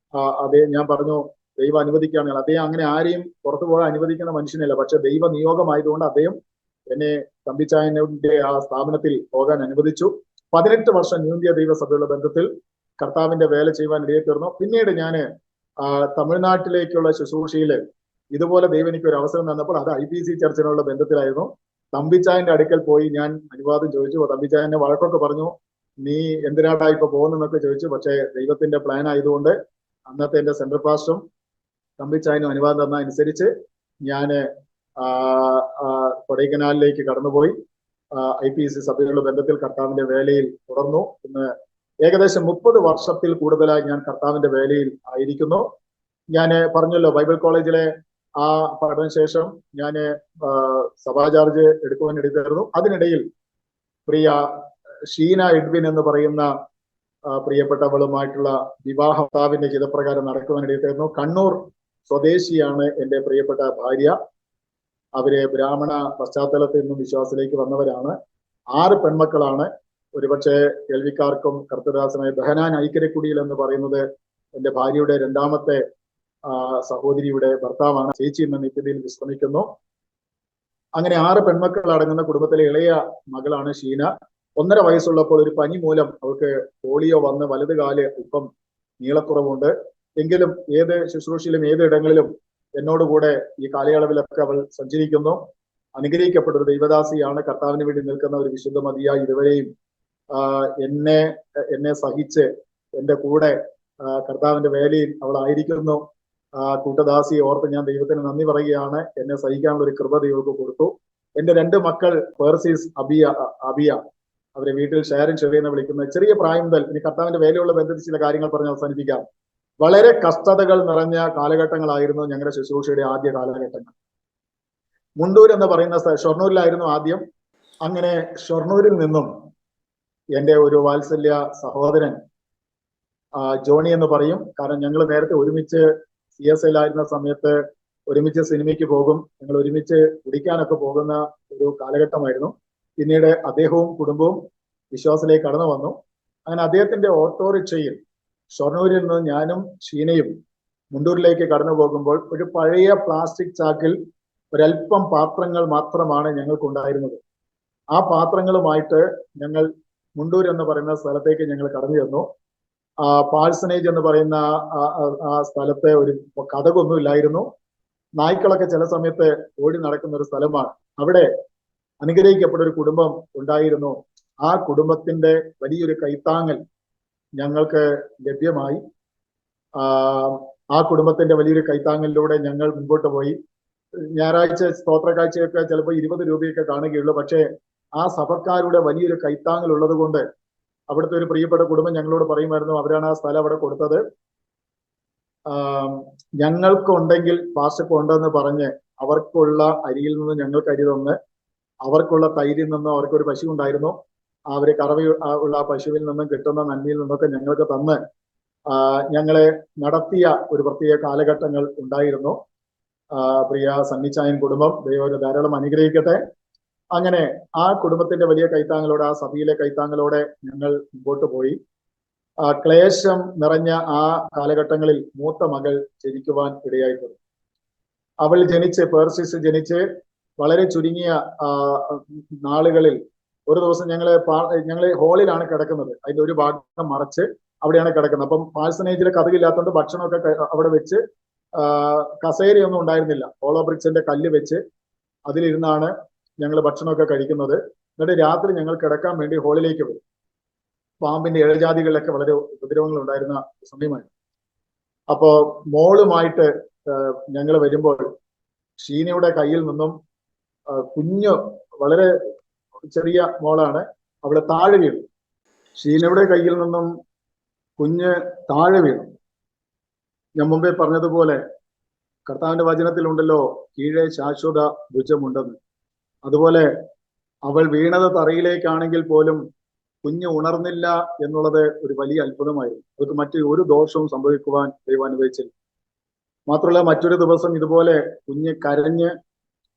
അതേ, ഞാൻ പറഞ്ഞു ദൈവം അനുവദിക്കുകയാണെങ്കിൽ. അദ്ദേഹം അങ്ങനെ ആരെയും പുറത്തു പോകാൻ അനുവദിക്കുന്ന മനുഷ്യനല്ല, പക്ഷെ ദൈവ നിയോഗമായതുകൊണ്ട് അദ്ദേഹം എന്നെ തമ്പിച്ചായന്റെ ആ സ്ഥാപനത്തിൽ പോകാൻ അനുവദിച്ചു. 18 വർഷം ന്യൂ ഇന്ത്യ ദൈവസഭയുള്ള ബന്ധത്തിൽ കർത്താവിന്റെ വേല ചെയ്യുവാൻ ഇടയിൽ തീർന്നു. പിന്നീട് ഞാൻ തമിഴ്നാട്ടിലേക്കുള്ള ശുശ്രൂഷയിൽ ഇതുപോലെ ദൈവം എനിക്ക് ഒരു അവസരം തന്നപ്പോൾ അത് IPC ചർച്ചിനുള്ള ബന്ധത്തിലായിരുന്നു. തമ്പിച്ചായന്റെ അടുക്കൽ പോയി ഞാൻ അനുവാദം ചോദിച്ചു. തമ്പിച്ചായന്റെ വഴക്കൊക്കെ പറഞ്ഞു, നീ എന്തിനാട്ടാ ഇപ്പൊ പോകുന്നതെന്നൊക്കെ ചോദിച്ചു. പക്ഷേ ദൈവത്തിന്റെ പ്ലാൻ ആയതുകൊണ്ട് അന്നത്തെ എന്റെ സെൻട്രൽ പാസ്റ്ററും തമ്പിച്ചായനും അനുവാദം തന്ന അനുസരിച്ച് ഞാൻ കൊടൈക്കനാലിലേക്ക് കടന്നുപോയി. IPC സഭയുള്ള ബന്ധത്തിൽ കർത്താവിന്റെ വേലയിൽ തുടർന്നു. ഇന്ന് ഏകദേശം 30 വർഷത്തിൽ കൂടുതലായി ഞാൻ കർത്താവിന്റെ വേലയിൽ ആയിരിക്കുന്നു. ഞാൻ പറഞ്ഞല്ലോ, ബൈബിൾ കോളേജിലെ ആ പഠനശേഷം ഞാൻ സഭാ ചാർജ് എടുക്കുവാൻ ഇടയായിരുന്നു. അതിനിടയിൽ പ്രിയ ഷീന എഡ്വിൻ എന്ന് പറയുന്ന പ്രിയപ്പെട്ടവളുമായിട്ടുള്ള വിവാഹം കർത്താവിന്റെ ഹിതപ്രകാരം നടക്കുവാൻ ഇടയായിരുന്നു. കണ്ണൂർ സ്വദേശിയാണ് എൻ്റെ പ്രിയപ്പെട്ട ഭാര്യ. അവര് ബ്രാഹ്മണ പശ്ചാത്തലത്തിൽ നിന്നും വിശ്വാസത്തിലേക്ക് വന്നവരാണ്. 6 പെൺമക്കളാണ്. ഒരുപക്ഷെ കേൾവിക്കാർക്കും കർത്തദാസനായ ബഹനാൻ ഐക്കരക്കുടിയിൽ എന്ന് പറയുന്നത് എൻ്റെ ഭാര്യയുടെ 2ാമത്തെ സഹോദരിയുടെ ഭർത്താവാണ്. ചേച്ചി ഇന്ന് നിത്യതയിൽ വിശ്രമിക്കുന്നു. അങ്ങനെ 6 പെൺമക്കൾ അടങ്ങുന്ന കുടുംബത്തിലെ ഇളയ മകളാണ് ഷീന. 1.5 വയസ്സുള്ളപ്പോൾ ഒരു പനി മൂലം അവൾക്ക് പോളിയോ വന്ന് വലത് കാല് അല്പം നീളക്കുറവുണ്ട്. എങ്കിലും ഏത് ശുശ്രൂഷയിലും ഏത് ഇടങ്ങളിലും എന്നോടുകൂടെ ഈ കാലയളവിലൊക്കെ അവൾ സഞ്ചരിക്കുന്നു. അനുഗ്രഹിക്കപ്പെട്ട ഒരു ദൈവദാസിയാണ്. കർത്താവിന് വേണ്ടി നിൽക്കുന്ന ഒരു വിശുദ്ധ മതിയായി ഇതുവരെയും എന്നെ സഹിച്ച് എൻ്റെ കൂടെ കർത്താവിന്റെ വേലയിൽ അവൾ ആയിരിക്കുന്നു. കൂട്ടദാസിയെ ഓർത്ത് ഞാൻ ദൈവത്തിന് നന്ദി പറയുകയാണ്. എന്നെ സഹിക്കാനുള്ള ഒരു കൃപ ദൈവർക്ക് കൊടുത്തു. എൻ്റെ 2 മക്കൾ പേർസീസ്, അബിയ, അവരെ വീട്ടിൽ ഷെയറിൻ എന്ന് വിളിക്കുന്ന ചെറിയ പ്രായം മുതൽ ഇനി കർത്താവിന്റെ വേലയുള്ള ബന്ധത്തിൽ ചില കാര്യങ്ങൾ പറഞ്ഞ് അവസാനിപ്പിക്കാം. വളരെ കഷ്ടതകൾ നിറഞ്ഞ കാലഘട്ടങ്ങളായിരുന്നു ഞങ്ങളുടെ ശുശ്രൂഷയുടെ ആദ്യ കാലഘട്ടങ്ങൾ. മുണ്ടൂർ എന്ന് പറയുന്ന ഷൊർണൂരിലായിരുന്നു ആദ്യം. അങ്ങനെ ഷൊർണൂരിൽ നിന്നും എൻ്റെ ഒരു വാത്സല്യ സഹോദരൻ ജോണി എന്ന് പറയും. കാരണം ഞങ്ങൾ നേരത്തെ ഒരുമിച്ച് CSL ആയിരുന്ന സമയത്ത് ഒരുമിച്ച് സിനിമയ്ക്ക് പോകും, ഞങ്ങൾ ഒരുമിച്ച് കുടിക്കാനൊക്കെ പോകുന്ന ഒരു കാലഘട്ടമായിരുന്നു. പിന്നീട് അദ്ദേഹവും കുടുംബവും വിശ്വാസത്തിലേക്ക് കടന്നു വന്നു. അങ്ങനെ അദ്ദേഹത്തിന്റെ ഓട്ടോറിക്ഷയിൽ ഷൊർണൂരിൽ നിന്ന് ഞാനും ഷീനയും മുണ്ടൂരിലേക്ക് കടന്നു പോകുമ്പോൾ ഒരു പഴയ പ്ലാസ്റ്റിക് ചാക്കിൽ ഒരൽപ്പം പാത്രങ്ങൾ മാത്രമാണ് ഞങ്ങൾക്കുണ്ടായിരുന്നത്. ആ പാത്രങ്ങളുമായിട്ട് ഞങ്ങൾ മുണ്ടൂർ എന്ന് പറയുന്ന സ്ഥലത്തേക്ക് ഞങ്ങൾ കടന്നു ചെന്നു. പാഴ്സനേജ് എന്ന് പറയുന്ന ആ സ്ഥലത്തെ ഒരു കതകൊന്നും ഇല്ലായിരുന്നു. നായ്ക്കളൊക്കെ ചില സമയത്ത് ഓടി നടക്കുന്ന ഒരു സ്ഥലമാണ്. അവിടെ അനുഗ്രഹിക്കപ്പെട്ട ഒരു കുടുംബം ഉണ്ടായിരുന്നു. ആ കുടുംബത്തിന്റെ വലിയൊരു കൈത്താങ്ങൽ ഞങ്ങൾക്ക് ലഭ്യമായി. ആ കുടുംബത്തിന്റെ വലിയൊരു കൈത്താങ്ങലിലൂടെ ഞങ്ങൾ മുമ്പോട്ട് പോയി. ഞായറാഴ്ച സ്തോത്ര കാഴ്ചയൊക്കെ ചിലപ്പോൾ 20 രൂപയൊക്കെ കാണുകയുള്ളൂ. പക്ഷേ ആ സഭക്കാരുടെ വലിയൊരു കൈത്താങ്ങൽ ഉള്ളത് കൊണ്ട് അവിടുത്തെ ഒരു പ്രിയപ്പെട്ട കുടുംബം ഞങ്ങളോട് പറയുമായിരുന്നു, അവരാണ് ആ സ്ഥലം അവിടെ കൊടുത്തത്. ഞങ്ങൾക്കുണ്ടെങ്കിൽ പാസ്റ്റർക്ക് ഉണ്ടെന്ന് പറഞ്ഞ് അവർക്കുള്ള അരിയിൽ നിന്ന് ഞങ്ങൾക്ക് അരി തന്ന്, അവർക്കുള്ള തൈരിൽ നിന്നും അവർക്കൊരു പശു ഉണ്ടായിരുന്നു, അവര് കറവ ഉള്ള ആ പശുവിൽ നിന്നും കിട്ടുന്ന നന്മയിൽ നിന്നൊക്കെ ഞങ്ങൾക്ക് തന്ന് ഞങ്ങളെ നടത്തിയ ഒരു പ്രത്യേക കാലഘട്ടങ്ങൾ ഉണ്ടായിരുന്നു. പ്രിയ സണ്ണിച്ചായൻ കുടുംബം ദൈവം ധാരാളം അനുഗ്രഹിക്കട്ടെ. അങ്ങനെ ആ കുടുംബത്തിന്റെ വലിയ കൈത്താങ്ങളോടെ, ആ സഭയിലെ കൈത്താങ്ങളോടെ ഞങ്ങൾ മുമ്പോട്ട് പോയി. ക്ലേശം നിറഞ്ഞ ആ കാലഘട്ടങ്ങളിൽ മൂത്ത മകൾ ജനിക്കുവാൻ ഇടയായിട്ടുണ്ട്. അവൾ പേർസിസ് ജനിച്ച് വളരെ ചുരുങ്ങിയ നാളുകളിൽ ഒരു ദിവസം ഞങ്ങള് ഹാളിലാണ് കിടക്കുന്നത്. അതിന്റെ ഒരു ഭാഗം മറച്ച് അവിടെയാണ് കിടക്കുന്നത്. അപ്പം പാഴ്സനേജിലെ കഥകില്ലാത്തതുകൊണ്ട് ഭക്ഷണമൊക്കെ അവിടെ വെച്ച് കസേരയൊന്നും ഉണ്ടായിരുന്നില്ല. ഹോളോ ബ്രിക്സിന്റെ കല്ല് വെച്ച് അതിലിരുന്നാണ് ഞങ്ങൾ ഭക്ഷണമൊക്കെ കഴിക്കുന്നത്. എന്നിട്ട് രാത്രി ഞങ്ങൾ കിടക്കാൻ വേണ്ടി ഹാളിലേക്ക് വരും. പാമ്പിന്റെ ഇഴജാതികളിലൊക്കെ വളരെ ഉപദ്രവങ്ങൾ ഉണ്ടായിരുന്ന സമയമാണ്. അപ്പോ മോളുമായിട്ട് ഞങ്ങൾ വരുമ്പോൾ ഷീനയുടെ കയ്യിൽ നിന്നും കുഞ്ഞു, വളരെ ചെറിയ മോളാണ്, അവളെ താഴെ വീണു. ഷീനയുടെ കയ്യിൽ നിന്നും കുഞ്ഞ് താഴെ വീണു. ഞാൻ മുമ്പേ പറഞ്ഞതുപോലെ കർത്താവിന്റെ വചനത്തിലുണ്ടല്ലോ, കീഴെ ശാശ്വത ഭുജമുണ്ടെന്ന്. അതുപോലെ അവൾ വീണത് തറയിലേക്കാണെങ്കിൽ പോലും കുഞ്ഞ് ഉണർന്നില്ല എന്നുള്ളത് ഒരു വലിയ അത്ഭുതമായിരുന്നു. അവർക്ക് മറ്റു ഒരു ദോഷവും സംഭവിക്കുവാൻ ദൈവം അനുവദിച്ചില്ല. മാത്രമല്ല, മറ്റൊരു ദിവസം ഇതുപോലെ കുഞ്ഞ് കരഞ്ഞ്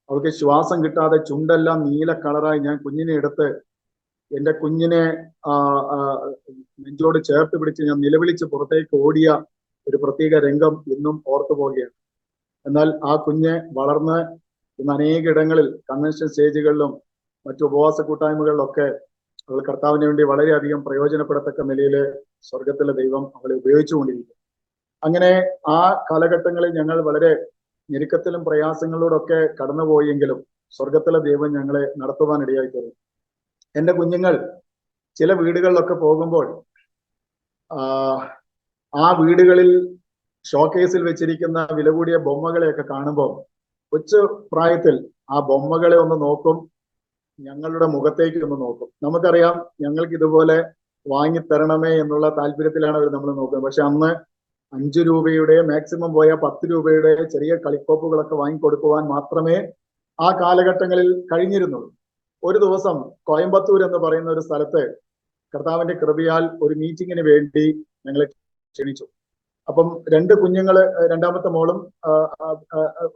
അവൾക്ക് ശ്വാസം കിട്ടാതെ ചുണ്ടെല്ലാം നീല കളറായി ഞാൻ കുഞ്ഞിനെ എടുത്ത് എന്റെ കുഞ്ഞിനെ നെഞ്ചോട് ചേർത്ത് പിടിച്ച് ഞാൻ നിലവിളിച്ച് പുറത്തേക്ക് ഓടിയ ഒരു പ്രത്യേക രംഗം ഇന്നും ഓർത്തു പോവുകയാണ്. എന്നാൽ ആ കുഞ്ഞ് വളർന്ന് ഇന്ന് അനേക ഇടങ്ങളിൽ കൺവെൻഷൻ സ്റ്റേജുകളിലും മറ്റു ഉപവാസ കൂട്ടായ്മകളിലൊക്കെ അവൾ കർത്താവിന് വേണ്ടി വളരെയധികം പ്രയോജനപ്പെടത്തക്ക നിലയിൽ സ്വർഗത്തിലെ ദൈവം അവളെ ഉപയോഗിച്ചുകൊണ്ടിരിക്കും. അങ്ങനെ ആ കാലഘട്ടങ്ങളിൽ ഞങ്ങൾ വളരെ ഞെരുക്കത്തിലും പ്രയാസങ്ങളിലൂടെയൊക്കെ കടന്നുപോയെങ്കിലും സ്വർഗത്തിലെ ദൈവം ഞങ്ങളെ നടത്തുവാൻ ഇടയായി തീർന്നു. എൻ്റെ കുഞ്ഞുങ്ങൾ ചില വീടുകളിലൊക്കെ പോകുമ്പോൾ ആ വീടുകളിൽ ഷോക്കേസിൽ വെച്ചിരിക്കുന്ന വില കൂടിയ ബൊമ്മകളെയൊക്കെ കാണുമ്പോൾ കൊച്ചു പ്രായത്തിൽ ആ ബൊമ്മകളെ ഒന്ന് നോക്കും, ഞങ്ങളുടെ മുഖത്തേക്ക് ഒന്ന് നോക്കും. നമുക്കറിയാം ഞങ്ങൾക്ക് ഇതുപോലെ വാങ്ങിത്തരണമേ എന്നുള്ള താല്പര്യത്തിലാണ് അവർ നമ്മൾ നോക്കുന്നത്. പക്ഷെ അന്ന് 5 രൂപയുടെ മാക്സിമം പോയ 10 രൂപയുടെ ചെറിയ കളിക്കോപ്പുകളൊക്കെ വാങ്ങിക്കൊടുക്കുവാൻ മാത്രമേ ആ കാലഘട്ടങ്ങളിൽ കഴിഞ്ഞിരുന്നുള്ളൂ. ഒരു ദിവസം കോയമ്പത്തൂർ എന്ന് പറയുന്ന ഒരു സ്ഥലത്ത് കർത്താവിന്റെ കൃപയാൽ ഒരു മീറ്റിങ്ങിന് വേണ്ടി ഞങ്ങളെ ക്ഷണിച്ചു. അപ്പം 2 കുഞ്ഞുങ്ങള്, രണ്ടാമത്തെ മോളും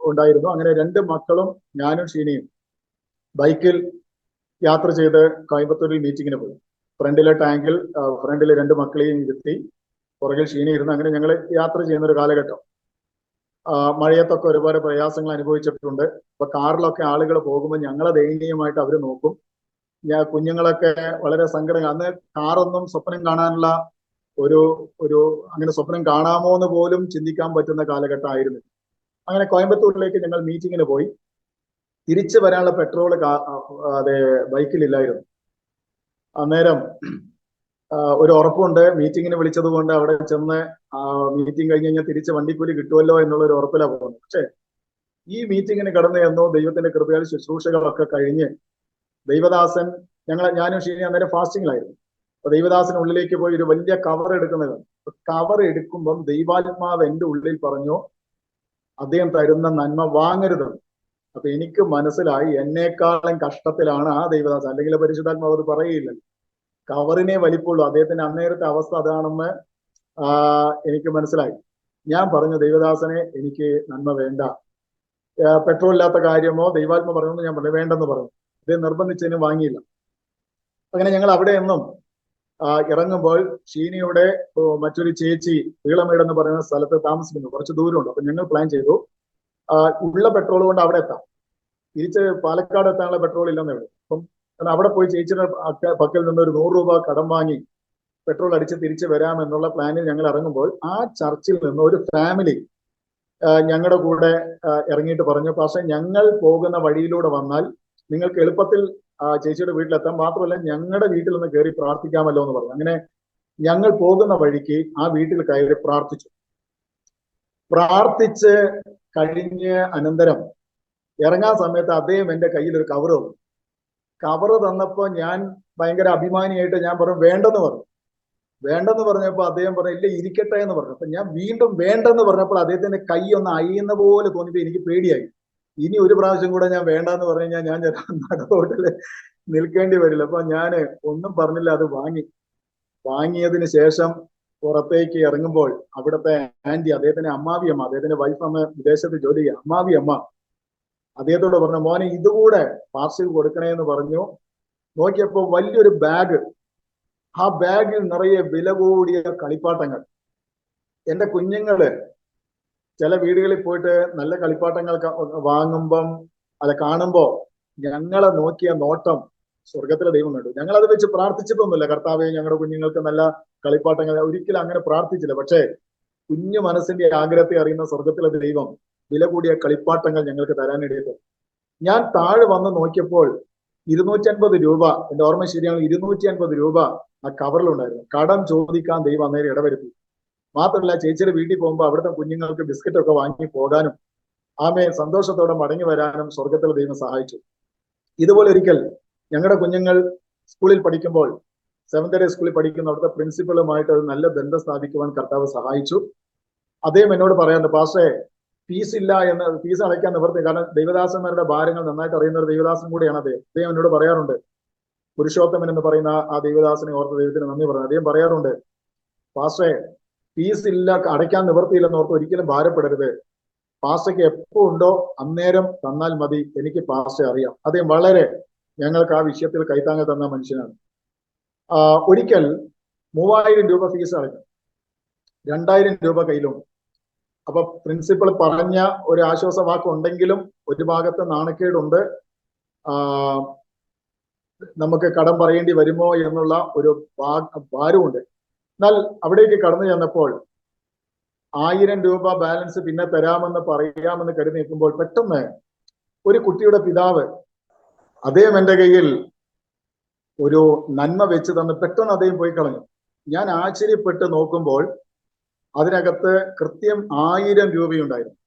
ഉണ്ടായിരുന്നു. അങ്ങനെ 2 മക്കളും ഞാനും ഷീനയും ബൈക്കിൽ യാത്ര ചെയ്ത് കോയമ്പത്തൂരിൽ മീറ്റിങ്ങിന് പോയി. ഫ്രണ്ടിലെ ടാങ്കിൽ ഫ്രണ്ടിലെ 2 മക്കളെയും ഇരുത്തി പുറകിൽ ഷീനയിരുന്ന് അങ്ങനെ ഞങ്ങൾ യാത്ര ചെയ്യുന്ന ഒരു കാലഘട്ടം. മഴയത്തൊക്കെ ഒരുപാട് പ്രയാസങ്ങൾ അനുഭവിച്ചിട്ടുണ്ട്. അപ്പൊ കാറിലൊക്കെ ആളുകൾ പോകുമ്പോൾ ഞങ്ങളെ ദയനീയമായിട്ട് അവർ നോക്കും. കുഞ്ഞുങ്ങളൊക്കെ വളരെ സങ്കടം. അന്ന് കാറൊന്നും സ്വപ്നം കാണാനുള്ള ഒരു അങ്ങനെ സ്വപ്നം കാണാമോ എന്ന് പോലും ചിന്തിക്കാൻ പറ്റുന്ന കാലഘട്ടമായിരുന്നു. അങ്ങനെ കോയമ്പത്തൂരിലേക്ക് ഞങ്ങൾ മീറ്റിങ്ങിന് പോയി. തിരിച്ചു വരാനുള്ള പെട്രോൾ അതെ ബൈക്കിലില്ലായിരുന്നു. അന്നേരം ഒരു ഉറപ്പുണ്ട്, മീറ്റിങ്ങിന് വിളിച്ചത് കൊണ്ട് അവിടെ ചെന്ന് മീറ്റിംഗ് കഴിഞ്ഞ് കഴിഞ്ഞാൽ തിരിച്ച് വണ്ടിക്കൂലി കിട്ടുമല്ലോ എന്നുള്ള ഒരു ഉറപ്പിലാണ് പോകുന്നത്. പക്ഷെ ഈ മീറ്റിങ്ങിന് കടന്നു എന്നോ ദൈവത്തിന്റെ കൃപയാൽ ശുശ്രൂഷകളൊക്കെ കഴിഞ്ഞ് ദൈവദാസൻ ഞാനും ഷീനി അന്നേരം ഫാസ്റ്റിങ്ങിലായിരുന്നു. അപ്പൊ ദൈവദാസൻ ഉള്ളിലേക്ക് പോയി ഒരു വലിയ കവർ എടുക്കുന്നത്. കവർ എടുക്കുമ്പം ദൈവാത്മാവ് എൻ്റെ ഉള്ളിൽ പറഞ്ഞു, അദ്ദേഹം തരുന്ന നന്മ വാങ്ങരുത്. അപ്പൊ എനിക്ക് മനസ്സിലായി എന്നെക്കാളും കഷ്ടത്തിലാണ് ആ ദൈവദാസൻ, അല്ലെങ്കിൽ പരിശുദ്ധാത്മാവ് അത് പറയില്ല. കവറിനെ വലിപ്പുള്ളൂ. അദ്ദേഹത്തിന്റെ അന്നേരത്തെ അവസ്ഥ അതാണെന്ന് എനിക്ക് മനസ്സിലായി. ഞാൻ പറഞ്ഞു, ദൈവദാസനെ എനിക്ക് നന്മ വേണ്ട, പെട്രോൾ ഇല്ലാത്ത കാര്യമോ ദൈവാത്മ പറഞ്ഞെന്ന് ഞാൻ പറഞ്ഞു, വേണ്ടെന്ന് പറഞ്ഞു. അദ്ദേഹം നിർബന്ധിച്ചതിന് വാങ്ങിയില്ല. അങ്ങനെ ഞങ്ങൾ അവിടെ നിന്നും ഇറങ്ങുമ്പോൾ ഷീനിയുടെ മറ്റൊരു ചേച്ചി ഈളമേട് എന്ന് പറയുന്ന സ്ഥലത്ത് താമസിക്കുന്നു, കുറച്ച് ദൂരമുണ്ട്. അപ്പൊ ഞങ്ങൾ പ്ലാൻ ചെയ്തു ഉള്ള പെട്രോൾ കൊണ്ട് അവിടെ എത്താം, തിരിച്ച് പാലക്കാട് എത്താനുള്ള പെട്രോൾ ഇല്ലെന്ന് ഇവിടെ. അപ്പം അവിടെ പോയി ചേച്ചിയുടെ പക്കൽ നിന്ന് ഒരു 100 രൂപ കടം വാങ്ങി പെട്രോൾ അടിച്ച് തിരിച്ച് വരാമെന്നുള്ള പ്ലാനിൽ ഞങ്ങൾ ഇറങ്ങുമ്പോൾ ആ ചർച്ചിൽ നിന്ന് ഒരു ഫാമിലി ഞങ്ങളുടെ കൂടെ ഇറങ്ങിയിട്ട് പറഞ്ഞു, പക്ഷെ ഞങ്ങൾ പോകുന്ന വഴിയിലൂടെ വന്നാൽ നിങ്ങൾക്ക് എളുപ്പത്തിൽ ചേച്ചിയുടെ വീട്ടിലെത്താം, മാത്രമല്ല ഞങ്ങളുടെ വീട്ടിൽ നിന്ന് കയറി പ്രാർത്ഥിക്കാമല്ലോ എന്ന് പറഞ്ഞു. അങ്ങനെ ഞങ്ങൾ പോകുന്ന വഴിക്ക് ആ വീട്ടിൽ കയറി പ്രാർത്ഥിച്ച് കഴിഞ്ഞ് അനന്തരം ഇറങ്ങാൻ സമയത്ത് അദ്ദേഹം എൻ്റെ കയ്യിൽ ഒരു കവർ തന്നു. കവർ തന്നപ്പോ ഞാൻ ഭയങ്കര അഭിമാനിയായിട്ട് ഞാൻ പറഞ്ഞു വേണ്ടെന്ന് പറഞ്ഞപ്പോൾ അദ്ദേഹം പറഞ്ഞു ഇല്ല ഇരിക്കട്ടെ എന്ന് പറഞ്ഞു. അപ്പൊ ഞാൻ വീണ്ടും വേണ്ടെന്ന് പറഞ്ഞപ്പോൾ അദ്ദേഹത്തിന്റെ കൈ ഒന്ന് അയ്യുന്ന പോലെ തോന്നിയപ്പോ എനിക്ക് പേടിയായി. ഇനി ഒരു പ്രാവശ്യം കൂടെ ഞാൻ വേണ്ടെന്ന് പറഞ്ഞു കഴിഞ്ഞാൽ ഞാൻ നടുറോട്ടില് നിൽക്കേണ്ടി വരില്ല. അപ്പൊ ഞാൻ ഒന്നും പറഞ്ഞില്ല, അത് വാങ്ങിയതിന് ശേഷം പുറത്തേക്ക് ഇറങ്ങുമ്പോൾ അവിടുത്തെ ആന്റി, അദ്ദേഹത്തിന്റെ അമ്മാവിയമ്മ, അദ്ദേഹത്തിന്റെ വൈഫ് അമ്മ വിദേശത്ത് ജോലി ചെയ്യുക, അമ്മാവിയമ്മ അദ്ദേഹത്തോട് പറഞ്ഞു, മോനെ ഇതുകൂടെ പാർസൽ കൊടുക്കണേ എന്ന് പറഞ്ഞു. നോക്കിയപ്പോ വലിയൊരു ബാഗ്, ആ ബാഗിൽ നിറയെ വില കൂടിയ കളിപ്പാട്ടങ്ങൾ. എന്റെ കുഞ്ഞുങ്ങള് ചില വീടുകളിൽ പോയിട്ട് നല്ല കളിപ്പാട്ടങ്ങൾ വാങ്ങുമ്പം അത് കാണുമ്പോ ഞങ്ങളെ നോക്കിയ നോട്ടം സ്വർഗത്തിലെ ദൈവം കണ്ടു. ഞങ്ങൾ അത് വെച്ച് പ്രാർത്ഥിച്ചിട്ടൊന്നുമില്ല, കർത്താവെ ഞങ്ങളുടെ കുഞ്ഞുങ്ങൾക്ക് നല്ല കളിപ്പാട്ടങ്ങൾ, ഒരിക്കലും അങ്ങനെ പ്രാർത്ഥിച്ചില്ല. പക്ഷേ കുഞ്ഞു മനസ്സിന്റെ ആഗ്രഹത്തെ അറിയുന്ന സ്വർഗത്തിലെ ദൈവം വില കൂടിയ കളിപ്പാട്ടങ്ങൾ ഞങ്ങൾക്ക് തരാനിടയത്. ഞാൻ താഴെ വന്ന് നോക്കിയപ്പോൾ 250 രൂപ, എന്റെ ഓർമ്മ ശരിയാണ്, 250 രൂപ ആ കവറിലുണ്ടായിരുന്നു. കടം ചോദിക്കാൻ ദൈവം അന്നേരം ഇടവരുത്തി. മാത്രമല്ല ചേച്ചിയുടെ വീട്ടിൽ പോകുമ്പോൾ അവിടുത്തെ കുഞ്ഞുങ്ങൾക്ക് ബിസ്ക്കറ്റൊക്കെ വാങ്ങി പോകാനും ആമേ സന്തോഷത്തോടെ മടങ്ങി വരാനും സ്വർഗത്തിലെ ദൈവം സഹായിച്ചു. ഇതുപോലെ ഒരിക്കൽ ഞങ്ങളുടെ കുഞ്ഞുങ്ങൾ സ്കൂളിൽ പഠിക്കുമ്പോൾ, 7th സ്കൂളിൽ പഠിക്കുന്ന അവിടുത്തെ പ്രിൻസിപ്പളുമായിട്ട് ഒരു നല്ല ബന്ധം സ്ഥാപിക്കുവാൻ കർത്താവ് സഹായിച്ചു. അദ്ദേഹം എന്നോട് പറയാറുണ്ട്, പാസ്റ്റേ ഫീസ് ഇല്ല എന്ന്, ഫീസ് അടയ്ക്കാൻ നിവർത്തി, കാരണം ദൈവദാസന്മാരുടെ ഭാരങ്ങൾ നന്നായിട്ട് അറിയുന്ന ഒരു ദൈവദാസൻ കൂടിയാണ് അദ്ദേഹം. അദ്ദേഹം എന്നോട് പറയാറുണ്ട്, പുരുഷോത്തമൻ എന്ന് പറയുന്ന ആ ദൈവദാസനെ ഓർത്ത് ദൈവത്തിന് നന്ദി പറഞ്ഞു. അദ്ദേഹം പറയാറുണ്ട്, പാസ്റ്ററെ ഫീസ് ഇല്ല, അടയ്ക്കാൻ നിവർത്തിയില്ലെന്ന് ഓർത്ത് ഒരിക്കലും ഭാരപ്പെടരുത്. പാസ്റ്റയ്ക്ക് എപ്പോ ഉണ്ടോ അന്നേരം തന്നാൽ മതി, എനിക്ക് പാസ്റ്റയെ അറിയാം. അദ്ദേഹം വളരെ ഞങ്ങൾക്ക് ആ വിഷയത്തിൽ കൈത്താങ്ങൽ തന്ന മനുഷ്യനാണ്. ഒരിക്കൽ 3000 രൂപ ഫീസ് അടയ്ക്കും, 2000 രൂപ കയ്യിലുണ്ട്. അപ്പൊ പ്രിൻസിപ്പൾ പറഞ്ഞ ഒരു ആശ്വാസ വാക്കുണ്ടെങ്കിലും ഒരു ഭാഗത്ത് നാണക്കേടുണ്ട്, നമുക്ക് കടം പറയേണ്ടി വരുമോ എന്നുള്ള ഒരു ഭാരമുണ്ട്. എന്നാൽ അവിടേക്ക് കടന്നു ചെന്നപ്പോൾ 1000 രൂപ ബാലൻസ് പിന്നെ തരാമെന്ന് പറയാമെന്ന് കരുതി നിൽക്കുമ്പോൾ പെട്ടെന്ന് ഒരു കുട്ടിയുടെ പിതാവ് അദ്ദേഹം എൻ്റെ കയ്യിൽ ഒരു നന്മ വെച്ച് തന്ന് പെട്ടെന്ന് അദ്ദേഹം പോയി കളഞ്ഞു. ഞാൻ ആശ്ചര്യപ്പെട്ട് നോക്കുമ്പോൾ അതിനകത്ത് കൃത്യം 1000 രൂപയുണ്ടായിരുന്നു.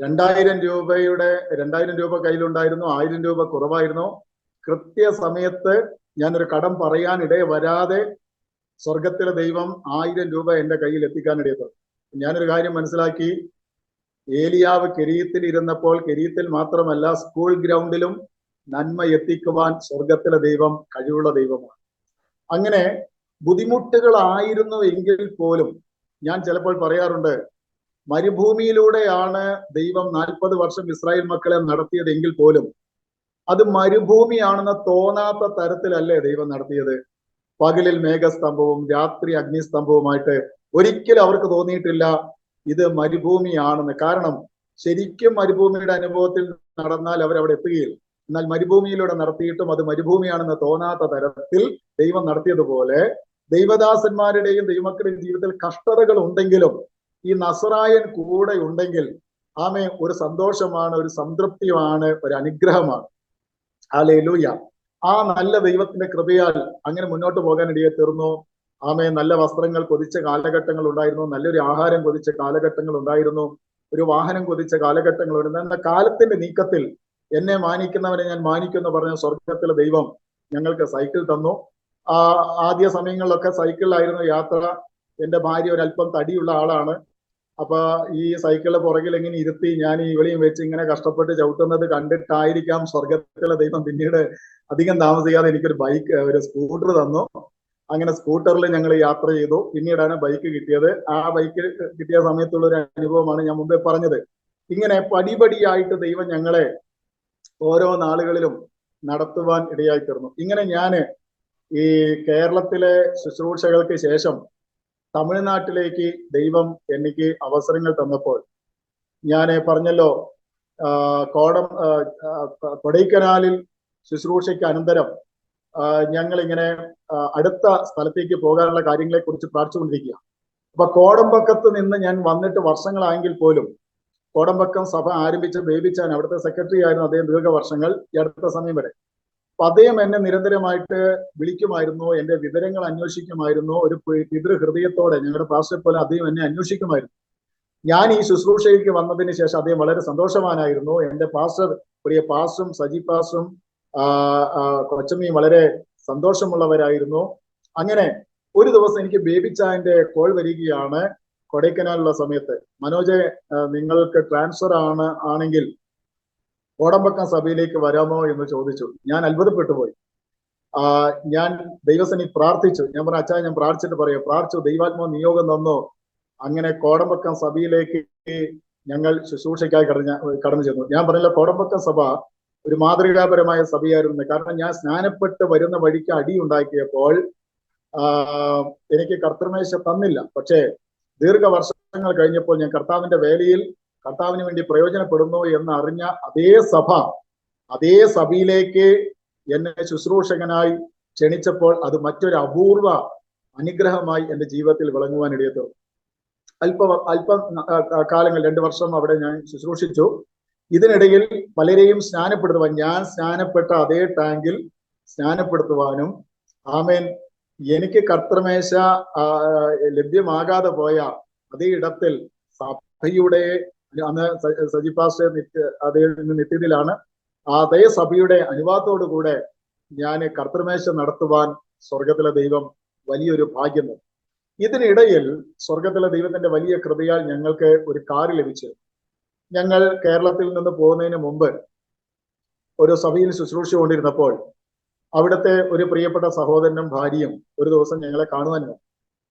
2000 രൂപ കയ്യിലുണ്ടായിരുന്നു, 1000 രൂപ കുറവായിരുന്നു. കൃത്യസമയത്ത് ഞാനൊരു കടം പറയാൻ ഇടയെ വരാതെ സ്വർഗത്തിലെ ദൈവം 1000 രൂപ എൻ്റെ കയ്യിൽ എത്തിക്കാനിടയത്. ഞാനൊരു കാര്യം മനസ്സിലാക്കി, ഏലിയാവ് കെരീത്തിൽ ഇരുന്നപ്പോൾ കെരീത്തിൽ മാത്രമല്ല സ്കൂൾ ഗ്രൗണ്ടിലും നന്മ എത്തിക്കുവാൻ സ്വർഗത്തിലെ ദൈവം കഴിവുള്ള ദൈവമാണ്. അങ്ങനെ ബുദ്ധിമുട്ടുകളായിരുന്നു എങ്കിൽ പോലും ഞാൻ ചിലപ്പോൾ പറയാറുണ്ട്, മരുഭൂമിയിലൂടെയാണ് ദൈവം 40 വർഷം ഇസ്രായേൽ മക്കളെ നടത്തിയതെങ്കിൽ പോലും അത് മരുഭൂമിയാണെന്ന് തോന്നാത്ത തരത്തിലല്ലേ ദൈവം നടത്തിയത്. പകലിൽ മേഘസ്തംഭവും രാത്രി അഗ്നിസ്തംഭവുമായിട്ട് ഒരിക്കലും അവർക്ക് തോന്നിയിട്ടില്ല ഇത് മരുഭൂമിയാണെന്ന്. കാരണം ശരിക്കും മരുഭൂമിയുടെ അനുഭവത്തിൽ നടന്നാൽ അവരവിടെ എത്തുകയില്ല. എന്നാൽ മരുഭൂമിയിലൂടെ നടത്തിയിട്ടും അത് മരുഭൂമിയാണെന്ന് തോന്നാത്ത തരത്തിൽ ദൈവം നടത്തിയതുപോലെ ദൈവദാസന്മാരുടെയും ദൈവമക്കളുടെയും ജീവിതത്തിൽ കഷ്ടതകൾ ഉണ്ടെങ്കിലും ഈ നസറായൻ കൂടെ ഉണ്ടെങ്കിൽ ആമേ ഒരു സന്തോഷമാണ്, ഒരു സംതൃപ്തിയാണ്, ഒരു അനുഗ്രഹമാണ്. ഹല്ലേലൂയ. ആ നല്ല ദൈവത്തിന്റെ കൃപയാൽ അങ്ങനെ മുന്നോട്ട് പോകാൻ ഇടയെ തീർന്നു. ആമേ നല്ല വസ്ത്രങ്ങൾ കൊതിച്ച കാലഘട്ടങ്ങൾ ഉണ്ടായിരുന്നു, നല്ലൊരു ആഹാരം കൊതിച്ച കാലഘട്ടങ്ങൾ ഉണ്ടായിരുന്നു, ഒരു വാഹനം കൊതിച്ച കാലഘട്ടങ്ങൾ ഉണ്ടായിരുന്നു. എന്ന കാലത്തിന്റെ നീക്കത്തിൽ എന്നെ മാനിക്കുന്നവനെ ഞാൻ മാനിക്കുമെന്ന് പറഞ്ഞ സ്വർഗത്തിലെ ദൈവം ഞങ്ങൾക്ക് സൈക്കിൾ തന്നു. ആദ്യ സമയങ്ങളിലൊക്കെ സൈക്കിളിലായിരുന്നു യാത്ര. എൻ്റെ ഭാര്യ ഒരല്പം തടിയുള്ള ആളാണ്. അപ്പൊ ഈ സൈക്കിളിന്റെ പുറകിൽ എങ്ങനെ ഇരുത്തി ഞാൻ ഈ ഇവളെയും വെച്ച് ഇങ്ങനെ കഷ്ടപ്പെട്ട് ചവിട്ടുന്നത് കണ്ടിട്ടായിരിക്കാം സ്വർഗത്തിലെ ദൈവം പിന്നീട് അധികം താമസിക്കാതെ എനിക്കൊരു ബൈക്ക്, ഒരു സ്കൂട്ടർ തന്നു. അങ്ങനെ സ്കൂട്ടറിൽ ഞങ്ങൾ യാത്ര ചെയ്തു. പിന്നീടാണ് ബൈക്ക് കിട്ടിയത്. ആ ബൈക്ക് കിട്ടിയ സമയത്തുള്ള ഒരു അനുഭവമാണ് ഞാൻ മുമ്പേ പറഞ്ഞത്. ഇങ്ങനെ പടിപടിയായിട്ട് ദൈവം ഞങ്ങളെ ഓരോ നാളുകളിലും നടത്തുവാൻ ഇടയായി തീർന്നു. ഇങ്ങനെ ഞാൻ ഈ കേരളത്തിലെ ശുശ്രൂഷകൾക്ക് ശേഷം തമിഴ്നാട്ടിലേക്ക് ദൈവം എനിക്ക് അവസരങ്ങൾ തന്നപ്പോൾ ഞാൻ പറഞ്ഞല്ലോ, കൊടൈക്കനാലിൽ ശുശ്രൂഷയ്ക്ക് അനന്തരം ഞങ്ങളിങ്ങനെ അടുത്ത സ്ഥലത്തേക്ക് പോകാനുള്ള കാര്യങ്ങളെ കുറിച്ച് പ്രാർത്ഥിച്ചുകൊണ്ടിരിക്കുക. അപ്പൊ കോടമ്പക്കത്ത് നിന്ന് ഞാൻ വന്നിട്ട് വർഷങ്ങളായെങ്കിൽ പോലും കോടമ്പക്കം സഭ ആരംഭിച്ച ബേബിച്ചാൻ അവിടുത്തെ സെക്രട്ടറി ആയിരുന്നു അദ്ദേഹം ദീർഘവർഷങ്ങൾ, ഈ അടുത്ത സമയം വരെ. അപ്പൊ അദ്ദേഹം എന്നെ നിരന്തരമായിട്ട് വിളിക്കുമായിരുന്നു, എന്റെ വിവരങ്ങൾ അന്വേഷിക്കുമായിരുന്നു. ഒരു പിതൃഹൃദയത്തോടെ ഞങ്ങളുടെ പാസ്റ്ററെ പോലെ അദ്ദേഹം എന്നെ അന്വേഷിക്കുമായിരുന്നു. ഞാൻ ഈ ശുശ്രൂഷയ്ക്ക് വന്നതിന് ശേഷം അദ്ദേഹം വളരെ സന്തോഷവാനായിരുന്നു. എന്റെ പാസ്റ്റർ, പ്രിയ പാസ്റ്ററും സജി പാസ്റ്ററും കൊച്ചമ്മയും വളരെ സന്തോഷമുള്ളവരായിരുന്നു. അങ്ങനെ ഒരു ദിവസം എനിക്ക് ബേബിച്ചായന്റെ കോൾ വരികയാണ് കൊടൈക്കനാലുള്ള സമയത്ത്. മനോജ്, നിങ്ങൾക്ക് ട്രാൻസ്ഫർ ആണെങ്കിൽ കോടമ്പക്കം സഭയിലേക്ക് വരാമോ എന്ന് ചോദിച്ചു. ഞാൻ അത്ഭുതപ്പെട്ടു പോയി. ഞാൻ ദൈവസേനയിൽ പ്രാർത്ഥിച്ചു. ഞാൻ പറഞ്ഞു, അച്ഛാ ഞാൻ പ്രാർത്ഥിച്ചിട്ട് പറയാം. പ്രാർത്ഥിച്ചു, ദൈവാത്മാ നിയോഗം തന്നു. അങ്ങനെ കോടമ്പക്കം സഭയിലേക്ക് ഞങ്ങൾ ശുശ്രൂഷയ്ക്കായി കടന്നു ചെന്നു. ഞാൻ പറഞ്ഞില്ല, കോടമ്പക്കം സഭ ഒരു മാതൃകാപരമായ സഭയായിരുന്നു. കാരണം ഞാൻ സ്നാനപ്പെട്ട് വരുന്ന വഴിക്ക് അടി ഉണ്ടാക്കിയപ്പോൾ എനിക്ക് കർത്തൃമേശ തന്നില്ല. പക്ഷേ ദീർഘവർഷങ്ങൾ കഴിഞ്ഞപ്പോൾ ഞാൻ കർത്താവിന്റെ വേലയിൽ കർത്താവിന് വേണ്ടി പ്രയോജനപ്പെടുന്നു എന്ന് അറിഞ്ഞ അതേ സഭയിലേക്ക് എന്നെ ശുശ്രൂഷകനായി ക്ഷണിച്ചപ്പോൾ അത് മറ്റൊരു അപൂർവ അനുഗ്രഹമായി എൻ്റെ ജീവിതത്തിൽ വിളങ്ങുവാൻ ഇടയത്തു. അല്പ കാലങ്ങൾ 2 വർഷം അവിടെ ഞാൻ ശുശ്രൂഷിച്ചു. ഇതിനിടയിൽ പലരെയും സ്നാനപ്പെടുത്തുവാൻ, ഞാൻ സ്നാനപ്പെട്ട അതേ ടാങ്കിൽ സ്നാനപ്പെടുത്തുവാനും, ആമേൻ, എനിക്ക് കർത്തൃമേശ ലഭ്യമാകാതെ പോയ അതേ ഇടത്തിൽ സഭയുടെ, അന്ന് സജിപാസ്റ്റർ അതേ നിത്യത്തിലാണ്, അതേ സഭയുടെ അനുവാദത്തോടു കൂടെ ഞാൻ കർത്തൃമേശ നടത്തുവാൻ സ്വർഗത്തിലെ ദൈവം വലിയൊരു ഭാഗ്യം തന്നു. ഇതിനിടയിൽ സ്വർഗത്തിലെ ദൈവത്തിന്റെ വലിയ കൃപയാൽ ഞങ്ങൾക്ക് ഒരു കാറ് ലഭിച്ചു. ഞങ്ങൾ കേരളത്തിൽ നിന്ന് പോകുന്നതിന് മുമ്പ് ഒരു സഭയിൽ ശുശ്രൂഷ കൊണ്ടിരുന്നപ്പോൾ അവിടുത്തെ ഒരു പ്രിയപ്പെട്ട സഹോദരനും ഭാര്യയും ഒരു ദിവസം ഞങ്ങളെ കാണുവാൻ വന്നു.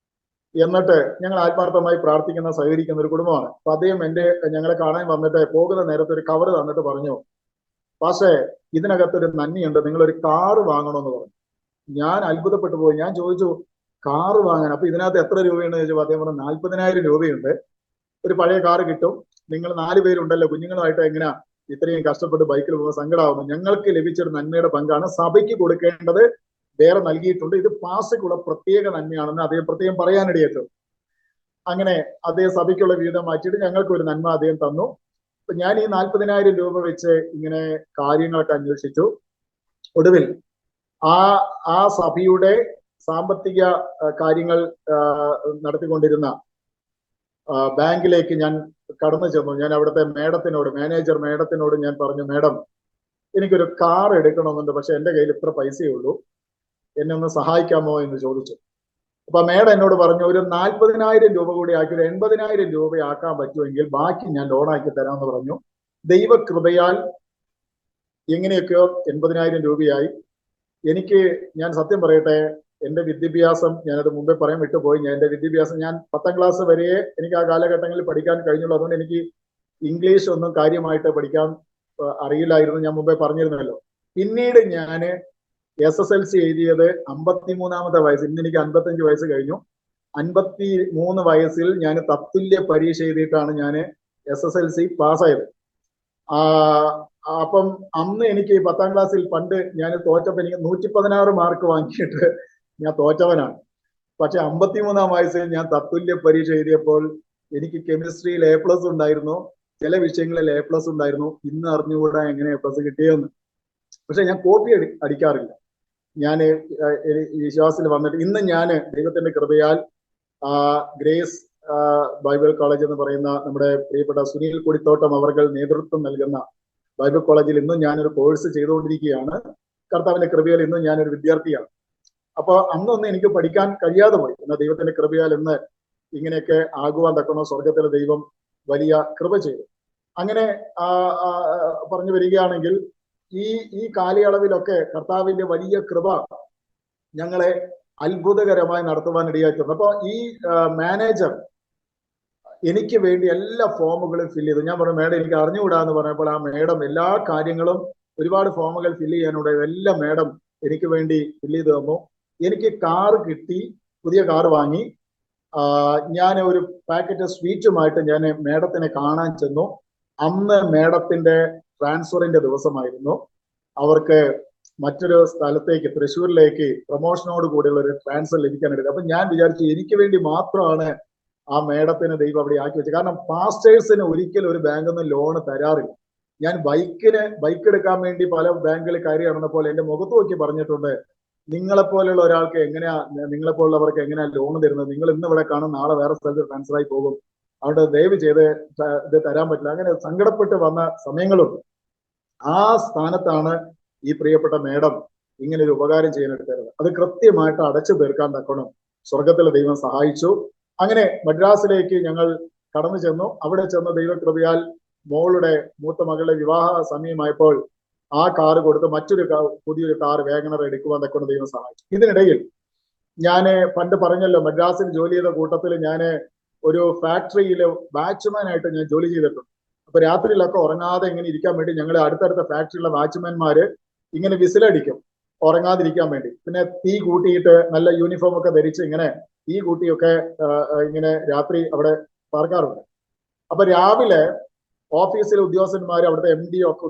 എന്നിട്ട് ഞങ്ങൾ ആത്മാർത്ഥമായി പ്രാർത്ഥിക്കുന്ന സഹകരിക്കുന്ന ഒരു കുടുംബമാണ്. അപ്പൊ അദ്ദേഹം ഞങ്ങളെ കാണാൻ വന്നിട്ട് പോകുന്ന നേരത്തെ ഒരു കവർ തന്നിട്ട് പറഞ്ഞു, പക്ഷേ ഇതിനകത്തൊരു നന്ദിയുണ്ട്, നിങ്ങളൊരു കാറ് വാങ്ങണമെന്ന് പറഞ്ഞു. ഞാൻ അത്ഭുതപ്പെട്ടു പോയി. ഞാൻ ചോദിച്ചു, കാറ് വാങ്ങാൻ? അപ്പൊ ഇതിനകത്ത് എത്ര രൂപയുണ്ട് ചോദിച്ചപ്പോൾ അദ്ദേഹം പറഞ്ഞു 40,000 രൂപയുണ്ട്, ഒരു പഴയ കാറ് കിട്ടും, നിങ്ങൾ 4 പേരുണ്ടല്ലോ, കുഞ്ഞുങ്ങളുമായിട്ട് എങ്ങനെയാ ഇത്രയും കഷ്ടപ്പെട്ട് ബൈക്കിൽ പോകുമ്പോൾ സങ്കടമാവുന്നു. ഞങ്ങൾക്ക് ലഭിച്ചൊരു നന്മയുടെ പങ്കാണ്, സഭയ്ക്ക് കൊടുക്കേണ്ടത് വേറെ നൽകിയിട്ടുണ്ട്, ഇത് പാസയ്ക്കുള്ള പ്രത്യേക നന്മയാണെന്ന് അദ്ദേഹം പ്രത്യേകം പറയാനിടയേറ്റു. അങ്ങനെ അദ്ദേഹം സഭയ്ക്കുള്ള വിഹിതം മാറ്റിയിട്ട് ഞങ്ങൾക്ക് ഒരു നന്മ അദ്ദേഹം തന്നു. അപ്പൊ ഞാൻ ഈ 40,000 രൂപ വെച്ച് ഇങ്ങനെ കാര്യങ്ങളൊക്കെ അന്വേഷിച്ചു. ഒടുവിൽ ആ സഭയുടെ സാമ്പത്തിക കാര്യങ്ങൾ നടത്തിക്കൊണ്ടിരുന്ന ബാങ്കിലേക്ക് ഞാൻ കടന്നു ചെന്നു. ഞാൻ അവിടുത്തെ മാനേജർ മേഡത്തിനോട് ഞാൻ പറഞ്ഞു, മേഡം എനിക്കൊരു കാർ എടുക്കണമെന്നുണ്ട്, പക്ഷെ എൻ്റെ കയ്യിൽ ഇത്ര പൈസയേ ഉള്ളൂ, എന്നെ ഒന്ന് സഹായിക്കാമോ എന്ന് ചോദിച്ചു. അപ്പൊ മേഡം എന്നോട് പറഞ്ഞു, ഒരു 40,000 രൂപ കൂടി ആക്കി ഒരു 80,000 രൂപ ആക്കാൻ പറ്റുമെങ്കിൽ ബാക്കി ഞാൻ ലോണാക്കി തരാമെന്ന് പറഞ്ഞു. ദൈവകൃപയാൽ എങ്ങനെയൊക്കെയോ 80,000 രൂപയായി. ഞാൻ സത്യം പറയട്ടെ, എന്റെ വിദ്യാഭ്യാസം, ഞാനത് മുമ്പേ പറയാൻ വിട്ടുപോയി, എന്റെ വിദ്യാഭ്യാസം ഞാൻ 10ാം ക്ലാസ് വരെ എനിക്ക് ആ കാലഘട്ടങ്ങളിൽ പഠിക്കാൻ കഴിഞ്ഞുള്ളൂ. അതുകൊണ്ട് എനിക്ക് ഇംഗ്ലീഷ് ഒന്നും കാര്യമായിട്ട് പഠിക്കാൻ അറിയില്ലായിരുന്നു, ഞാൻ മുമ്പേ പറഞ്ഞിരുന്നല്ലോ. പിന്നീട് ഞാൻ SSLC എഴുതിയത് 53ാമത്തെ വയസ്സിൽ. ഇന്ന് എനിക്ക് 55 വയസ്സ് കഴിഞ്ഞു. 53 വയസ്സിൽ ഞാൻ തത്തുല്യ പരീക്ഷ എഴുതിയിട്ടാണ് ഞാൻ SSLC പാസ്സായത്. അപ്പം അന്ന് എനിക്ക് 10ാം ക്ലാസ്സിൽ പണ്ട് ഞാൻ തോറ്റപ്പോൾ എനിക്ക് 116 മാർക്ക് വാങ്ങിയിട്ട് ഞാൻ തോറ്റവനാണ്. പക്ഷെ 53ാം വയസ്സിൽ ഞാൻ തത്തുല്യ പരീക്ഷ എഴുതിയപ്പോൾ എനിക്ക് കെമിസ്ട്രിയിൽ A+ ഉണ്ടായിരുന്നു, ചില വിഷയങ്ങളിൽ A+ ഉണ്ടായിരുന്നു. ഇന്ന് അറിഞ്ഞുകൂടാ എങ്ങനെ A+ കിട്ടിയെന്ന്. പക്ഷെ ഞാൻ കോപ്പി അടിക്കാറില്ല. ഞാൻ വിശ്വാസത്തിൽ വന്നിട്ട് ഇന്ന് ഞാൻ ദൈവത്തിന്റെ കൃപയാൽ ഗ്രേസ് ബൈബിൾ കോളേജ് എന്ന് പറയുന്ന നമ്മുടെ പ്രിയപ്പെട്ട സുനിൽ കൊടിത്തോട്ടം അവർ നേതൃത്വം നൽകുന്ന ബൈബിൾ കോളേജിൽ ഇന്നും ഞാനൊരു കോഴ്സ് ചെയ്തുകൊണ്ടിരിക്കുകയാണ്. കർത്താവിന്റെ കൃപയാൽ ഇന്നും ഞാനൊരു വിദ്യാർത്ഥിയാണ്. അപ്പൊ അന്നൊന്നും എനിക്ക് പഠിക്കാൻ കഴിയാതെ പോയി. എന്നാൽ ദൈവത്തിന്റെ കൃപയാൽ ഇന്ന് ഇങ്ങനെയൊക്കെ ആകുവാൻ തക്കണോ സ്വർഗത്തിലെ ദൈവം വലിയ കൃപ ചെയ്തു. അങ്ങനെ പറഞ്ഞു വരികയാണെങ്കിൽ ഈ കാലയളവിലൊക്കെ കർത്താവിന്റെ വലിയ കൃപ ഞങ്ങളെ അത്ഭുതകരമായി നടത്തുവാൻ ഇടയായിട്ടുണ്ട്. അപ്പൊ ഈ മാനേജർ എനിക്ക് വേണ്ടി എല്ലാ ഫോമുകളും ഫില്ല് ചെയ്തു. ഞാൻ പറഞ്ഞു, മേഡം എനിക്ക് അറിഞ്ഞുകൂടാന്ന് പറഞ്ഞപ്പോൾ ആ മേഡം എല്ലാ കാര്യങ്ങളും, ഒരുപാട് ഫോമുകൾ ഫില്ല് ചെയ്യാനുണ്ട്, എല്ലാം മേഡം എനിക്ക് വേണ്ടി ഫില്ല് ചെയ്ത് തന്നു. എനിക്ക് കാറ് കിട്ടി, പുതിയ കാറ് വാങ്ങി. ഞാൻ ഒരു പാക്കറ്റ് സ്വീറ്റുമായിട്ട് ഞാൻ മേഡത്തിനെ കാണാൻ ചെന്നു. അന്ന് മേഡത്തിന്റെ ട്രാൻസ്ഫറിന്റെ ദിവസമായിരുന്നു. അവർക്ക് മറ്റൊരു സ്ഥലത്തേക്ക്, തൃശ്ശൂരിലേക്ക് പ്രൊമോഷനോട് കൂടിയുള്ള ഒരു ട്രാൻസ്ഫർ ലഭിക്കാനായിട്ട്. അപ്പൊ ഞാൻ വിചാരിച്ചു എനിക്ക് വേണ്ടി മാത്രമാണ് ആ മേഡത്തിന് ദൈവം അവിടെ ആക്കി വെച്ചത്. കാരണം പാസ്റ്റേഴ്സിന് ഒരിക്കലും ഒരു ബാങ്കിൽ നിന്ന് ലോൺ തരാറില്ല. ഞാൻ ബൈക്ക് എടുക്കാൻ വേണ്ടി പല ബാങ്കുകളിൽ കയറി നടന്നപ്പോൾ എന്റെ മുഖത്ത് നോക്കി പറഞ്ഞിട്ടുണ്ട്, നിങ്ങളെപ്പോലെയുള്ള ഒരാൾക്ക് എങ്ങനെയാ, നിങ്ങളെപ്പോലുള്ളവർക്ക് എങ്ങനെയാ ലോൺ തരുന്നത്? നിങ്ങൾ ഇന്ന് ഇവിടെ കാണും, നാളെ വേറെ സ്ഥലത്ത് ട്രാൻസ്ഫർ ആയി പോകും, അവിടെ ദയവ് ചെയ്ത് ഇത് തരാൻ പറ്റില്ല. അങ്ങനെ സങ്കടപ്പെട്ട് വന്ന സമയങ്ങളുണ്ട്. ആ സ്ഥാനത്താണ് ഈ പ്രിയപ്പെട്ട മേഡം ഇങ്ങനെ ഒരു ഉപകാരം ചെയ്യാനായിട്ട് തരുന്നത്. അത് കൃത്യമായിട്ട് അടച്ചു തീർക്കാൻ തക്കണം സ്വർഗത്തിലെ ദൈവം സഹായിച്ചു. അങ്ങനെ മദ്രാസിലേക്ക് ഞങ്ങൾ കടന്നു ചെന്നു. അവിടെ ചെന്ന് ദൈവകൃപയാൽ മോളുടെ മൂത്ത മകളുടെ വിവാഹ സമയമായപ്പോൾ ആ കാറ് കൊടുത്ത് പുതിയൊരു കാറ് വേഗണർ എടുക്കുവാൻ തക്കണം ദൈവം സഹായിച്ചു. ഇതിനിടയിൽ ഞാൻ പണ്ട് പറഞ്ഞല്ലോ, മദ്രാസിൽ ജോലി ചെയ്ത കൂട്ടത്തിൽ ഞാൻ ഒരു ഫാക്ടറിയിൽ വാച്ച്മാൻ ആയിട്ട് ഞാൻ ജോലി ചെയ്തിട്ടുണ്ട്. അപ്പൊ രാത്രിയിലൊക്കെ ഉറങ്ങാതെ ഇങ്ങനെ ഇരിക്കാൻ വേണ്ടി ഞങ്ങൾ അടുത്തടുത്ത ഫാക്ടറിയിലെ വാച്ച്മാൻമാര് ഇങ്ങനെ വിസിലടിക്കും ഉറങ്ങാതിരിക്കാൻ വേണ്ടി. പിന്നെ തീ കൂട്ടിയിട്ട് നല്ല യൂണിഫോം ഒക്കെ ധരിച്ച് ഇങ്ങനെ തീ കൂട്ടിയൊക്കെ ഇങ്ങനെ രാത്രി അവിടെ പാർക്കാറുണ്ട്. അപ്പൊ രാവിലെ ഓഫീസിലെ ഉദ്യോഗസ്ഥന്മാർ, അവിടുത്തെ MD ഒക്കെ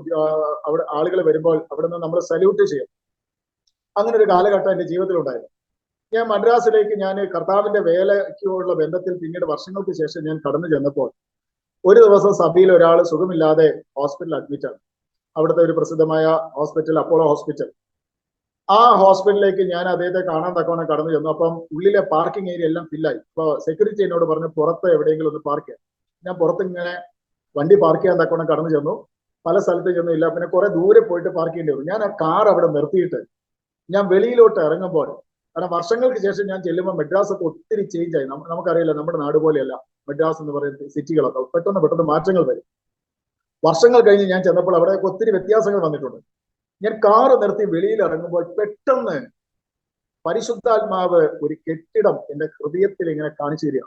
അവിടെ ആളുകൾ വരുമ്പോൾ അവിടെ നിന്ന് നമ്മൾ സല്യൂട്ട് ചെയ്യും. അങ്ങനെ ഒരു കാലഘട്ടം എന്റെ ജീവിതത്തിൽ ഉണ്ടായിരുന്നു. ഞാൻ മദ്രാസിലേക്ക് ഞാൻ കർത്താവിന്റെ വേലയ്ക്കുള്ള ബന്ധത്തിൽ പിന്നീട് വർഷങ്ങൾക്ക് ശേഷം ഞാൻ കടന്നു ചെന്നപ്പോൾ ഒരു ദിവസം സഭയിൽ ഒരാൾ സുഖമില്ലാതെ ഹോസ്പിറ്റലിൽ അഡ്മിറ്റാണ്. അവിടുത്തെ ഒരു പ്രസിദ്ധമായ ഹോസ്പിറ്റൽ, അപ്പോളോ ഹോസ്പിറ്റൽ. ആ ഹോസ്പിറ്റലിലേക്ക് ഞാൻ അദ്ദേഹത്തെ കാണാൻ തക്കവണ്ണം കടന്നു ചെന്നു. അപ്പം ഉള്ളിലെ പാർക്കിംഗ് ഏരിയ എല്ലാം ഫില്ലായി. അപ്പൊ സെക്യൂരിറ്റി എന്നോട് പറഞ്ഞു പുറത്ത് എവിടെയെങ്കിലും ഒന്ന് പാർക്ക് ചെയ്യാം. ഞാൻ പുറത്ത് ഇങ്ങനെ വണ്ടി പാർക്ക് ചെയ്യാൻ തക്കവണ്ണം കടന്നു ചെന്നു. പല സ്ഥലത്ത് ചെന്നും ഇല്ല. പിന്നെ കുറെ ദൂരെ പോയിട്ട് പാർക്ക് ചെയ്യേണ്ടി വരും. ഞാൻ ആ കാർ അവിടെ നിർത്തിയിട്ട് ഞാൻ വെളിയിലോട്ട് ഇറങ്ങുമ്പോൾ, കാരണം വർഷങ്ങൾക്ക് ശേഷം ഞാൻ ചെല്ലുമ്പോൾ മദ്രാസ് ഒക്കെ ഒത്തിരി ചേഞ്ച് ആയി. നമുക്കറിയില്ല, നമ്മുടെ നാട് പോലെയല്ല മദ്രാസ് എന്ന് പറയുന്ന സിറ്റികളൊക്കെ പെട്ടെന്ന് മാറ്റങ്ങൾ വരും. വർഷങ്ങൾ കഴിഞ്ഞ് ഞാൻ ചെന്നപ്പോൾ അവിടെ ഒത്തിരി വ്യത്യാസങ്ങൾ വന്നിട്ടുണ്ട്. ഞാൻ കാറ് നിർത്തി വെളിയിൽ ഇറങ്ങുമ്പോൾ പെട്ടെന്ന് പരിശുദ്ധാത്മാവ് ഒരു കെട്ടിടം എന്റെ ഹൃദയത്തിൽ ഇങ്ങനെ കാണിച്ചു തരിക.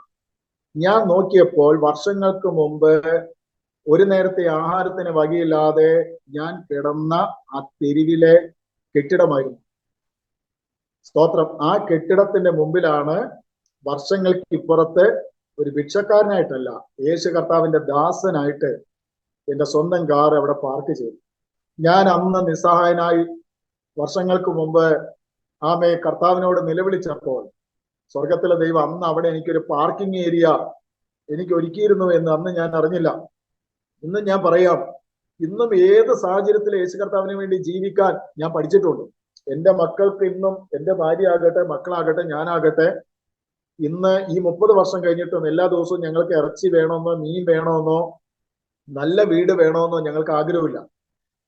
ഞാൻ നോക്കിയപ്പോൾ വർഷങ്ങൾക്ക് മുമ്പ് ഒരു നേരത്തെ ആഹാരത്തിന് വകയില്ലാതെ ഞാൻ കിടന്ന ആ തെരുവിലെ കെട്ടിടമായിരുന്നു. സ്തോത്രം. ആ കെട്ടിടത്തിന്റെ മുമ്പിലാണ് വർഷങ്ങൾക്ക് ഇപ്പുറത്ത് ഒരു ഭിക്ഷക്കാരനായിട്ടല്ല, യേശു കർത്താവിന്റെ ദാസനായിട്ട് എന്റെ സ്വന്തം കാർ അവിടെ പാർക്ക് ചെയ്തു. ഞാൻ അന്ന് നിസ്സഹായനായി വർഷങ്ങൾക്ക് മുമ്പ് ആമേ കർത്താവിനോട് നിലവിളിച്ചപ്പോൾ സ്വർഗത്തിലെ ദൈവം അന്ന് അവിടെ എനിക്കൊരു പാർക്കിംഗ് ഏരിയ എനിക്ക് ഒരുക്കിയിരുന്നു എന്ന് അന്ന് ഞാൻ അറിഞ്ഞില്ല. ഇന്ന് ഞാൻ പറയാം, ഇന്നും ഏത് സാഹചര്യത്തിൽ യേശു കർത്താവിന് വേണ്ടി ജീവിക്കാൻ ഞാൻ പഠിച്ചിട്ടുണ്ട്. എന്റെ മക്കൾക്ക് ഇന്നും, എന്റെ ഭാര്യ ആകട്ടെ, മക്കളാകട്ടെ, ഞാനാകട്ടെ, ഇന്ന് ഈ 30 വർഷം കഴിഞ്ഞിട്ടും എല്ലാ ദിവസവും ഞങ്ങൾക്ക് ഇറച്ചി വേണമെന്നോ മീൻ വേണമെന്നോ നല്ല വീട് വേണമെന്നോ ഞങ്ങൾക്ക് ആഗ്രഹമില്ല.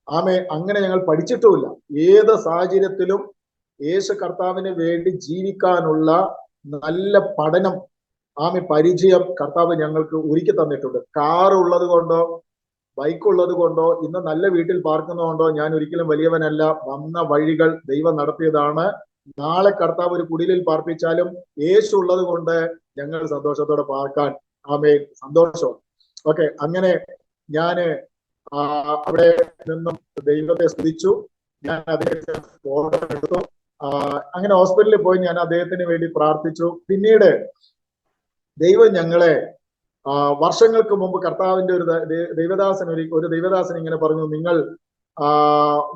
ആമേ, അങ്ങനെ ഞങ്ങൾ പഠിച്ചിട്ടുമില്ല. ഏത് സാഹചര്യത്തിലും യേശു കർത്താവിന് വേണ്ടി ജീവിക്കാനുള്ള നല്ല പഠനം, ആമേ, പരിചയം കർത്താവ് ഞങ്ങൾക്ക് ഒരുക്കി തന്നിട്ടുണ്ട്. കാർ ഉള്ളത് കൊണ്ടോ ബൈക്ക് ഉള്ളത് കൊണ്ടോ ഇന്ന് നല്ല വീട്ടിൽ പാർക്കുന്നതുകൊണ്ടോ ഞാൻ ഒരിക്കലും വലിയവനല്ല. വന്ന വഴികൾ ദൈവം നടത്തിയതാണ്. നാളെ കർത്താവ് ഒരു കുടിലിൽ പാർപ്പിച്ചാലും യേശു ഉള്ളത് കൊണ്ട് ഞങ്ങൾ സന്തോഷത്തോടെ പാർക്കാൻ, ആമേ, സന്തോഷം. ഓക്കെ, അങ്ങനെ ഞാന് അവിടെ നിന്നും ദൈവത്തെ സ്തുതിച്ചു. ഞാൻ അദ്ദേഹത്തെ ഫോട്ടോ എടുത്തു. അങ്ങനെ ഹോസ്പിറ്റലിൽ പോയി ഞാൻ അദ്ദേഹത്തിന് വേണ്ടി പ്രാർത്ഥിച്ചു. പിന്നീട് ദൈവം ഞങ്ങളെ വർഷങ്ങൾക്ക് മുമ്പ് കർത്താവിന്റെ ഒരു ദൈവദാസൻ ഇങ്ങനെ പറഞ്ഞു, നിങ്ങൾ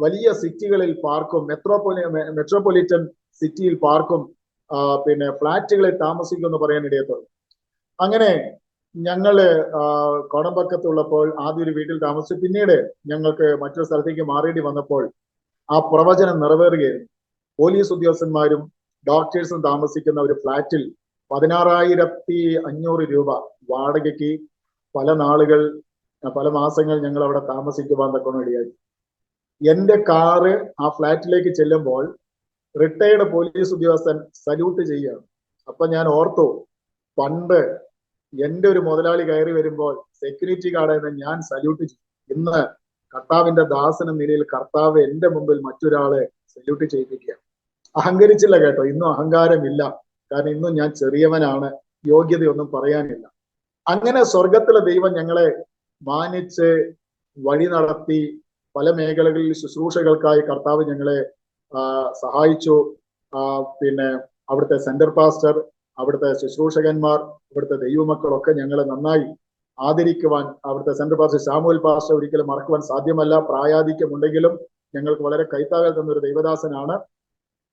വലിയ സിറ്റികളിൽ പാർക്കും, മെട്രോപൊളിറ്റൻ സിറ്റിയിൽ പാർക്കും, പിന്നെ ഫ്ലാറ്റുകളിൽ താമസിക്കും എന്ന് പറയാൻ ഇടയത്തുള്ളൂ. അങ്ങനെ ഞങ്ങള് കോടമ്പക്കത്തുള്ളപ്പോൾ ആദ്യം ഒരു വീട്ടിൽ താമസിച്ചു. പിന്നീട് ഞങ്ങൾക്ക് മറ്റൊരു സ്ഥലത്തേക്ക് മാറേണ്ടി വന്നപ്പോൾ ആ പ്രവചനം നിറവേറുകയായിരുന്നു. പോലീസ് ഉദ്യോഗസ്ഥന്മാരും ഡോക്ടേഴ്സും താമസിക്കുന്ന ഒരു ഫ്ലാറ്റിൽ 16,500 രൂപ വാടകയ്ക്ക് പല മാസങ്ങൾ ഞങ്ങൾ അവിടെ താമസിക്കുവാൻ തക്കണം ഇടയായി. എന്റെ കാറ് ആ ഫ്ലാറ്റിലേക്ക് ചെല്ലുമ്പോൾ റിട്ടയർഡ് പോലീസ് ഉദ്യോഗസ്ഥൻ സല്യൂട്ട് ചെയ്യുകയാണ്. അപ്പൊ ഞാൻ ഓർത്തു, പണ്ട് എന്റെ ഒരു മുതലാളി കയറി വരുമ്പോൾ സെക്യൂരിറ്റി ഗാർഡ് ഞാൻ സല്യൂട്ട് ചെയ്യും. ഇന്ന് കർത്താവിന്റെ ദാസൻ എന്ന നിലയിൽ കർത്താവ് എന്റെ മുമ്പിൽ മറ്റൊരാളെ സല്യൂട്ട് ചെയ്യിപ്പിക്കുക. അഹങ്കരിച്ചില്ല കേട്ടോ, ഇന്നും അഹങ്കാരമില്ല. കാരണം ഇന്നും ഞാൻ ചെറിയവനാണ്, യോഗ്യതയൊന്നും പറയാനില്ല. അങ്ങനെ സ്വർഗത്തിലെ ദൈവം ഞങ്ങളെ മാനിച്ച് വഴി നടത്തി. പല മേഖലകളിൽ ശുശ്രൂഷകൾക്കായി കർത്താവ് ഞങ്ങളെ സഹായിച്ചു. പിന്നെ അവിടുത്തെ സെന്റർ പാസ്റ്റർ, അവിടുത്തെ ശുശ്രൂഷകന്മാർ, അവിടുത്തെ ദൈവമക്കളൊക്കെ ഞങ്ങളെ നന്നായി ആദരിക്കുവാൻ, അവിടുത്തെ സെന്റർ പാസ്റ്റർ ശാമുൽ പാസ്റ്റർ ഒരിക്കലും മറക്കുവാൻ സാധ്യമല്ല. പ്രായാധിക്യമുണ്ടെങ്കിലും ഞങ്ങൾക്ക് വളരെ കൈത്താങ്ങൽ തന്ന ഒരു ദൈവദാസനാണ്.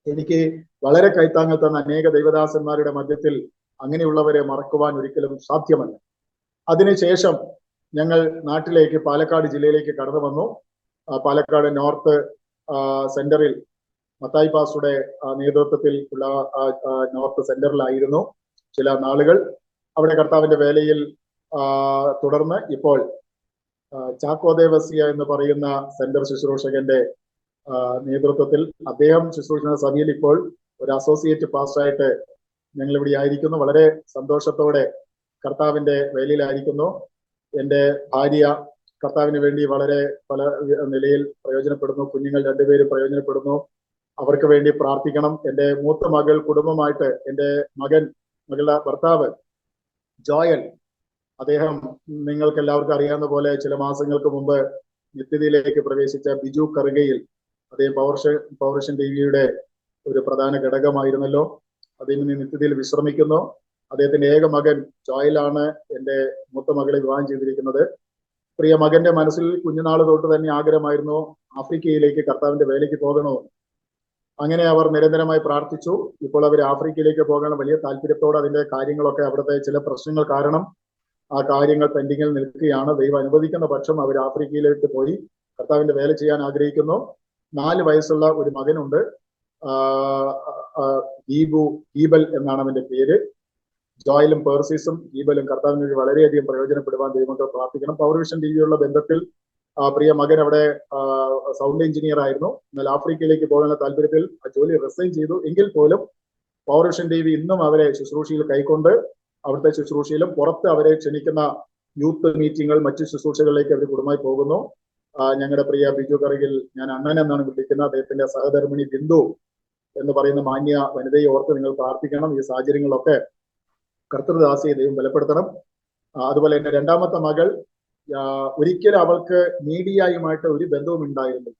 എനിക്ക് വളരെ കൈത്താങ്ങൽ തന്ന അനേക ദൈവദാസന്മാരുടെ മധ്യത്തിൽ അങ്ങനെയുള്ളവരെ മറക്കുവാൻ ഒരിക്കലും സാധ്യമല്ല. അതിനുശേഷം ഞങ്ങൾ നാട്ടിലേക്ക്, പാലക്കാട് ജില്ലയിലേക്ക് കടന്നു വന്നു. പാലക്കാട് നോർത്ത് സെന്ററിൽ മത്തായി പാസ്റ്ററുടെ നേതൃത്വത്തിൽ ഉള്ള നോർത്ത് സെന്ററിലായിരുന്നു ചില നാളുകൾ. അവിടെ കർത്താവിന്റെ വേലയിൽ തുടർന്ന് ഇപ്പോൾ ചാക്കോദേവസിയ എന്ന് പറയുന്ന സെന്റർ ശുശ്രൂഷകന്റെ നേതൃത്വത്തിൽ അദ്ദേഹം ശുശ്രൂഷിക്കുന്ന സഭയിൽ ഇപ്പോൾ ഒരു അസോസിയേറ്റ് പാസ്റ്ററായിട്ട് ഞങ്ങൾ ഇവിടെ ആയിരിക്കുന്നു. വളരെ സന്തോഷത്തോടെ കർത്താവിന്റെ വേലയിലായിരിക്കുന്നു. എൻ്റെ ഭാര്യ കർത്താവിന് വേണ്ടി വളരെ പല നിലയിൽ പ്രയോജനപ്പെടുന്നു. കുഞ്ഞുങ്ങൾ 2 പേരും പ്രയോജനപ്പെടുന്നു. അവർക്ക് വേണ്ടി പ്രാർത്ഥിക്കണം. എൻ്റെ മൂത്ത മകൾ കുടുംബമായിട്ട്, എൻ്റെ മകളുടെ ഭർത്താവ് ജോയൽ, അദ്ദേഹം നിങ്ങൾക്ക് എല്ലാവർക്കും അറിയാവുന്ന പോലെ ചില മാസങ്ങൾക്ക് മുമ്പ് നിത്യതയിലേക്ക് പ്രവേശിച്ച ബിജു കറുകയിൽ, അദ്ദേഹം പൗർഷൻ ടിവിയുടെ ഒരു പ്രധാന ഘടകമായിരുന്നല്ലോ. അദ്ദേഹം ഇന്ന് നിത്യതയിൽ വിശ്രമിക്കുന്നു. അദ്ദേഹത്തിന്റെ ഏക മകൻ ജോയലാണ് എൻ്റെ മൂത്ത മകളെ വിവാഹം ചെയ്തിരിക്കുന്നത്. പ്രിയ മകന്റെ മനസ്സിൽ കുഞ്ഞുനാൾ തൊട്ട് തന്നെ ആഗ്രഹമായിരുന്നു ആഫ്രിക്കയിലേക്ക് കർത്താവിന്റെ വേലയ്ക്ക് പോകണമെന്ന്. അങ്ങനെ അവർ നിരന്തരമായി പ്രാർത്ഥിച്ചു. ഇപ്പോൾ അവർ ആഫ്രിക്കയിലേക്ക് പോകാൻ വലിയ താല്പര്യത്തോടെ, അതിന്റെ കാര്യങ്ങളൊക്കെ അവിടുത്തെ ചില പ്രശ്നങ്ങൾ കാരണം ആ കാര്യങ്ങൾ പെൻഡിങ്ങിൽ നിൽക്കുകയാണ്. ദൈവം അനുവദിക്കുന്ന പക്ഷം അവർ ആഫ്രിക്കയിലേക്ക് പോയി കർത്താവിന്റെ വേല ചെയ്യാൻ ആഗ്രഹിക്കുന്നു. 4 വയസ്സുള്ള ഒരു മകനുണ്ട്, ഈബൽ എന്നാണ് അവന്റെ പേര്. ജോയലും പേർസീസും ഈബലും കർത്താവിന് വേണ്ടി വളരെയധികം പ്രയോജനപ്പെടുവാൻ ദൈവമക്കൾ പ്രാർത്ഥിക്കണം. പൗർവിഷൻ ടിവിയുള്ള ബന്ധത്തിൽ പ്രിയ മകൻ അവിടെ സൗണ്ട് എഞ്ചിനീയർ ആയിരുന്നു. എന്നാൽ ആഫ്രിക്കയിലേക്ക് പോകാനുള്ള താല്പര്യത്തിൽ ആ ജോലി റിസൈൻ ചെയ്തു. എങ്കിൽ പോലും പൗർവിഷൻ ടി വി ഇന്നും അവരെ ശുശ്രൂഷയിൽ കൈക്കൊണ്ട് അവിടുത്തെ ശുശ്രൂഷയിലും പുറത്ത് അവരെ ക്ഷണിക്കുന്ന യൂത്ത് മീറ്റിങ്ങുകൾ, മറ്റു ശുശ്രൂഷകളിലേക്ക് അവർ കുടുംബമായി പോകുന്നു. ഞങ്ങളുടെ പ്രിയ ബിജു കറിയിൽ, ഞാൻ അണ്ണൻ എന്നാണ് വിളിക്കുന്നത്, അദ്ദേഹത്തിന്റെ സഹധർമ്മിണി ബിന്ദു എന്ന് പറയുന്ന മാന്യ വനിതയെ ഓർത്ത് നിങ്ങൾ പ്രാർത്ഥിക്കണം. ഈ സാഹചര്യങ്ങളൊക്കെ കർത്തൃദാസിയെ ദൈവം ബലപ്പെടുത്തണം. അതുപോലെ എന്റെ രണ്ടാമത്തെ മകൾ, ഒരിക്കലും അവൾക്ക് മീഡിയയുമായിട്ട് ഒരു ബന്ധവും ഉണ്ടായിരുന്നു.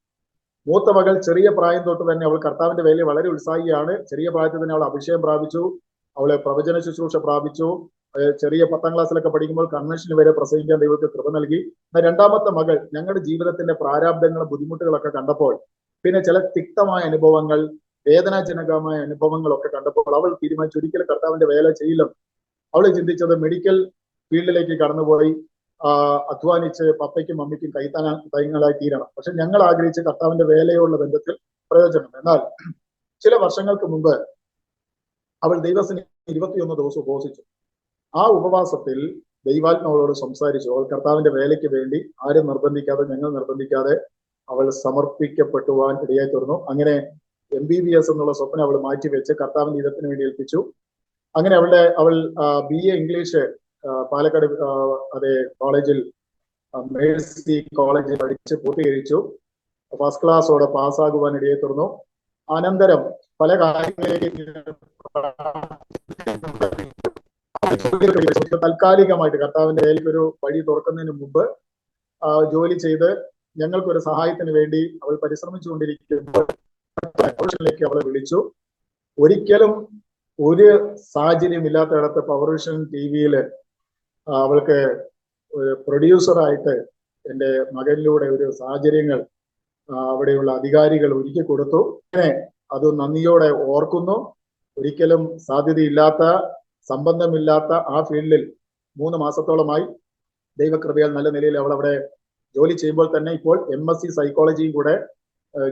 മൂത്ത മകൾ ചെറിയ പ്രായം തൊട്ട് തന്നെ അവൾ കർത്താവിന്റെ വേലയിൽ വളരെ ഉത്സാഹിയാണ്. ചെറിയ പ്രായത്തിൽ തന്നെ അവൾ അഭിഷേകം പ്രാപിച്ചു, അവളെ പ്രവചന ശുശ്രൂഷ പ്രാപിച്ചു. ചെറിയ 10ാം ക്ലാസ്സിലൊക്കെ പഠിക്കുമ്പോൾ കൺവെൻഷന് വരെ പ്രസംഗിക്കാൻ ദൈവത്തിന് കൃപ നൽകി. രണ്ടാമത്തെ മകൾ ഞങ്ങളുടെ ജീവിതത്തിന്റെ പ്രാരാബ്ദങ്ങളും ബുദ്ധിമുട്ടുകളൊക്കെ കണ്ടപ്പോൾ, പിന്നെ ചില തിക്തമായ അനുഭവങ്ങൾ, വേദനാജനകമായ അനുഭവങ്ങളൊക്കെ കണ്ടപ്പോൾ അവൾ തീരുമാനിച്ചു ഒരിക്കലും കർത്താവിന്റെ വേല ചെയ്യില്ലെന്ന്. അവൾ ചിന്തിച്ചത് മെഡിക്കൽ ഫീൽഡിലേക്ക് കടന്നുപോയി അധ്വാനിച്ച് പപ്പയ്ക്കും മമ്മിക്കും കൈത്താങ്ങായി തീരണം. പക്ഷെ ഞങ്ങൾ ആഗ്രഹിച്ച് കർത്താവിന്റെ വേലയോടുള്ള ബന്ധത്തിൽ പ്രയോജനം. എന്നാൽ ചില വർഷങ്ങൾക്ക് മുമ്പ് അവൾ ദൈവത്തിന് 21 ദിവസം ഉപവസിച്ചു. ആ ഉപവാസത്തിൽ ദൈവാത്മാവളോട് സംസാരിച്ചു. അവൾ കർത്താവിന്റെ വേലയ്ക്ക് വേണ്ടി ആരും നിർബന്ധിക്കാതെ, ഞങ്ങൾ നിർബന്ധിക്കാതെ അവൾ സമർപ്പിക്കപ്പെടുവാൻ ഇടയായി തീർന്നു. അങ്ങനെ MBBS എന്നുള്ള സ്വപ്നം അവൾ മാറ്റിവെച്ച് കർത്താവിന്റെ ഹിതത്തിന് വേണ്ടി ഏൽപ്പിച്ചു. അങ്ങനെ അവൾ BA ഇംഗ്ലീഷ് പാലക്കാട് അതേ കോളേജിൽ, മേഴ്സി കോളേജിൽ പഠിച്ച് പൂർത്തീകരിച്ചു. ഫസ്റ്റ് ക്ലാസ്സോടെ പാസ്സാകുവാൻ ഇടയായി തീർന്നു. അനന്തരം പല കാര്യങ്ങളിലേക്ക് താൽക്കാലികമായിട്ട് കർത്താവിന്റെ വേലയ്ക്ക് ഒരു വഴി തുറക്കുന്നതിന് മുമ്പ് ജോലി ചെയ്ത് ഞങ്ങൾക്കൊരു സഹായത്തിന് വേണ്ടി അവൾ പരിശ്രമിച്ചുകൊണ്ടിരിക്കുമ്പോൾ അവളെ വിളിച്ചു. ഒരിക്കലും ഒരു സാഹചര്യം ഇല്ലാത്തയിടത്ത് പവർവിഷൻ TV-യിൽ അവൾക്ക് പ്രൊഡ്യൂസറായിട്ട് എൻ്റെ മകനിലൂടെ ഒരു സാഹചര്യങ്ങൾ അവിടെയുള്ള അധികാരികൾ ഒരുക്കി കൊടുത്തു. അങ്ങനെ അത് നന്ദിയോടെ ഓർക്കുന്നു. ഒരിക്കലും സാധ്യതയില്ലാത്ത, സംബന്ധമില്ലാത്ത ആ ഫീൽഡിൽ 3 മാസത്തോളമായി ദൈവകൃപയാൽ നല്ല നിലയിൽ അവൾ അവിടെ ജോലി ചെയ്യുമ്പോൾ തന്നെ ഇപ്പോൾ MSc സൈക്കോളജിയും കൂടെ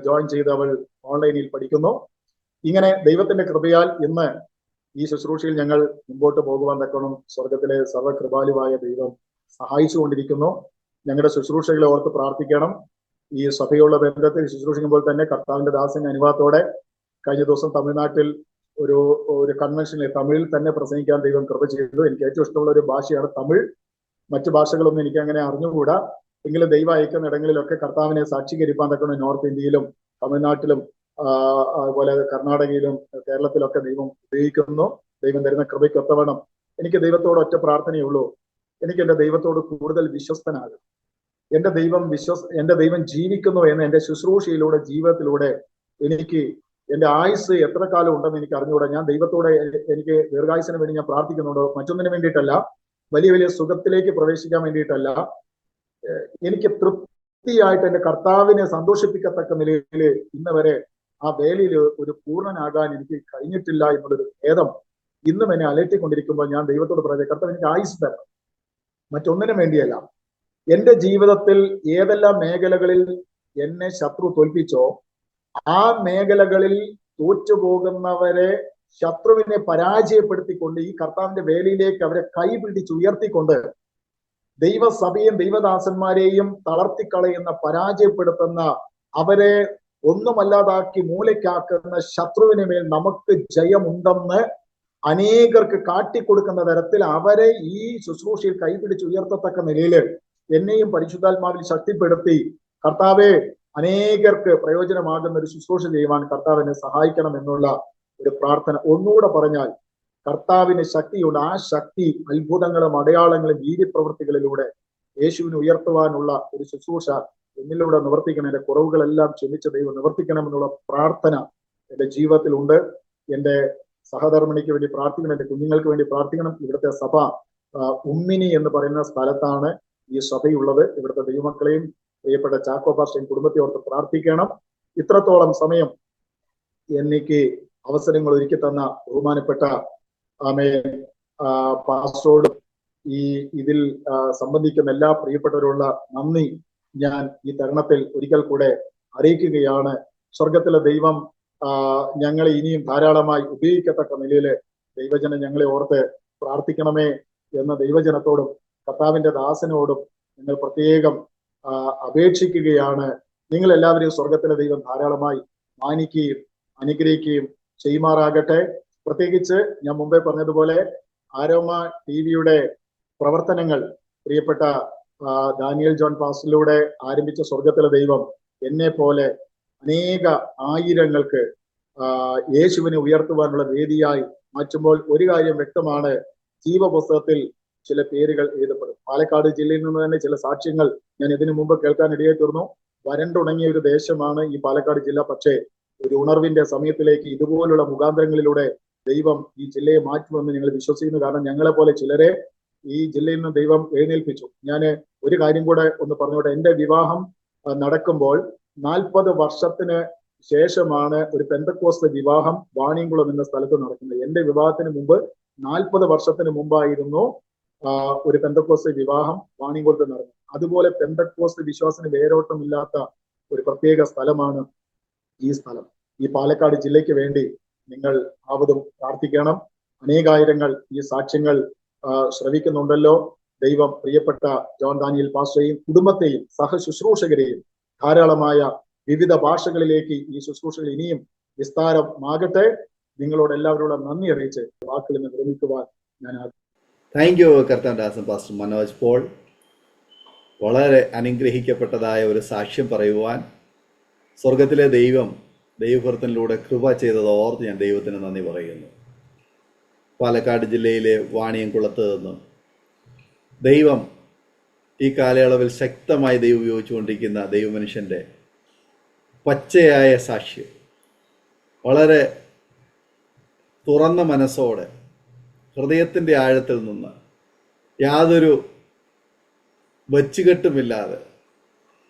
ജോയിൻ ചെയ്ത് അവൾ ഓൺലൈനിൽ പഠിക്കുന്നു. ഇങ്ങനെ ദൈവത്തിന്റെ കൃപയാൽ ഇന്ന് ഈ ശുശ്രൂഷയിൽ ഞങ്ങൾ മുമ്പോട്ട് പോകുവാൻ തക്കണം സ്വർഗത്തിലെ സർവ്വകൃപാലുവായ ദൈവം സഹായിച്ചുകൊണ്ടിരിക്കുന്നു. ഞങ്ങളുടെ ശുശ്രൂഷകളെ ഓർത്ത് പ്രാർത്ഥിക്കണം. ഈ സഭയുള്ള ബന്ധത്തിൽ ശുശ്രൂഷിക്കുമ്പോൾ തന്നെ കർത്താവിന്റെ ദാസന്റെ അനുവാദത്തോടെ കഴിഞ്ഞ ദിവസം തമിഴ്നാട്ടിൽ ഒരു കൺവെൻഷനിൽ തമിഴിൽ തന്നെ പ്രസംഗിക്കാൻ ദൈവം കൃപ ചെയ്തു. എനിക്ക് ഏറ്റവും ഇഷ്ടമുള്ള ഒരു ഭാഷയാണ് തമിഴ്. മറ്റു ഭാഷകളൊന്നും എനിക്ക് അങ്ങനെ അറിഞ്ഞുകൂടാ. എങ്കിലും ദൈവം അയക്കുന്ന ഇടങ്ങളിലൊക്കെ കർത്താവിനെ സാക്ഷീകരിക്കാൻ തക്കണം. നോർത്ത് ഇന്ത്യയിലും തമിഴ്നാട്ടിലും അതുപോലെ കർണാടകയിലും കേരളത്തിലൊക്കെ ദൈവം ഉപയോഗിക്കുന്നു. ദൈവം തരുന്ന കൃപയ്ക്കൊത്തവണ്ണം എനിക്ക് ദൈവത്തോട് ഒറ്റ പ്രാർത്ഥനയേ ഉള്ളൂ. എനിക്ക് എൻ്റെ ദൈവത്തോട് കൂടുതൽ വിശ്വസ്തനാകും. എൻ്റെ ദൈവം ജീവിക്കുന്നു എന്ന് എൻ്റെ ശുശ്രൂഷയിലൂടെ, ജീവിതത്തിലൂടെ എനിക്ക് എൻ്റെ ആയുസ് എത്ര കാലം ഉണ്ടെന്ന് എനിക്ക് അറിഞ്ഞുകൂടാ. ഞാൻ ദൈവത്തോടെ എനിക്ക് ദീർഘായുസിന് വേണ്ടി ഞാൻ പ്രാർത്ഥിക്കുന്നുണ്ടോ, മറ്റൊന്നിനു വേണ്ടിയിട്ടല്ല, വലിയ വലിയ സുഖത്തിലേക്ക് പ്രവേശിക്കാൻ വേണ്ടിയിട്ടല്ല. എനിക്ക് തൃപ്തിയായിട്ട് എൻ്റെ കർത്താവിനെ സന്തോഷിപ്പിക്കത്തക്ക നിലയിൽ ഇന്ന് വരെ ആ വേലയിൽ ഒരു പൂർണ്ണനാകാൻ എനിക്ക് കഴിഞ്ഞിട്ടില്ല എന്നുള്ളൊരു ഖേദം ഇന്നും എന്നെ അലട്ടിക്കൊണ്ടിരിക്കുമ്പോൾ ഞാൻ ദൈവത്തോട് പറയുന്നത്, കർത്താവ് എനിക്ക് ആയുസ് തരണം, മറ്റൊന്നിനും വേണ്ടിയല്ല. എൻ്റെ ജീവിതത്തിൽ ഏതെല്ലാം മേഖലകളിൽ എന്നെ ശത്രു തോൽപ്പിച്ചോ ആ മേഖലകളിൽ തോറ്റുപോകുന്നവരെ ശത്രുവിനെ പരാജയപ്പെടുത്തിക്കൊണ്ട് ഈ കർത്താവിന്റെ വേലയിലേക്ക് അവരെ കൈപിടിച്ച് ഉയർത്തിക്കൊണ്ട് ദൈവസഭയും ദൈവദാസന്മാരെയും തളർത്തിക്കളയുന്ന, പരാജയപ്പെടുത്തുന്ന, അവരെ ഒന്നുമല്ലാതാക്കി മൂലയ്ക്കാക്കുന്ന ശത്രുവിന് മേൽ നമുക്ക് ജയമുണ്ടെന്ന് അനേകർക്ക് കാട്ടിക്കൊടുക്കുന്ന തരത്തിൽ അവരെ ഈ ശുശ്രൂഷയിൽ കൈപിടിച്ച് ഉയർത്തത്തക്ക നിലയിൽ എന്നെയും പരിശുദ്ധാത്മാവിൽ ശക്തിപ്പെടുത്തി കർത്താവെ അനേകർക്ക് പ്രയോജനമാകുന്ന ഒരു ശുശ്രൂഷ ചെയ്യുവാൻ കർത്താവിനെ സഹായിക്കണം എന്നുള്ള ഒരു പ്രാർത്ഥന. ഒന്നുകൂടെ പറഞ്ഞാൽ കർത്താവിന് ശക്തിയുണ്ട്. ആ ശക്തി അത്ഭുതങ്ങളും അടയാളങ്ങളും വീര്യപ്രവൃത്തികളിലൂടെ യേശുവിനെ ഉയർത്തുവാനുള്ള ഒരു ശുശ്രൂഷ എന്നിലൂടെ നിവർത്തിക്കണം. എൻ്റെ കുറവുകളെല്ലാം ക്ഷമിച്ച ദൈവം നിവർത്തിക്കണമെന്നുള്ള പ്രാർത്ഥന എൻ്റെ ജീവിതത്തിലുണ്ട്. എൻ്റെ സഹധർമ്മിണിക്ക് വേണ്ടി പ്രാർത്ഥിക്കണം, എൻ്റെ കുഞ്ഞുങ്ങൾക്ക് വേണ്ടി പ്രാർത്ഥിക്കണം. ഇവിടുത്തെ സഭ ഉമ്മിനി എന്ന് പറയുന്ന സ്ഥലത്താണ് ഈ സഭയുള്ളത്. ഇവിടുത്തെ ദൈവമക്കളെയും പ്രിയപ്പെട്ട ചാക്കോ പാസ്റ്ററേയും കുടുംബത്തെ ഓർത്ത് പ്രാർത്ഥിക്കണം. ഇത്രത്തോളം സമയം എനിക്ക് അവസരങ്ങൾ ഒരുക്കി തന്ന ബഹുമാനപ്പെട്ട പാസ്റ്ററോടും ഇതിൽ സംബന്ധിക്കുന്ന എല്ലാ പ്രിയപ്പെട്ടവരുള്ള നന്ദി ഞാൻ ഈ തരുണത്തിൽ ഒരിക്കൽ കൂടെ അറിയിക്കുകയാണ്. സ്വർഗത്തിലെ ദൈവം ഞങ്ങളെ ഇനിയും ധാരാളമായി ഉപയോഗിക്കത്തക്ക നിലയിൽ ദൈവജനം ഞങ്ങളെ ഓർത്ത് പ്രാർത്ഥിക്കണമേ എന്ന് ദൈവജനത്തോടും കർത്താവിന്റെ ദാസനോടും നിങ്ങൾ പ്രത്യേകം അപേക്ഷിക്കുകയാണ്. നിങ്ങൾ എല്ലാവരെയും സ്വർഗത്തിലെ ദൈവം ധാരാളമായി മാനിക്കുകയും അനുഗ്രഹിക്കുകയും ചെയ്യുമാറാകട്ടെ. പ്രത്യേകിച്ച് ഞാൻ മുമ്പേ പറഞ്ഞതുപോലെ ആരോമ TV-യുടെ പ്രവർത്തനങ്ങൾ പ്രിയപ്പെട്ട ദാനിയൽ ജോൺ പാസ്റ്ററിലൂടെ ആരംഭിച്ച സ്വർഗത്തിലെ ദൈവം എന്നെ പോലെ അനേക ആയിരങ്ങൾക്ക് യേശുവിനെ ഉയർത്തുവാനുള്ള വേദിയായി മാറ്റുമ്പോൾ ഒരു കാര്യം വ്യക്തമാണ്, ജീവപുസ്തകത്തിൽ ചില പേരുകൾ എഴുതപ്പെടും. പാലക്കാട് ജില്ലയിൽ നിന്ന് തന്നെ ചില സാക്ഷ്യങ്ങൾ ഞാൻ ഇതിനു മുമ്പ് കേൾക്കാൻ ഇടയായി തീർന്നു. വരണ്ടുണങ്ങിയ ഒരു ദേശമാണ് ഈ പാലക്കാട് ജില്ല. പക്ഷേ ഒരു ഉണർവിന്റെ സമയത്തിലേക്ക് ഇതുപോലുള്ള മുഖാന്തരങ്ങളിലൂടെ ദൈവം ഈ ജില്ലയെ മാറ്റുമെന്ന് ഞങ്ങൾ വിശ്വസിക്കുന്നു. കാരണം ഞങ്ങളെ പോലെ ചിലരെ ഈ ജില്ലയിൽ നിന്ന് ദൈവം എഴുന്നേൽപ്പിച്ചു. ഞാൻ ഒരു കാര്യം കൂടെ ഒന്ന് പറഞ്ഞോട്ടെ. എന്റെ വിവാഹം നടക്കുമ്പോൾ 40 വർഷത്തിന് ശേഷമാണ് ഒരു പെന്തക്കോസ്ത് വിവാഹം വാണിയംകുളം എന്ന സ്ഥലത്ത് നടക്കുന്നത്. എന്റെ വിവാഹത്തിന് മുമ്പ് 40 വർഷത്തിന് മുമ്പായിരുന്നു ഒരു പെന്തക്കോസ്ത് വിവാഹം വാണിയംകുളത്ത് നടന്നത്. അതുപോലെ പെന്തക്കോസ്ത് വിശ്വാസത്തിന് വേരോട്ടമില്ലാത്ത ഒരു പ്രത്യേക സ്ഥലമാണ് ഈ സ്ഥലം. ഈ പാലക്കാട് ജില്ലയ്ക്ക് വേണ്ടി നിങ്ങൾ ആവതും പ്രാർത്ഥിക്കണം. അനേകായിരങ്ങൾ ഈ സാക്ഷ്യങ്ങൾ ശ്രവിക്കുന്നുണ്ടല്ലോ. ദൈവം പ്രിയപ്പെട്ട ജോൺ ദാനിയൽ പാസ്റ്ററെയും കുടുംബത്തെയും സഹശുശ്രൂഷകരെയും ധാരാളമായ വിവിധ ഭാഷകളിലേക്ക് ഈ ശുശ്രൂഷകൾ ഇനിയും വിസ്താരമാകട്ടെ. നിങ്ങളോട് എല്ലാവരോടും നന്ദി അറിയിച്ച് വാക്കുകളിൽ നിന്ന് വിരമിക്കുവാൻ ഞാൻ താങ്ക് യു കർത്താൻദാസൻ പാസ്റ്റർ മനോജ് പോൾ. വളരെ അനുഗ്രഹിക്കപ്പെട്ടതായ ഒരു സാക്ഷ്യം പറയുവാൻ സ്വർഗത്തിലെ ദൈവം ദൈവഭൃത്തിനിലൂടെ കൃപ ചെയ്തത് ഓർത്ത് ഞാൻ ദൈവത്തിന് നന്ദി പറയുന്നു. പാലക്കാട് ജില്ലയിലെ വാണിയംകുളത്ത് നിന്ന് ദൈവം ഈ കാലയളവിൽ ശക്തമായി ദൈവം ഉപയോഗിച്ചുകൊണ്ടിരിക്കുന്ന ദൈവമനുഷ്യൻ്റെ പച്ചയായ സാക്ഷ്യം, വളരെ തുറന്ന മനസ്സോടെ ഹൃദയത്തിൻ്റെ ആഴത്തിൽ നിന്ന് യാതൊരു വച്ചുകെട്ടുമില്ലാതെ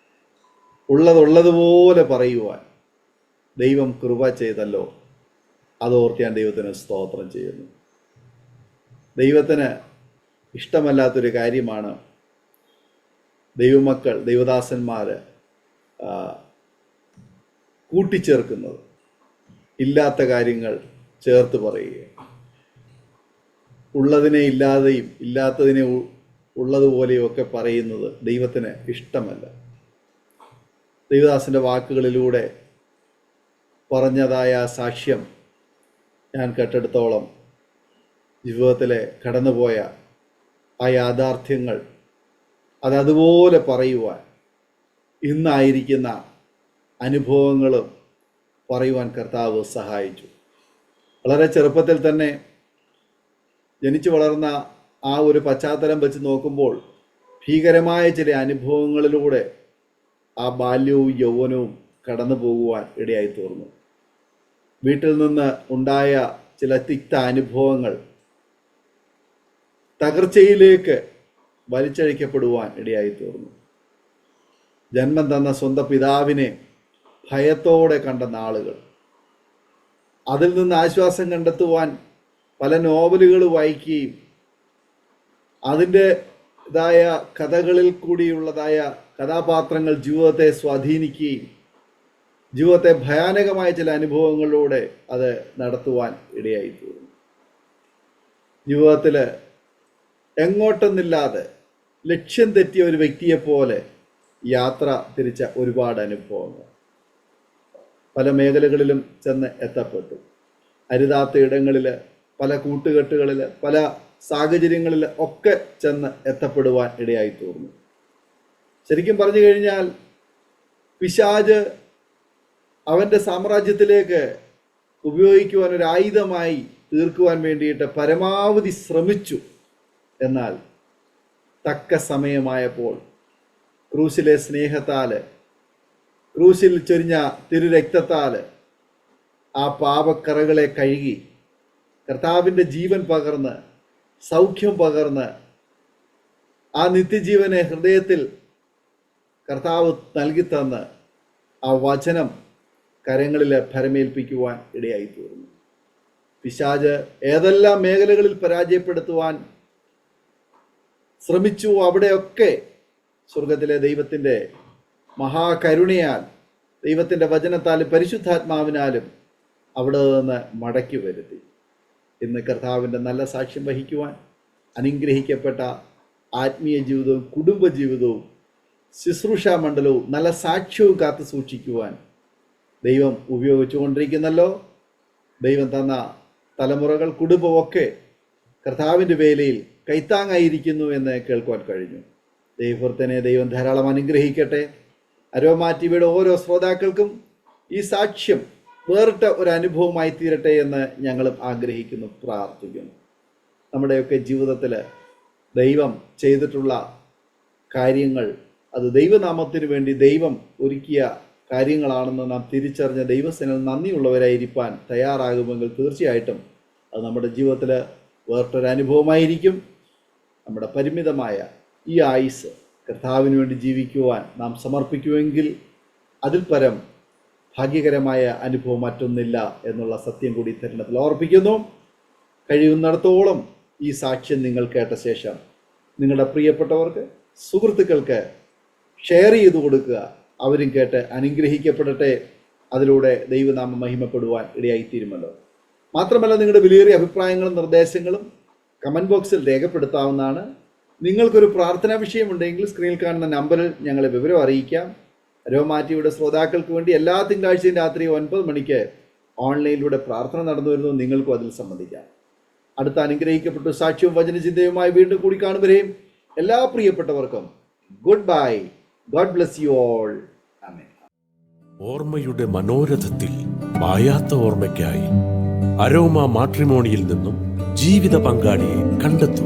ഉള്ളതുപോലെ പറയുവാൻ ദൈവം കൃപ ചെയ്തല്ലോ. അതോർത്ത് ഞാൻ ദൈവത്തിന് സ്തോത്രം ചെയ്യുന്നു. ദൈവത്തിന് ഇഷ്ടമല്ലാത്തൊരു കാര്യമാണ് ദൈവമക്കൾ, ദൈവദാസന്മാർ കൂട്ടിച്ചേർക്കുന്നത്, ഇല്ലാത്ത കാര്യങ്ങൾ ചേർത്ത് പറയുക, ഉള്ളതിനെ ഇല്ലാതെയും ഇല്ലാത്തതിനെ ഉള്ളതുപോലെയും ഒക്കെ പറയുന്നത് ദൈവത്തിന് ഇഷ്ടമല്ല. ദൈവദാസൻ്റെ വാക്കുകളിലൂടെ പറഞ്ഞതായ സാക്ഷ്യം ഞാൻ കേട്ടെടുത്തോളം ജീവിതത്തിലെ കടന്നുപോയ ആ യാഥാർത്ഥ്യങ്ങൾ അതതുപോലെ പറയുവാൻ, ഇന്നായിരിക്കുന്ന അനുഭവങ്ങളും പറയുവാൻ കർത്താവ് സഹായിച്ചു. വളരെ ചെറുപ്പത്തിൽ തന്നെ ജനിച്ചു വളർന്ന ആ ഒരു പശ്ചാത്തലം വെച്ച് നോക്കുമ്പോൾ ഭീകരമായ ചില അനുഭവങ്ങളിലൂടെ ആ ബാല്യവും യൗവനവും കടന്നു പോകുവാൻ ഇടയായി തീർന്നു. വീട്ടിൽ നിന്ന് ഉണ്ടായ ചില തിക്ത അനുഭവങ്ങൾ തകർച്ചയിലേക്ക് വലിച്ചഴിക്കപ്പെടുവാൻ ഇടയായി തീർന്നു. ജന്മം തന്ന സ്വന്തം പിതാവിനെ ഭയത്തോടെ കണ്ട നാളുകൾ, അതിൽ നിന്ന് ആശ്വാസം കണ്ടെത്തുവാൻ പല നോവലുകൾ വായിക്കുകയും അതിൻ്റെതായ കഥകളിൽ കൂടിയുള്ളതായ കഥാപാത്രങ്ങൾ ജീവിതത്തെ സ്വാധീനിക്കുകയും ജീവിതത്തെ ഭയാനകമായ ചില അനുഭവങ്ങളിലൂടെ അത് നടത്തുവാൻ ഇടയായി തീർന്നു. ജീവിതത്തിൽ എങ്ങോട്ടെന്നില്ലാതെ ലക്ഷ്യം തെറ്റിയ ഒരു വ്യക്തിയെപ്പോലെ യാത്ര തിരിച്ച ഒരുപാട് അനുഭവങ്ങൾ. പല മേഖലകളിലും ചെന്ന് എത്തപ്പെട്ടു. അരുതാത്ത ഇടങ്ങളിൽ, പല കൂട്ടുകെട്ടുകളിൽ, പല സാഹചര്യങ്ങളിൽ ഒക്കെ ചെന്ന് എത്തപ്പെടുവാൻ ഇടയായി തീർന്നു. ശരിക്കും പറഞ്ഞു കഴിഞ്ഞാൽ പിശാച് അവൻ്റെ സാമ്രാജ്യത്തിലേക്ക് ഉപയോഗിക്കുവാൻ ഒരു ആയുധമായി തീർക്കുവാൻ വേണ്ടിയിട്ട് പരമാവധി ശ്രമിച്ചു. എന്നാൽ തക്ക സമയമായപ്പോൾ ക്രൂശിലെ സ്നേഹത്താൽ, ക്രൂശിൽ ചൊരിഞ്ഞ തിരുരക്തത്താൽ ആ പാപക്കറകളെ കഴുകി കർത്താവിൻ്റെ ജീവൻ പകർന്ന്, സൗഖ്യം പകർന്ന്, ആ നിത്യജീവനെ ഹൃദയത്തിൽ കർത്താവ് നൽകിത്തന്ന് ആ വചനം കരങ്ങളിൽ ഭരമേൽപ്പിക്കുവാൻ ഇടയായി തീർന്നു. പിശാച് ഏതെല്ലാം മേഖലകളിൽ പരാജയപ്പെടുത്തുവാൻ ശ്രമിച്ചു, അവിടെയൊക്കെ സ്വർഗത്തിലെ ദൈവത്തിൻ്റെ മഹാകരുണയാൽ, ദൈവത്തിൻ്റെ വചനത്താലും പരിശുദ്ധാത്മാവിനാലും അവിടെ നിന്ന് മടക്കി വരുത്തി. ഇന്ന് കർത്താവിൻ്റെ നല്ല സാക്ഷ്യം വഹിക്കുവാൻ, അനുഗ്രഹിക്കപ്പെട്ട ആത്മീയ ജീവിതവും കുടുംബജീവിതവും ശുശ്രൂഷാ മണ്ഡലവും നല്ല സാക്ഷ്യവും കാത്തു സൂക്ഷിക്കുവാൻ ദൈവം ഉപയോഗിച്ചുകൊണ്ടിരിക്കുന്നല്ലോ. ദൈവം തന്ന തലമുറകൾ, കുടുംബമൊക്കെ കർത്താവിൻ്റെ വേലയിൽ കൈത്താങ്ങായിരിക്കുന്നു എന്ന് കേൾക്കുവാൻ കഴിഞ്ഞു. ദൈവഭക്തനെ ദൈവം ധാരാളം അനുഗ്രഹിക്കട്ടെ. അരോമ ടിവിയുടെ ഓരോ ശ്രോതാക്കൾക്കും ഈ സാക്ഷ്യം വേറിട്ട ഒരു അനുഭവമായി തീരട്ടെ എന്ന് ഞങ്ങളും ആഗ്രഹിക്കുന്നു, പ്രാർത്ഥിക്കുന്നു. നമ്മുടെയൊക്കെ ജീവിതത്തിൽ ദൈവം ചെയ്തിട്ടുള്ള കാര്യങ്ങൾ അത് ദൈവനാമത്തിന് വേണ്ടി ദൈവം ഒരുക്കിയ കാര്യങ്ങളാണെന്ന് നാം തിരിച്ചറിഞ്ഞ ദൈവസേനയിൽ നന്ദിയുള്ളവരായിരിക്കാൻ തയ്യാറാകുമെങ്കിൽ തീർച്ചയായിട്ടും അത് നമ്മുടെ ജീവിതത്തിൽ വേറിട്ടൊരു അനുഭവമായിരിക്കും. നമ്മുടെ പരിമിതമായ ഈ ആയുസ് കർത്താവിന് വേണ്ടി ജീവിക്കുവാൻ നാം സമർപ്പിക്കുമെങ്കിൽ അതിൽ പരം ഭാഗ്യകരമായ അനുഭവം മറ്റൊന്നില്ല എന്നുള്ള സത്യം കൂടി തരുണത്തിൽ ഓർപ്പിക്കുന്നു. കഴിയുന്നിടത്തോളം ഈ സാക്ഷ്യം നിങ്ങൾ കേട്ട ശേഷം നിങ്ങളുടെ പ്രിയപ്പെട്ടവർക്ക്, സുഹൃത്തുക്കൾക്ക് ഷെയർ ചെയ്തു കൊടുക്കുക. അവരും കേട്ട് അനുഗ്രഹിക്കപ്പെടട്ടെ. അതിലൂടെ ദൈവനാമം മഹിമപ്പെടുവാൻ ഇടയായിത്തീരുമല്ലോ. മാത്രമല്ല, നിങ്ങളുടെ വിലയേറിയ അഭിപ്രായങ്ങളും നിർദ്ദേശങ്ങളും കമൻറ്റ് ബോക്സിൽ രേഖപ്പെടുത്താവുന്നതാണ്. നിങ്ങൾക്കൊരു പ്രാർത്ഥനാ വിഷയമുണ്ടെങ്കിൽ സ്ക്രീനിൽ കാണുന്ന നമ്പറിൽ ഞങ്ങളെ വിവരം അറിയിക്കാം. അരോമ ടിവിയുടെ ശ്രോതാക്കൾക്ക് വേണ്ടി എല്ലാ തിങ്കളാഴ്ചയും രാത്രി 9 മണിക്ക് ഓൺലൈനിലൂടെ പ്രാർത്ഥന നടന്നു വരുന്നു. നിങ്ങൾക്കും അതിൽ സംബന്ധിക്കാം. അടുത്ത അനുഗ്രഹിക്കപ്പെട്ട സാക്ഷ്യവും വചനചിന്തയുമായി വീണ്ടും കൂടി കാണുവരെയും എല്ലാ പ്രിയപ്പെട്ടവർക്കും goodbye. God bless you all. ആമേൻ. ഓർമ്മയുടെ മനോരഥത്തിൽ മായാത്ത ഓർമ്മയ്ക്കായി അരോമ മാട്രിമോണിയിൽ നിന്നും ജീവിത പങ്കാളിയെ കണ്ടെത്തൂ.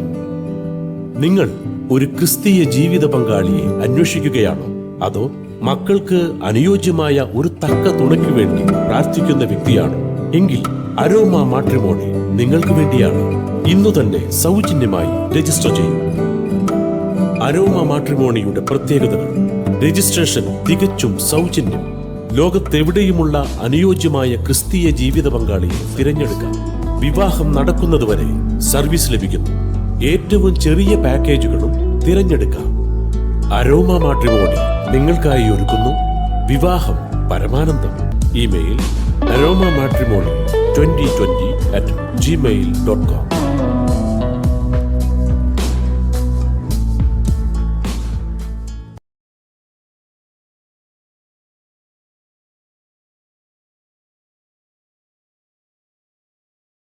നിങ്ങൾ ഒരു ക്രിസ്തീയ ജീവിത പങ്കാളിയെ അന്വേഷിക്കുകയാണോ? അതോ മക്കൾക്ക് അനുയോജ്യമായ ഒരു തക്ക തുണയ്ക്ക് വേണ്ടി പ്രാർത്ഥിക്കുന്ന വ്യക്തിയാണോ? എങ്കിൽ അരോമ മാട്രിമോണി നിങ്ങൾക്ക് വേണ്ടിയാണ്. ഇന്നു തന്നെ സൗജന്യമായി രജിസ്റ്റർ ചെയ്യൂ. അരോമ മാട്രിമോണിയുടെ പ്രത്യേകതകൾ: രജിസ്ട്രേഷൻ തികച്ചും സൗജന്യം. ലോകത്തെവിടെയുമുള്ള അനുയോജ്യമായ ക്രിസ്തീയ ജീവിത പങ്കാളിയെ തിരഞ്ഞെടുക്കാം. വിവാഹം നടക്കുന്നതുവരെ സർവീസ് ലഭിക്കുന്നു. ഏറ്റവും ചെറിയ പാക്കേജുകളും തിരഞ്ഞെടുക്കാം. അരോമ മാട്രിമോണി നിങ്ങൾക്കായി ഒരുക്കുന്നു വിവാഹം പരമാനന്ദം. Email aroma matrimony2020@gmail.com